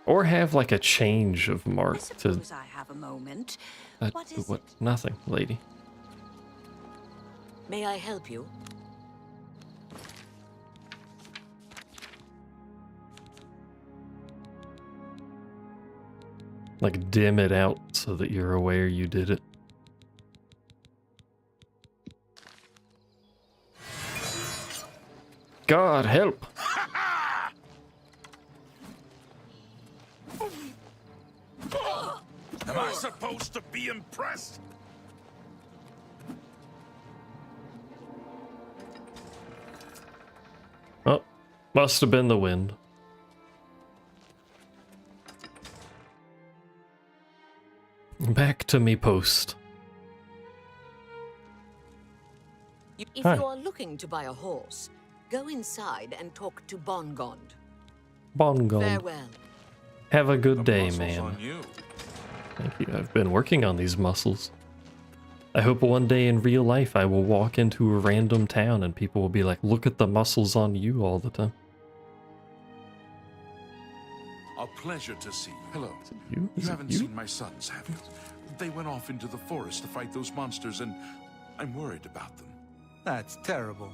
Or have like a change of mark to... I have a moment. What? Nothing, lady. May I help you? Like dim it out so that you're aware you did it. God help! Am I supposed to be impressed? Oh, must have been the wind. Back to me post. If Hi. you are looking to buy a horse, go inside and talk to Bongond. Bongond. Farewell. Have a good day, ma'am. Thank you. I've been working on these muscles. I hope one day in real life I will walk into a random town and people will be like, look at the muscles on you all the time. A pleasure to see you. Hello. You? You haven't seen my sons, have you? They went off into the forest to fight those monsters, and I'm worried about them. That's terrible.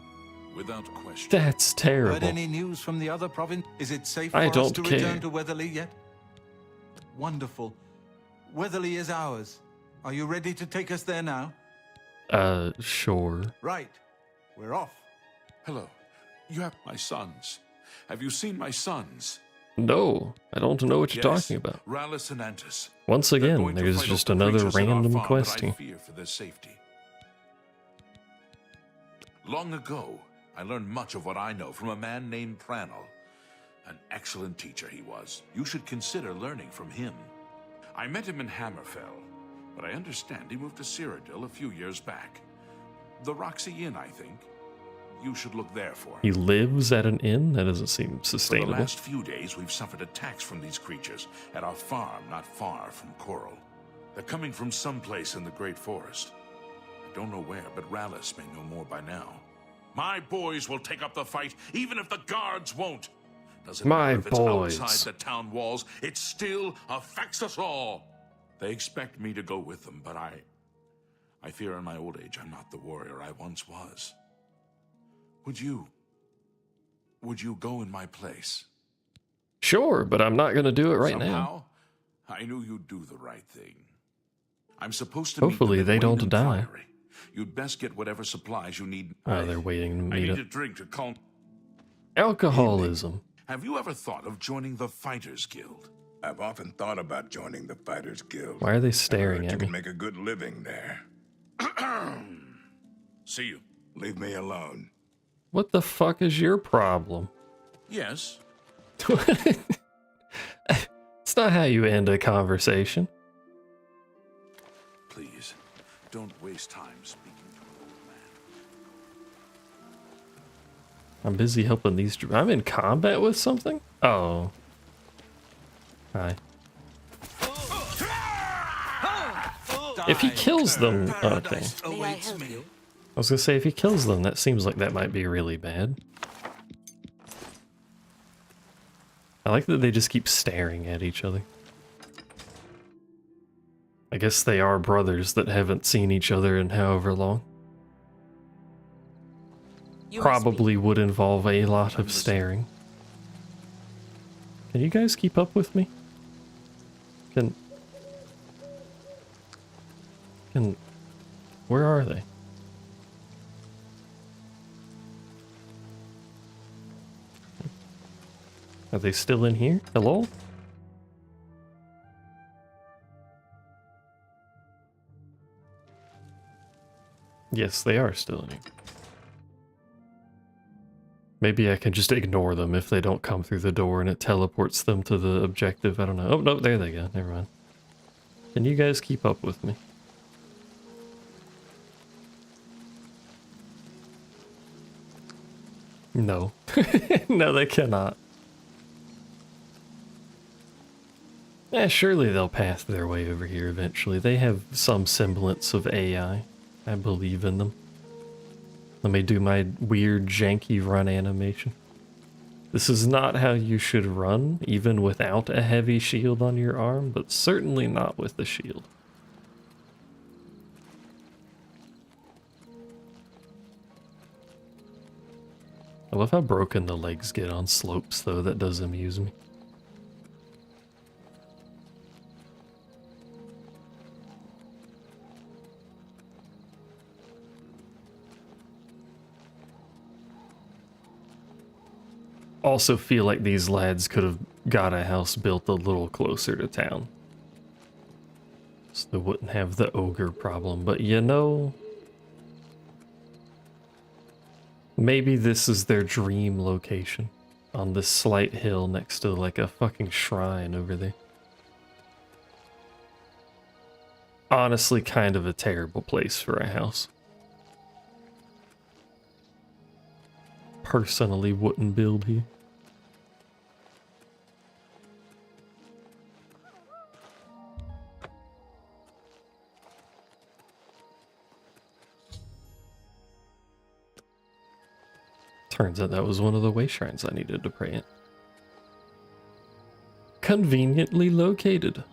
Without question. That's terrible. Heard any news from the other province? Is it safe for I us don't to care. return to Weatherly yet? Wonderful. Weatherly is ours. Are you ready to take us there now? Sure. Right. We're off. Hello. You have my sons. Have you seen my sons? No, I don't know what you're Yes, talking about. Rallis and Antis. Once They're again, going to there's fight just off the another creatures at our random farm, quest but I here. fear for their safety. Long ago, I learned much of what I know from a man named Pranel. An excellent teacher he was. You should consider learning from him. I met him in Hammerfell, but I understand he moved to Cyrodiil a few years back. The Roxy Inn, I think. You should look there for him. He lives at an inn? That doesn't seem For sustainable. the last few days, we've suffered attacks from these creatures at our farm not far from Coral. They're coming from someplace in the Great Forest. I don't know where, but Rallis may know more by now. My boys will take up the fight, even if the guards won't. Doesn't My matter if it's boys. outside the town walls, it still affects us all. They expect me to go with them, but I fear in my old age I'm not the warrior I once was. Would you go in my place? Sure, but I'm not going to do it right now. Somehow, I knew you'd do the right thing. I'm supposed to Hopefully meet them they at don't Wayland die. Priory. You'd best get whatever supplies you need. Oh, they're waiting to I meet need up. a drink to calm. Alcoholism. Have you ever thought of joining the Fighters Guild? I've often thought about joining the Fighters Guild. Why are they staring You at me? can make a good living there. See you. Leave me alone. What the fuck is your problem? Yes. It's not how you end a conversation. Please, don't waste time speaking to an old man. I'm busy helping these... I'm in combat with something? Oh. Hi. If he kills them... Okay. May I help you? I was gonna say, if he kills them, that seems like that might be really bad. I like that they just keep staring at each other. I guess they are brothers that haven't seen each other in however long. Probably would involve a lot of staring. Can you guys keep up with me? Can... Where are they? Are they still in here? Hello? Yes, they are still in here. Maybe I can just ignore them if they don't come through the door and it teleports them to the objective. I don't know. Oh, no, there they go. Never mind. Can you guys keep up with me? No. No, they cannot. Yeah, surely they'll path their way over here eventually. They have some semblance of AI. I believe in them. Let me do my weird janky run animation. This is not how you should run, even without a heavy shield on your arm, but certainly not with the shield. I love how broken the legs get on slopes, though. That does amuse me. Also feel like these lads could have got a house built a little closer to town, so they wouldn't have the ogre problem. But you know, maybe this is their dream location, on this slight hill next to like a fucking shrine over there. Honestly, kind of a terrible place for a house. Personally wouldn't build here. Turns out that was one of the way shrines I needed to pray at. Conveniently located.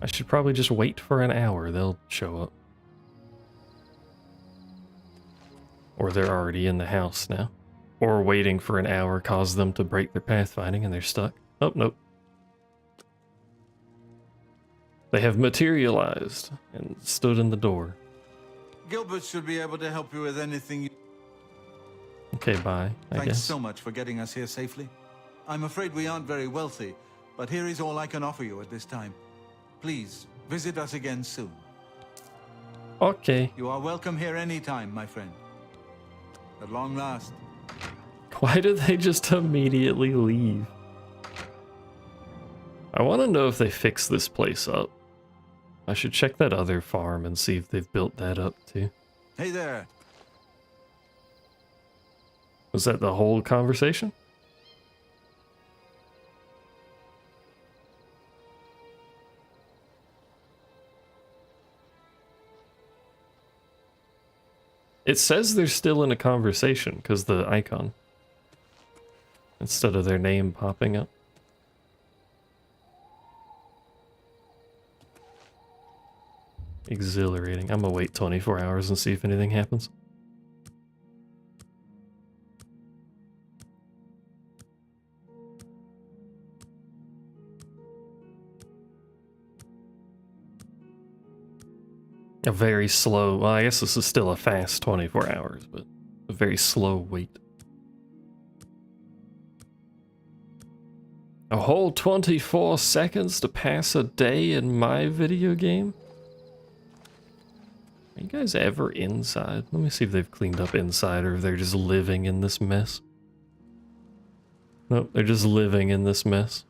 I should probably just wait for an hour, they'll show up. Or they're already in the house now. Or waiting for an hour caused them to break their pathfinding and they're stuck. Oh, nope. They have materialized and stood in the door. Gilbert should be able to help you with anything you... Okay, bye, I Thanks guess. so much for getting us here safely. I'm afraid we aren't very wealthy, but here is all I can offer you at this time. Please, visit us again soon. Okay. You are welcome here anytime, my friend. At long last. Why did they just immediately leave? I want to know if they fixed this place up. I should check that other farm and see if they've built that up too. Hey there. Was that the whole conversation? It says they're still in a conversation because the icon, instead of their name popping up. Exhilarating. I'm gonna wait 24 hours and see if anything happens. A very slow, well, I guess this is still a fast 24 hours, but a very slow wait. A whole 24 seconds to pass a day in my video game? Are you guys ever inside? Let me see if they've cleaned up inside or if they're just living in this mess. Nope, they're just living in this mess.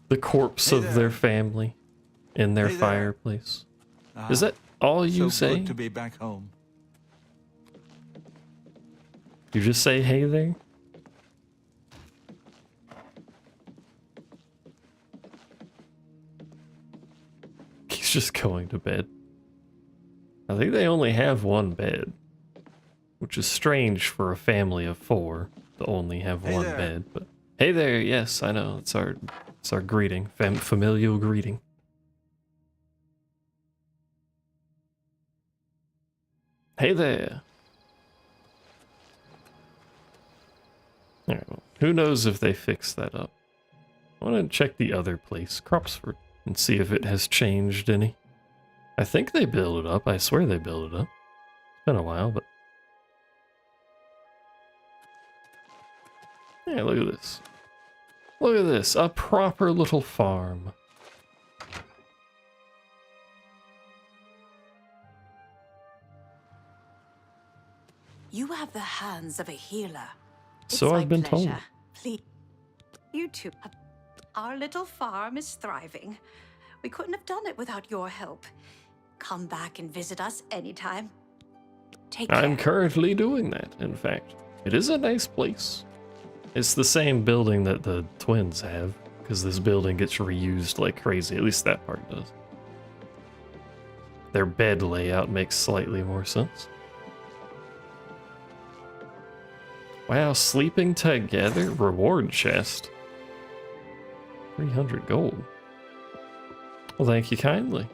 The corpse of their family in their fireplace. Is that all you say? Good to be back home. You just say hey there? He's just going to bed. I think they only have one bed, which is strange for a family of 4 to only have one bed. But hey there, yes, I know. It's our greeting, familial greeting. Hey there. Alright, well, who knows if they fixed that up. I want to check the other place, Cropsford, and see if it has changed any. I think they built it up. I swear they built it up. It's been a while, but... Yeah, look at this. Look at this, a proper little farm. You have the hands of a healer. So I've been told. Please. You two. Our little farm is thriving. We couldn't have done it without your help. Come back and visit us anytime. Take care. I'm currently doing that, in fact. It is a nice place. It's the same building that the twins have, because this building gets reused like crazy. At least that part does. Their bed layout makes slightly more sense. Wow, sleeping together? Reward chest. 300 gold. Well, thank you kindly.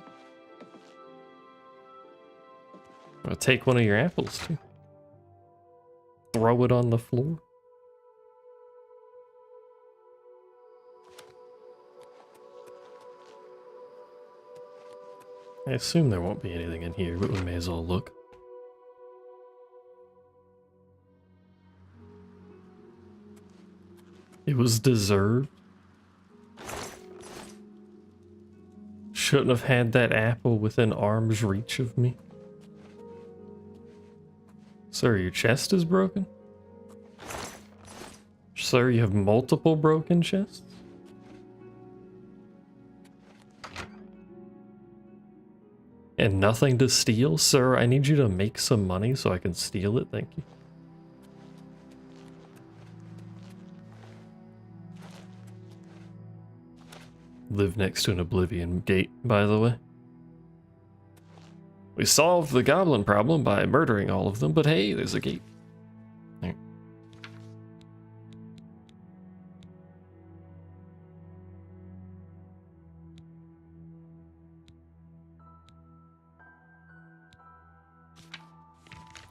I'll take one of your apples, too. Throw it on the floor. I assume there won't be anything in here, but we may as well look. It was deserved. Shouldn't have had that apple within arm's reach of me. Sir, your chest is broken? Sir, you have multiple broken chests? And nothing to steal? Sir, I need you to make some money so I can steal it, thank you. Live next to an Oblivion gate, by the way. We solved the goblin problem by murdering all of them, but hey, there's a gate. There.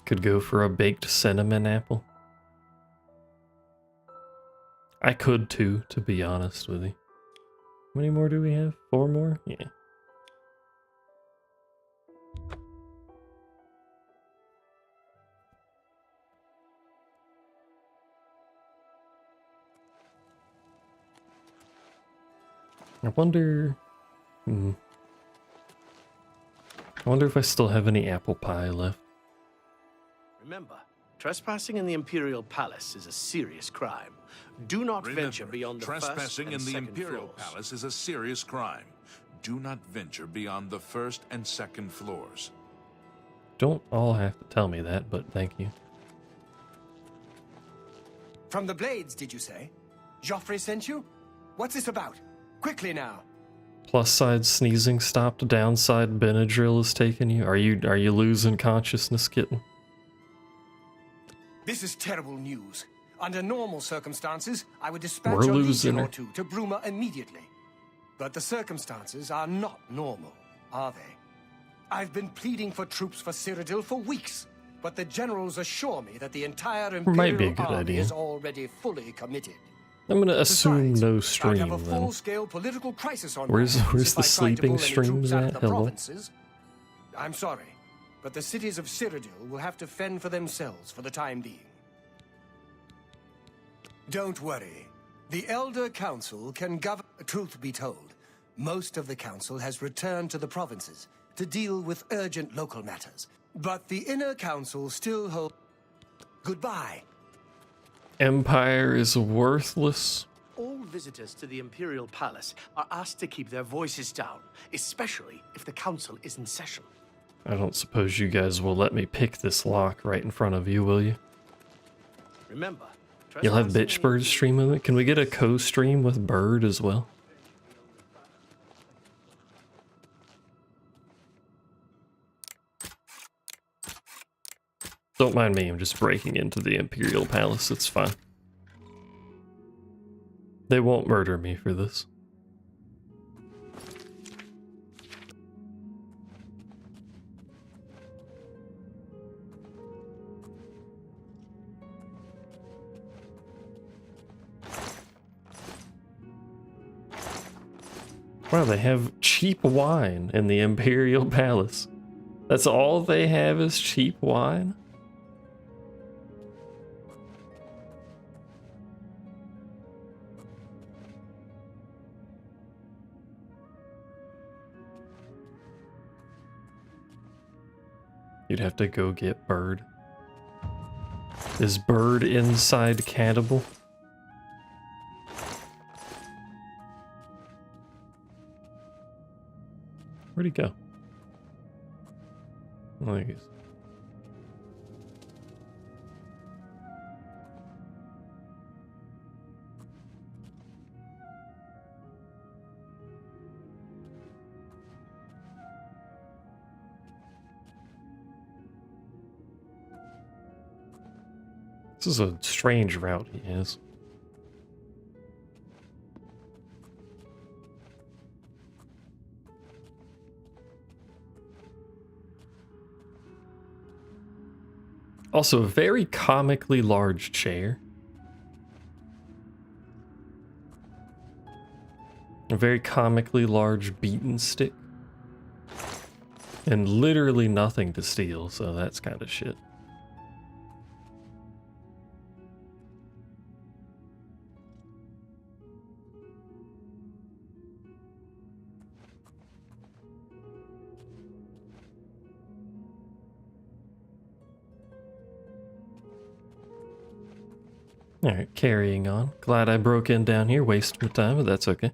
Could go for a baked cinnamon apple. I could too, to be honest with you. How many more do we have? 4 more? Yeah. I wonder... I wonder if I still have any apple pie left. Remember, trespassing in the Imperial Palace is a serious crime. Do not venture beyond the first trespassing and in the second Imperial floors. Palace is a serious crime. Do not venture beyond the first and second floors. Don't all have to tell me that, but thank you. From the Blades, did you say? Joffrey sent you? What's this about? Quickly now. Plus side sneezing stopped, downside Benadryl is taking you. Are you losing consciousness, kitten? This is terrible news. Under normal circumstances, I would dispatch We're a losing legion her. or two to Bruma immediately. But the circumstances are not normal, are they? I've been pleading for troops for Cyrodiil for weeks, but the generals assure me that the entire Might be a Imperial good army idea. is already fully committed. I'm gonna assume no I'd stream have a then. full-scale political crisis on Where's my hands where's if the I tried to sleeping pull any streams troops out of at? the Hello? provinces. I'm sorry, but the cities of Cyrodiil will have to fend for themselves for the time being. Don't worry. The Elder Council can govern. Truth be told, most of the Council has returned to the provinces to deal with urgent local matters. But the Inner Council still hold. Goodbye. Empire is worthless. All visitors to the Imperial Palace are asked to keep their voices down, especially if the Council is in session. I don't suppose you guys will let me pick this lock right in front of you, will you? Remember, You'll have Bitch Bird stream of it? Can we get a co-stream with Bird as well? Don't mind me, I'm just breaking into the Imperial Palace, it's fine. They won't murder me for this. Wow, they have cheap wine in the Imperial Palace. That's all they have is cheap wine? You'd have to go get Bird. Is Bird inside Cannibal? Where'd he go? Oh, there he is. This is a strange route he has. Also, a very comically large chair. A very comically large beaten stick. And literally nothing to steal, so that's kind of shit. Alright, carrying on. Glad I broke in down here, wasted my time, but that's okay.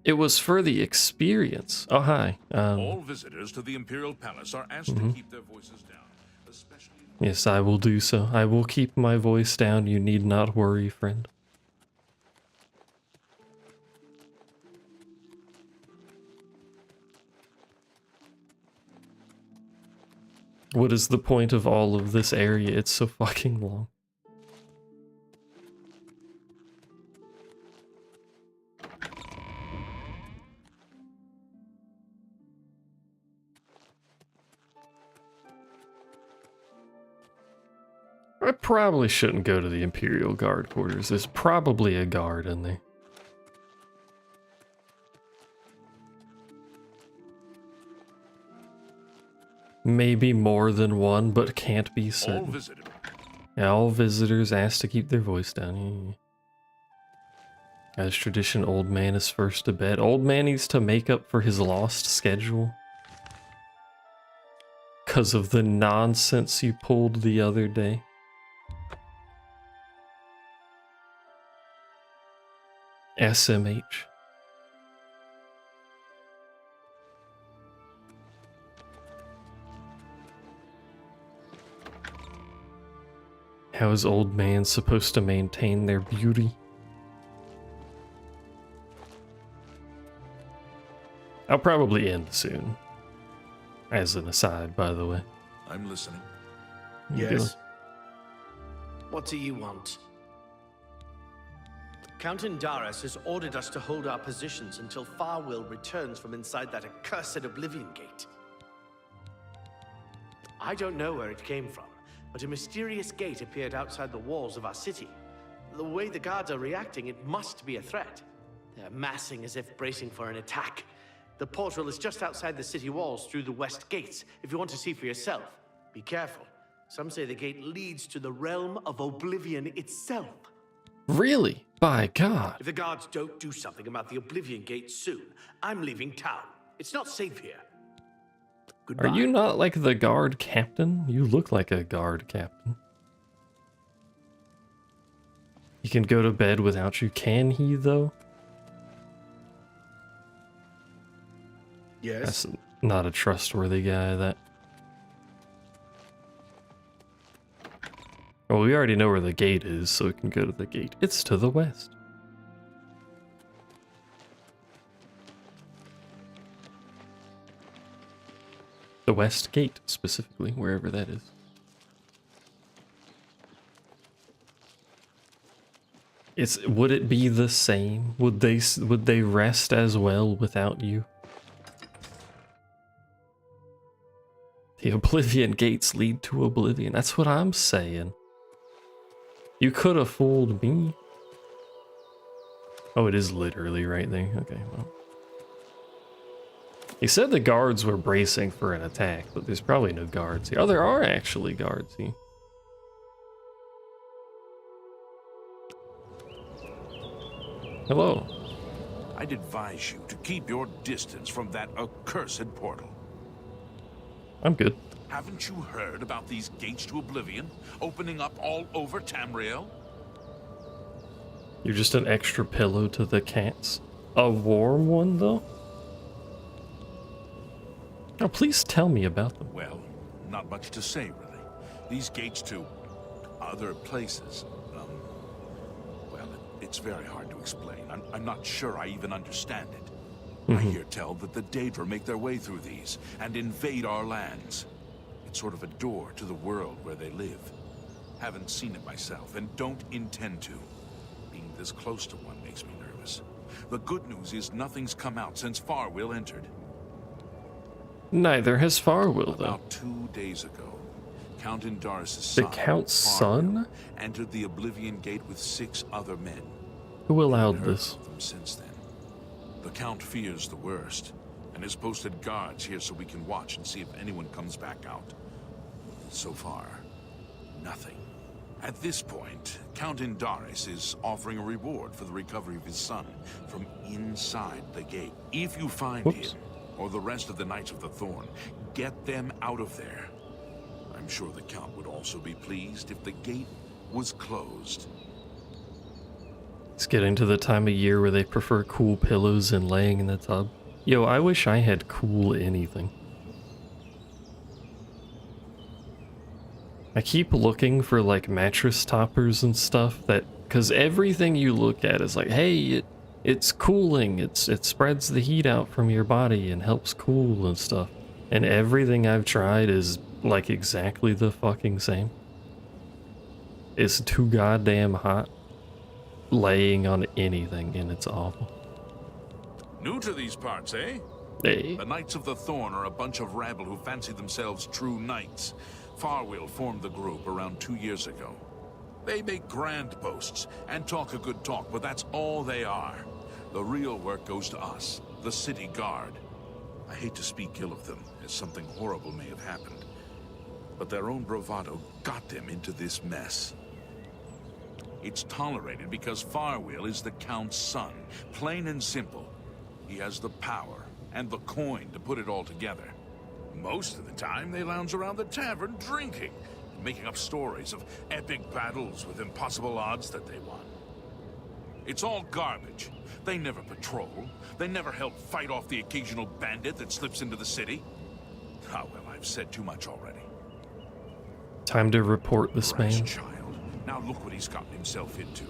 It was for the experience. Oh, hi. All visitors to the Imperial Palace are asked to keep their voices down, especially... Yes, I will do so. I will keep my voice down. You need not worry, friend. What is the point of all of this area? It's so fucking long. I probably shouldn't go to the Imperial Guard quarters. There's probably a guard in there. Maybe more than one, but can't be certain. All visitors asked to keep their voice down. As tradition, old man is first to bed. Old man needs to make up for his lost schedule. Because of the nonsense you pulled the other day. SMH. How is old man supposed to maintain their beauty? I'll probably end soon. As an aside, by the way. I'm listening. Yes? What do you want? Count Indaris has ordered us to hold our positions until Farwill returns from inside that accursed Oblivion Gate. I don't know where it came from, but a mysterious gate appeared outside the walls of our city. The way the guards are reacting, it must be a threat. They're massing as if bracing for an attack. The portal is just outside the city walls through the west gates, if you want to see for yourself. Be careful. Some say the gate leads to the realm of Oblivion itself. Really? By God. If the guards don't do something about the Oblivion Gate soon, I'm leaving town. It's not safe here. Goodbye. Are you not like the guard captain? You look like a guard captain. He can go to bed without you, can he, though? Yes. That's not a trustworthy guy, that. Well, we already know where the gate is, so we can go to the gate. It's to the west. The west gate, specifically, wherever that is. Would it be the same? Would they rest as well without you? The Oblivion gates lead to Oblivion. That's what I'm saying. You could have fooled me. Oh, it is literally right there. Okay, well. He said the guards were bracing for an attack, but there's probably no guards here. Oh, there are actually guards here. Hello. I'd advise you to keep your distance from that accursed portal. I'm good. Haven't you heard about these gates to Oblivion opening up all over Tamriel? You're just an extra pillow to the cats. A warm one, though? Oh, please tell me about them. Well, not much to say, really. These gates to other places, well, it's very hard to explain. I'm not sure I even understand it. I hear tell that the Daedra make their way through these and invade our lands. It's sort of a door to the world where they live. Haven't seen it myself, and don't intend to. Being this close to one makes me nervous. The good news is nothing's come out since Farwill entered. Neither has Farwill, though. About 2 days ago, Count Indaris' The son, Count's Farwill, son? entered the Oblivion Gate with 6 other men. Who allowed Heard this? of them since then. The Count fears the worst, and has posted guards here so we can watch and see if anyone comes back out. So far, nothing. At this point, Count Indaris is offering a reward for the recovery of his son from inside the gate. If you find him, or the rest of the Knights of the Thorn, get them out of there. I'm sure the Count would also be pleased if the gate was closed. It's getting to the time of year where they prefer cool pillows and laying in the tub. Yo, I wish I had cool anything. I keep looking for like mattress toppers and stuff that, cause everything you look at is like, hey, it's cooling, it spreads the heat out from your body and helps cool and stuff. And everything I've tried is like exactly the fucking same. It's too goddamn hot laying on anything, and it's awful. New to these parts, eh? Hey. The Knights of the Thorn are a bunch of rabble who fancy themselves true knights. Farwill formed the group around 2 years ago. They make grand boasts and talk a good talk, but that's all they are. The real work goes to us, the city guard. I hate to speak ill of them, as something horrible may have happened. But their own bravado got them into this mess. It's tolerated because Farwill is the Count's son, plain and simple. He has the power and the coin to put it all together. Most of the time, they lounge around the tavern drinking, making up stories of epic battles with impossible odds that they won. It's all garbage. They never patrol. They never help fight off the occasional bandit that slips into the city. Ah, well, I've said too much already. Time to report this man. Child. Now look what he's gotten himself into.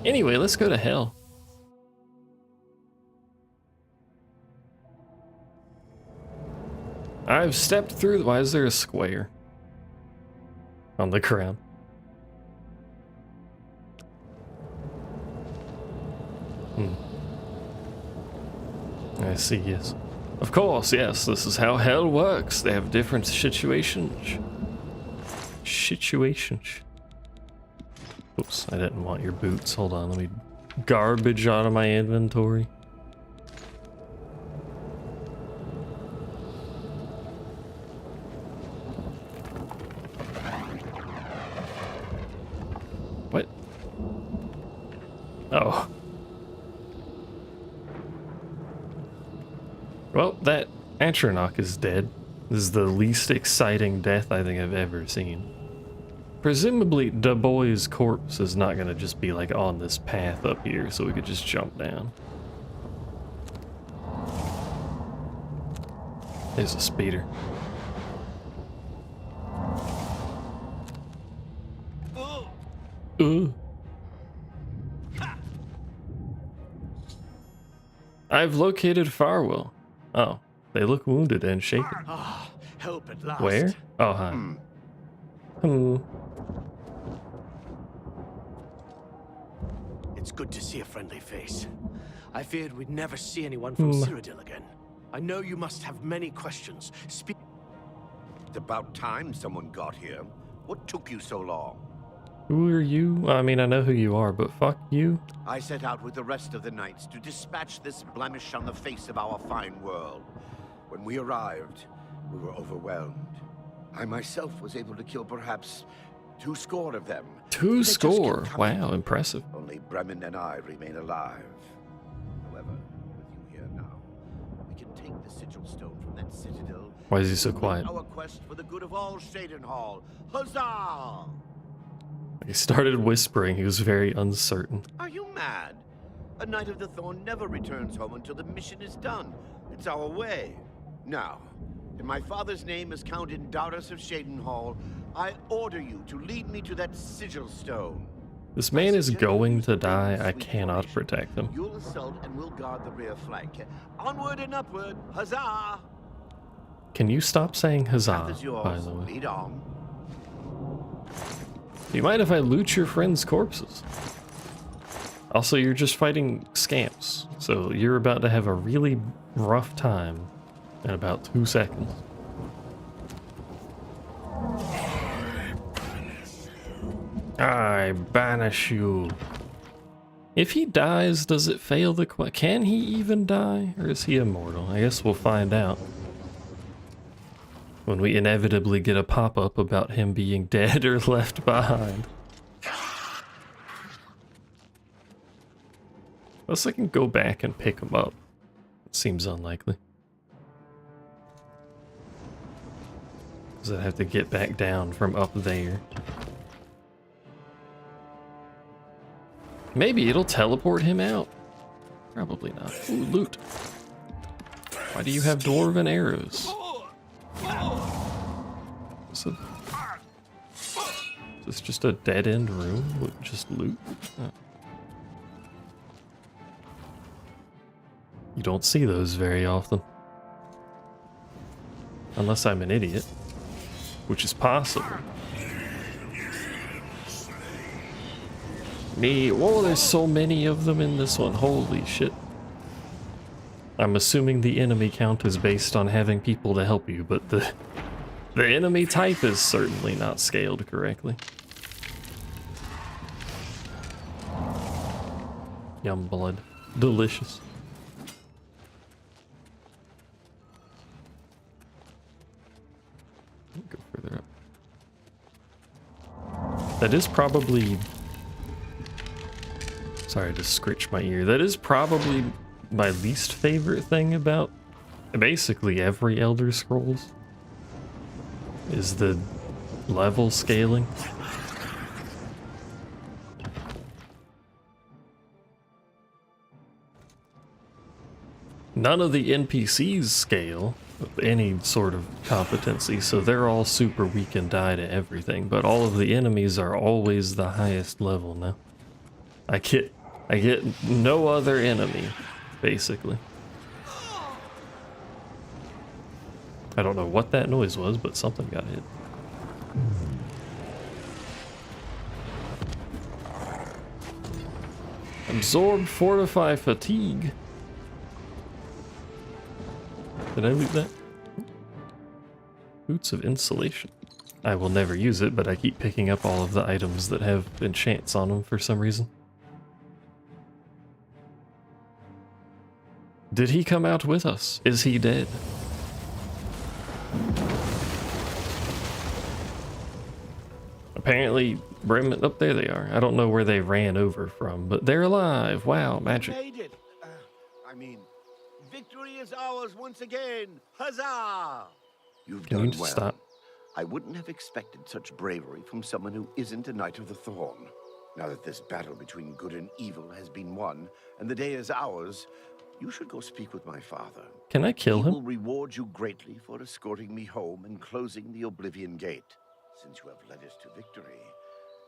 Anyway, let's go to hell. I've stepped through. Why is there a square on the ground? I see, yes. Of course, yes, this is how hell works. They have different situations. Oops, I didn't want your boots. Hold on, let me garbage out of my inventory. What? Oh. Well, that Atronach is dead. This is the least exciting death I think I've ever seen. Presumably, Du Bois' corpse is not gonna just be like on this path up here, so we could just jump down. There's a speeder. I've located Farwill. Oh, they look wounded and shaken. Ah, help at last. Where? Oh, hi. It's good to see a friendly face. I feared we'd never see anyone from Cyrodiil again. I know you must have many questions. It's about time someone got here. What took you so long? Who are you? I mean, I know who you are, but fuck you. I set out with the rest of the knights to dispatch this blemish on the face of our fine world. When we arrived, we were overwhelmed. I myself was able to kill perhaps 2 score of them. 2 score? Wow, impressive. Only Bremen and I remain alive. However, with you here now, we can take the sigil stone from that citadel. Why is he so quiet? Our quest for the good of all Shadenhall. Huzzah! He started whispering. He was very uncertain. Are you mad? A Knight of the Thorn never returns home until the mission is done. It's our way. Now, in my father's name as Count Indaris of Shadenhall, I order you to lead me to that sigil stone. This man is going to die. I cannot protect him. You'll assault and we'll guard the rear flank. Onward and upward, huzzah! Can you stop saying huzzah, Path is yours. by the way? Lead on. Do you mind if I loot your friends' corpses? Also, you're just fighting scamps, so you're about to have a really rough time in about 2 seconds. I banish you. If he dies, does it fail the quest? Can he even die, or is he immortal? I guess we'll find out when we inevitably get a pop-up about him being dead or left behind. Unless I can go back and pick him up. It seems unlikely. Because I'd have to get back down from up there. Maybe it'll teleport him out. Probably not. Ooh, loot. Why do you have dwarven arrows? Is this just a dead-end room with just loot? Oh. You don't see those very often. Unless I'm an idiot. Which is possible. Whoa, there's so many of them in this one. Holy shit. I'm assuming the enemy count is based on having people to help you, but the enemy type is certainly not scaled correctly. Yum blood. Delicious. Go further up. That is probably... Sorry to scritch my ear. That is probably my least favorite thing about basically every Elder Scrolls. Is the level scaling. None of the NPCs scale with any sort of competency, so they're all super weak and die to everything, but all of the enemies are always the highest level now. I get no other enemy, basically. I don't know what that noise was, but something got hit. Absorb, fortify, fatigue. Did I loot that? Boots of insulation. I will never use it, but I keep picking up all of the items that have enchants on them for some reason. Did he come out with us? Is he dead? Apparently, Bruma, up there they are. I don't know where they ran over from, but they're alive. Wow, magic. We made it. Victory is ours once again. Huzzah! You've Can done you just well. stop? I wouldn't have expected such bravery from someone who isn't a Knight of the Thorn. Now that this battle between good and evil has been won, and the day is ours, you should go speak with my father. Can I kill He him? will reward you greatly for escorting me home and closing the Oblivion Gate. Since you have led us to victory,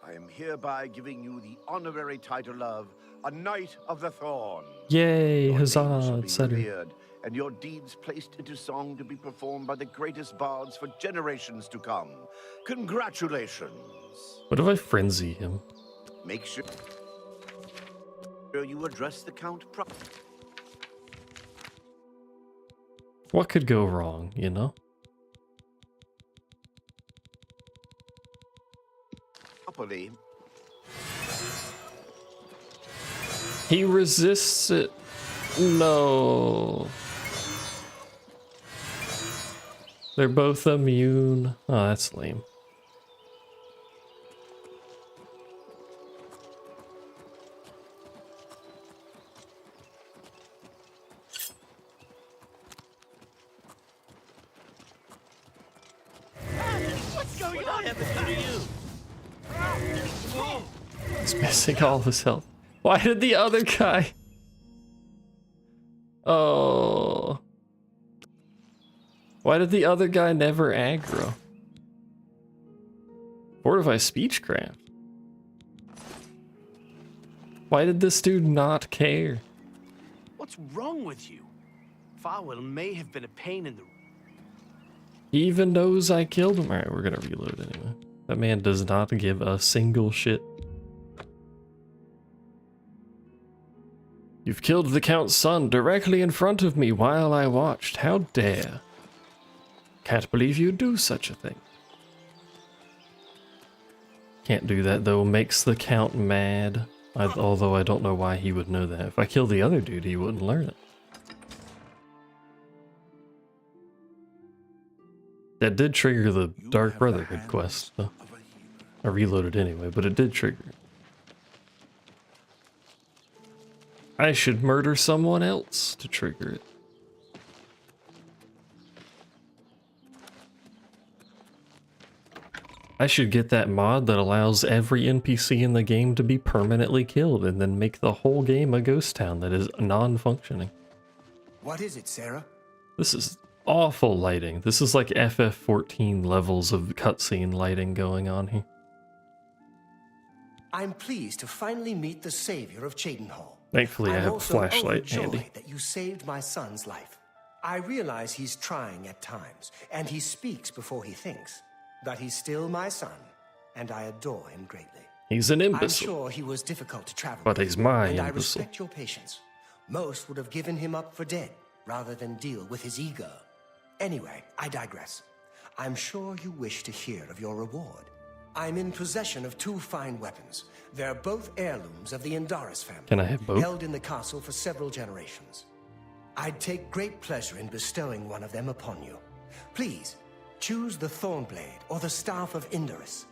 I am hereby giving you the honorary title of a Knight of the Thorn. Yay, Your huzzah, name shall be etc. revered, and your deeds placed into song to be performed by the greatest bards for generations to come. Congratulations. What if I frenzy him? Make sure you address the Count properly. What could go wrong, you know? He resists it. No. They're both immune. Oh, that's lame. What's going on? Happened to you? He's missing all of his health. Why did the other guy? Oh. Why did the other guy never aggro? Fortify speechcraft. Why did this dude not care? What's wrong with you? Farwell may have been a pain in the... He even knows I killed him. Alright, we're gonna reload anyway. That man does not give a single shit. You've killed the Count's son directly in front of me while I watched. How dare. Can't believe you'd do such a thing. Can't do that though, makes the Count mad. Although I don't know why he would know that. If I kill the other dude, he wouldn't learn it. That did trigger the Dark Brotherhood quest, though. I reloaded anyway, but it did trigger it. I should murder someone else to trigger it. I should get that mod that allows every NPC in the game to be permanently killed and then make the whole game a ghost town that is non-functioning. What is it, Sarah? This is awful lighting. This is like FF14 levels of cutscene lighting going on here. I'm pleased to finally meet the savior of Cheydinhal. Thankfully, I have a flashlight I'm handy. overjoyed that you saved my son's life. I realize he's trying at times, and he speaks before he thinks. But he's still my son, and I adore him greatly. He's an imbecile. I'm sure he was difficult to travel But with, he's my and I imbecile. respect your patience. Most would have given him up for dead, rather than deal with his ego. Anyway, I digress. I'm sure you wish to hear of your reward. I'm in possession of 2 fine weapons. They're both heirlooms of the Indaris family. Can I have both? Held in the castle for several generations. I'd take great pleasure in bestowing one of them upon you. Please, choose the Thornblade or the Staff of Indaris.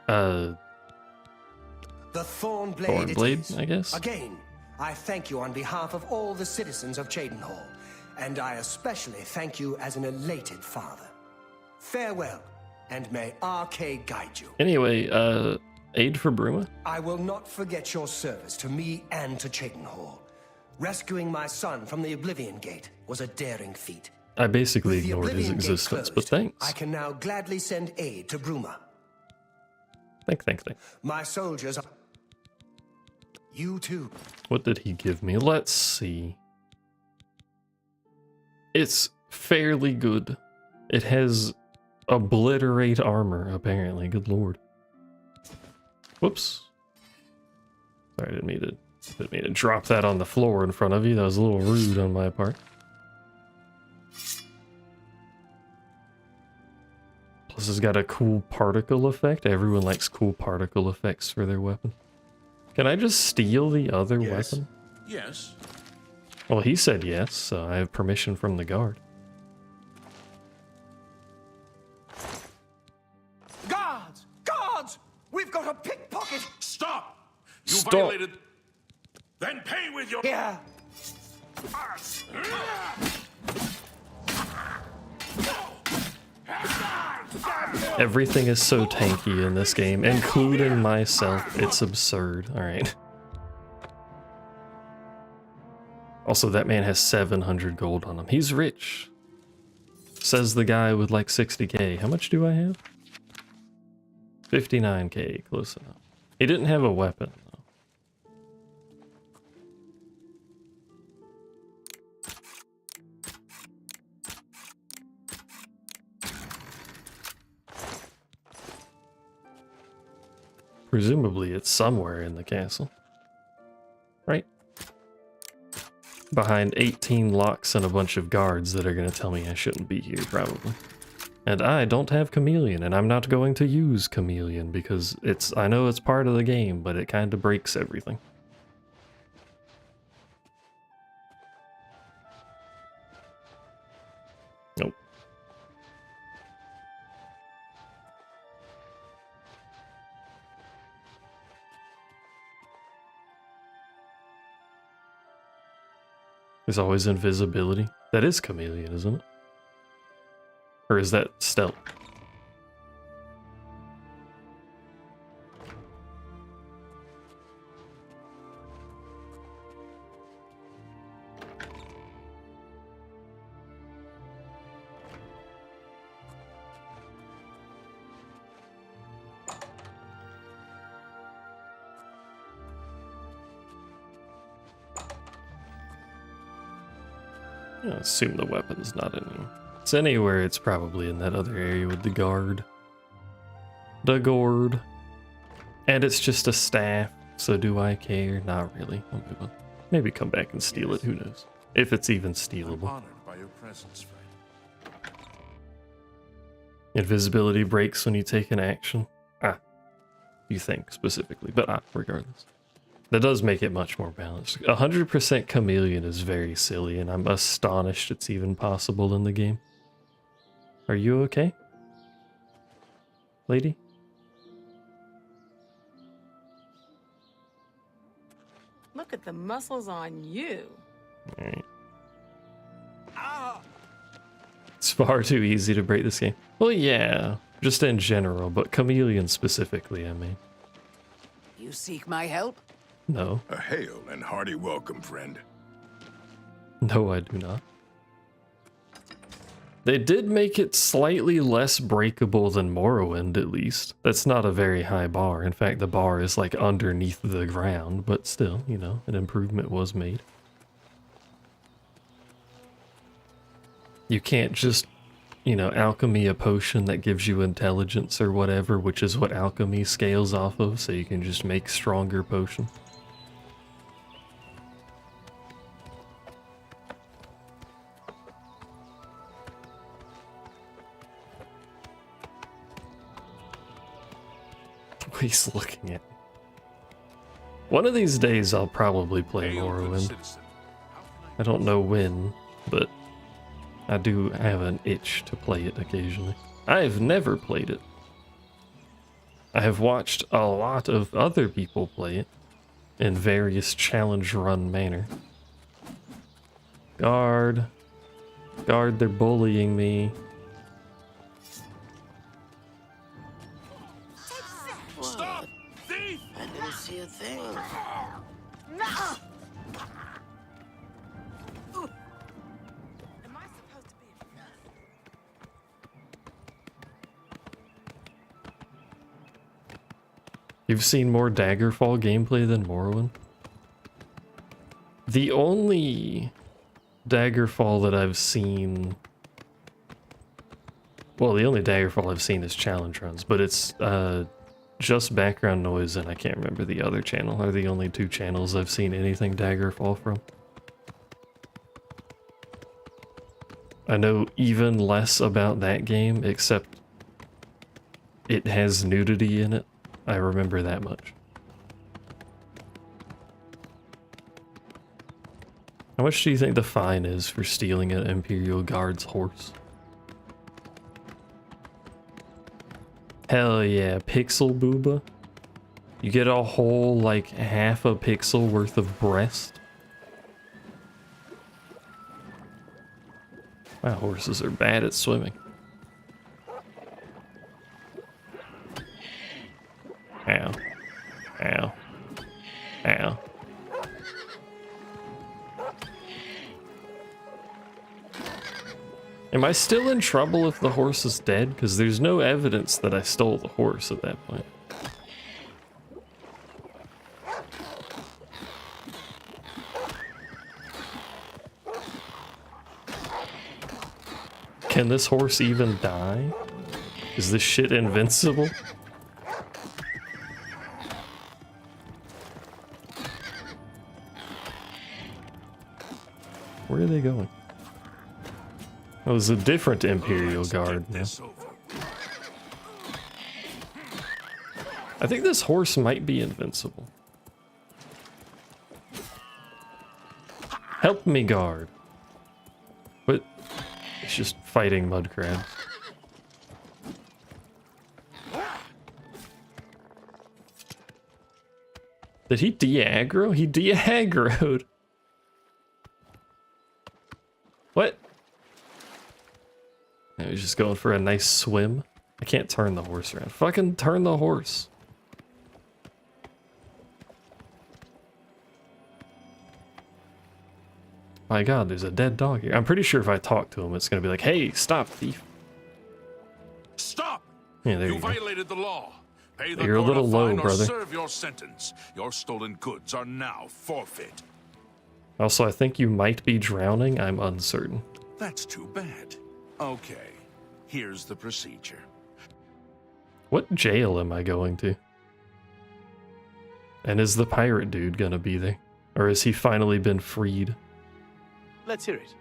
The Thornblade it Thornblade, is. I guess. Again, I thank you on behalf of all the citizens of Cheydinhal, and I especially thank you as an elated father. Farewell, and may Arcade guide you. Anyway, aid for Bruma? I will not forget your service to me and to Cheydinhal. Rescuing my son from the Oblivion Gate was a daring feat. I basically With the ignored his Oblivion Gate existence, but closed, thanks. I can now gladly send aid to Bruma. Thank. My soldiers are... You too. What did he give me? Let's see. It's fairly good. It has obliterate armor, apparently. Good lord. Whoops. Sorry, I didn't mean to drop that on the floor in front of you. That was a little rude on my part. Plus it's got a cool particle effect. Everyone likes cool particle effects for their weapon. Can I just steal the other weapon? Yes. Well, he said yes, so I have permission from the guard. Guards! Guards! We've got a pickpocket! Stop! You Stop. violated... Then pay with your... Yeah. Everything is so tanky in this game, including myself. It's absurd. Alright. Also, that man has 700 gold on him. He's rich. Says the guy with like 60k. How much do I have? 59k, close enough. He didn't have a weapon, though. Presumably it's somewhere in the castle. Right? Behind 18 locks and a bunch of guards that are going to tell me I shouldn't be here, probably. And I don't have Chameleon, and I'm not going to use Chameleon because I know it's part of the game, but it kind of breaks everything. Nope. There's always invisibility. That is Chameleon, isn't it? Or is that stealth? I assume the weapon's not in here. If it's anywhere, it's probably in that other area with the guard. The gourd. And it's just a staff, so do I care? Not really. I'll move on. Maybe come back and steal it, who knows? If it's even stealable. Honored by your presence, friend. Invisibility breaks when you take an action. You think specifically, but regardless. That does make it much more balanced. 100% chameleon is very silly, and I'm astonished it's even possible in the game. Are you okay, lady? Look at the muscles on you. Alright. It's far too easy to break this game. Well, yeah, just in general, but chameleon specifically, I mean. You seek my help? No. A hail and hearty welcome, friend. No, I do not. They did make it slightly less breakable than Morrowind, at least. That's not a very high bar. In fact, the bar is like underneath the ground, but still, you know, an improvement was made. You can't just, you know, alchemy a potion that gives you intelligence or whatever, which is what alchemy scales off of, so you can just make stronger potions. He's looking at me. One of these days I'll probably play Morrowind. I don't know when, but I do have an itch to play it occasionally. I have never played it. I have watched a lot of other people play it in various challenge run manner. Guard. Guard, they're bullying me. Stop! Thief! I didn't see a thing. You've seen more Daggerfall gameplay than Morrowind? The only Daggerfall that I've seen... Well, the only Daggerfall I've seen is challenge runs, but it's just background noise and I can't remember the other channel are the only two channels I've seen anything Daggerfall from. I know even less about that game, except it has nudity in it. I remember that much. How much do you think the fine is for stealing an Imperial Guard's horse? Hell yeah, pixel booba. You get a whole, like, half a pixel worth of breast. My horses are bad at swimming. Ow. Ow. Ow. Am I still in trouble if the horse is dead? Because there's no evidence that I stole the horse at that point. Can this horse even die? Is this shit invincible? Where are they going? Oh, it was a different Imperial Guard. Yeah. I think this horse might be invincible. Help me, guard. But it's just fighting mud crabs. Did he de-aggro? He de-aggroed. What? I was just going for a nice swim. I can't turn the horse around. Fucking turn the horse. My god, there's a dead dog here. I'm pretty sure if I talk to him, it's gonna be like, hey, stop, thief. Stop! Yeah, there You you go. violated the law. Pay the You're a little court low, fine or brother. serve your sentence. Your stolen goods are now forfeit. Also, I think you might be drowning. I'm uncertain. That's too bad. Okay, here's the procedure. What jail am I going to? And is the pirate dude gonna be there? Or has he finally been freed? Let's hear it.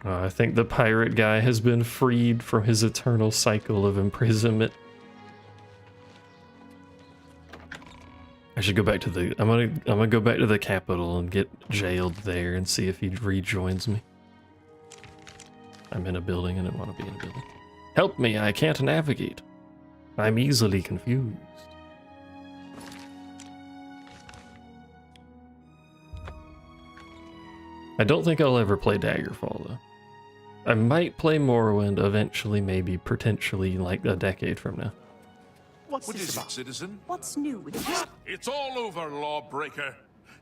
I think the pirate guy has been freed from his eternal cycle of imprisonment. I should go back to the... I'm gonna go back to the capital and get jailed there and see if he rejoins me. I'm in a building. I didn't want to be in a building. Help me, I can't navigate. I'm easily confused. I don't think I'll ever play Daggerfall, though. I might play Morrowind eventually, maybe, potentially, like a decade from now. What is it, citizen? What's new with you? It's all over, lawbreaker.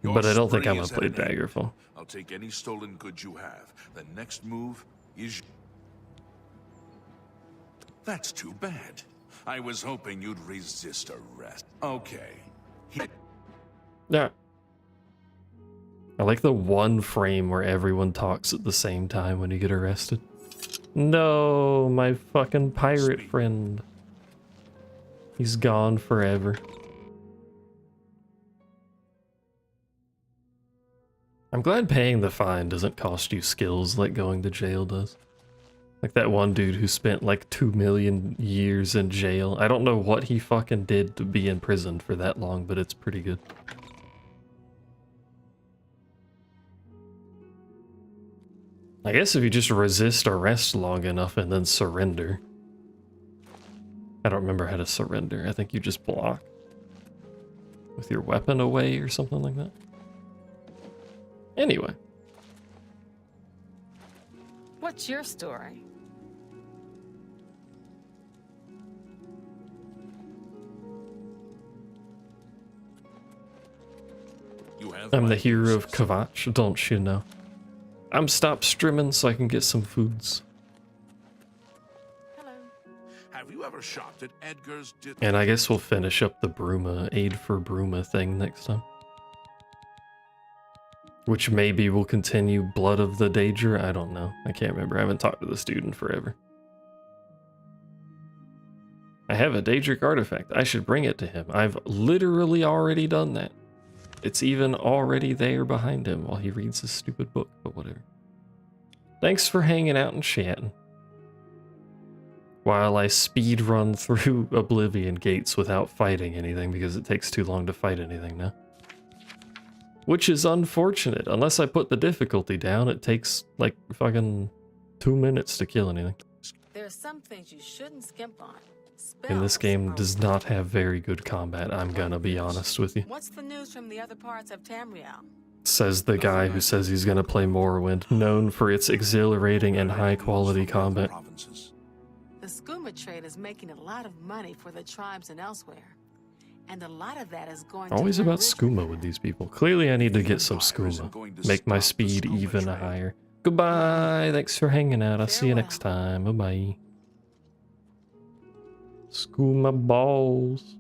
But I don't think I'm gonna spree play is at an end. Daggerfall. I'll take any stolen goods you have. The next move is... That's too bad. I was hoping you'd resist arrest. Okay. Yeah. I like the one frame where everyone talks at the same time when you get arrested. No, my fucking pirate friend. He's gone forever. I'm glad paying the fine doesn't cost you skills like going to jail does. Like that one dude who spent like 2 million years in jail. I don't know what he fucking did to be imprisoned for that long, but it's pretty good. I guess if you just resist arrest long enough and then surrender. I don't remember how to surrender. I think you just block with your weapon away or something like that. Anyway. What's your story? I'm the hero of Kvatch, don't you know? I'm stopped streaming so I can get some foods. Have you ever shopped at Edgar's? And I guess we'll finish up the Bruma, Aid for Bruma thing next time. Which maybe will continue Blood of the Daedra, I don't know. I can't remember, I haven't talked to the student forever. I have a Daedric artifact, I should bring it to him. I've literally already done that. It's even already there behind him while he reads his stupid book, but whatever. Thanks for hanging out and chatting. While I speed run through Oblivion gates without fighting anything because it takes too long to fight anything now. Which is unfortunate. Unless I put the difficulty down, it takes like fucking 2 minutes to kill anything. There are some things you shouldn't skimp on. And this game does not have very good combat, I'm gonna be honest with you. What's the news from the other parts of Tamriel? Says the guy who says he's gonna play Morrowind, known for its exhilarating and high quality combat. The skooma trade is making a lot of money for the tribes and elsewhere. And a lot of that is going Always to about skooma with these people. Clearly I need to get some skooma. Make my speed even higher. Goodbye, thanks for hanging out, I'll see you next time, bye bye. Skooma balls.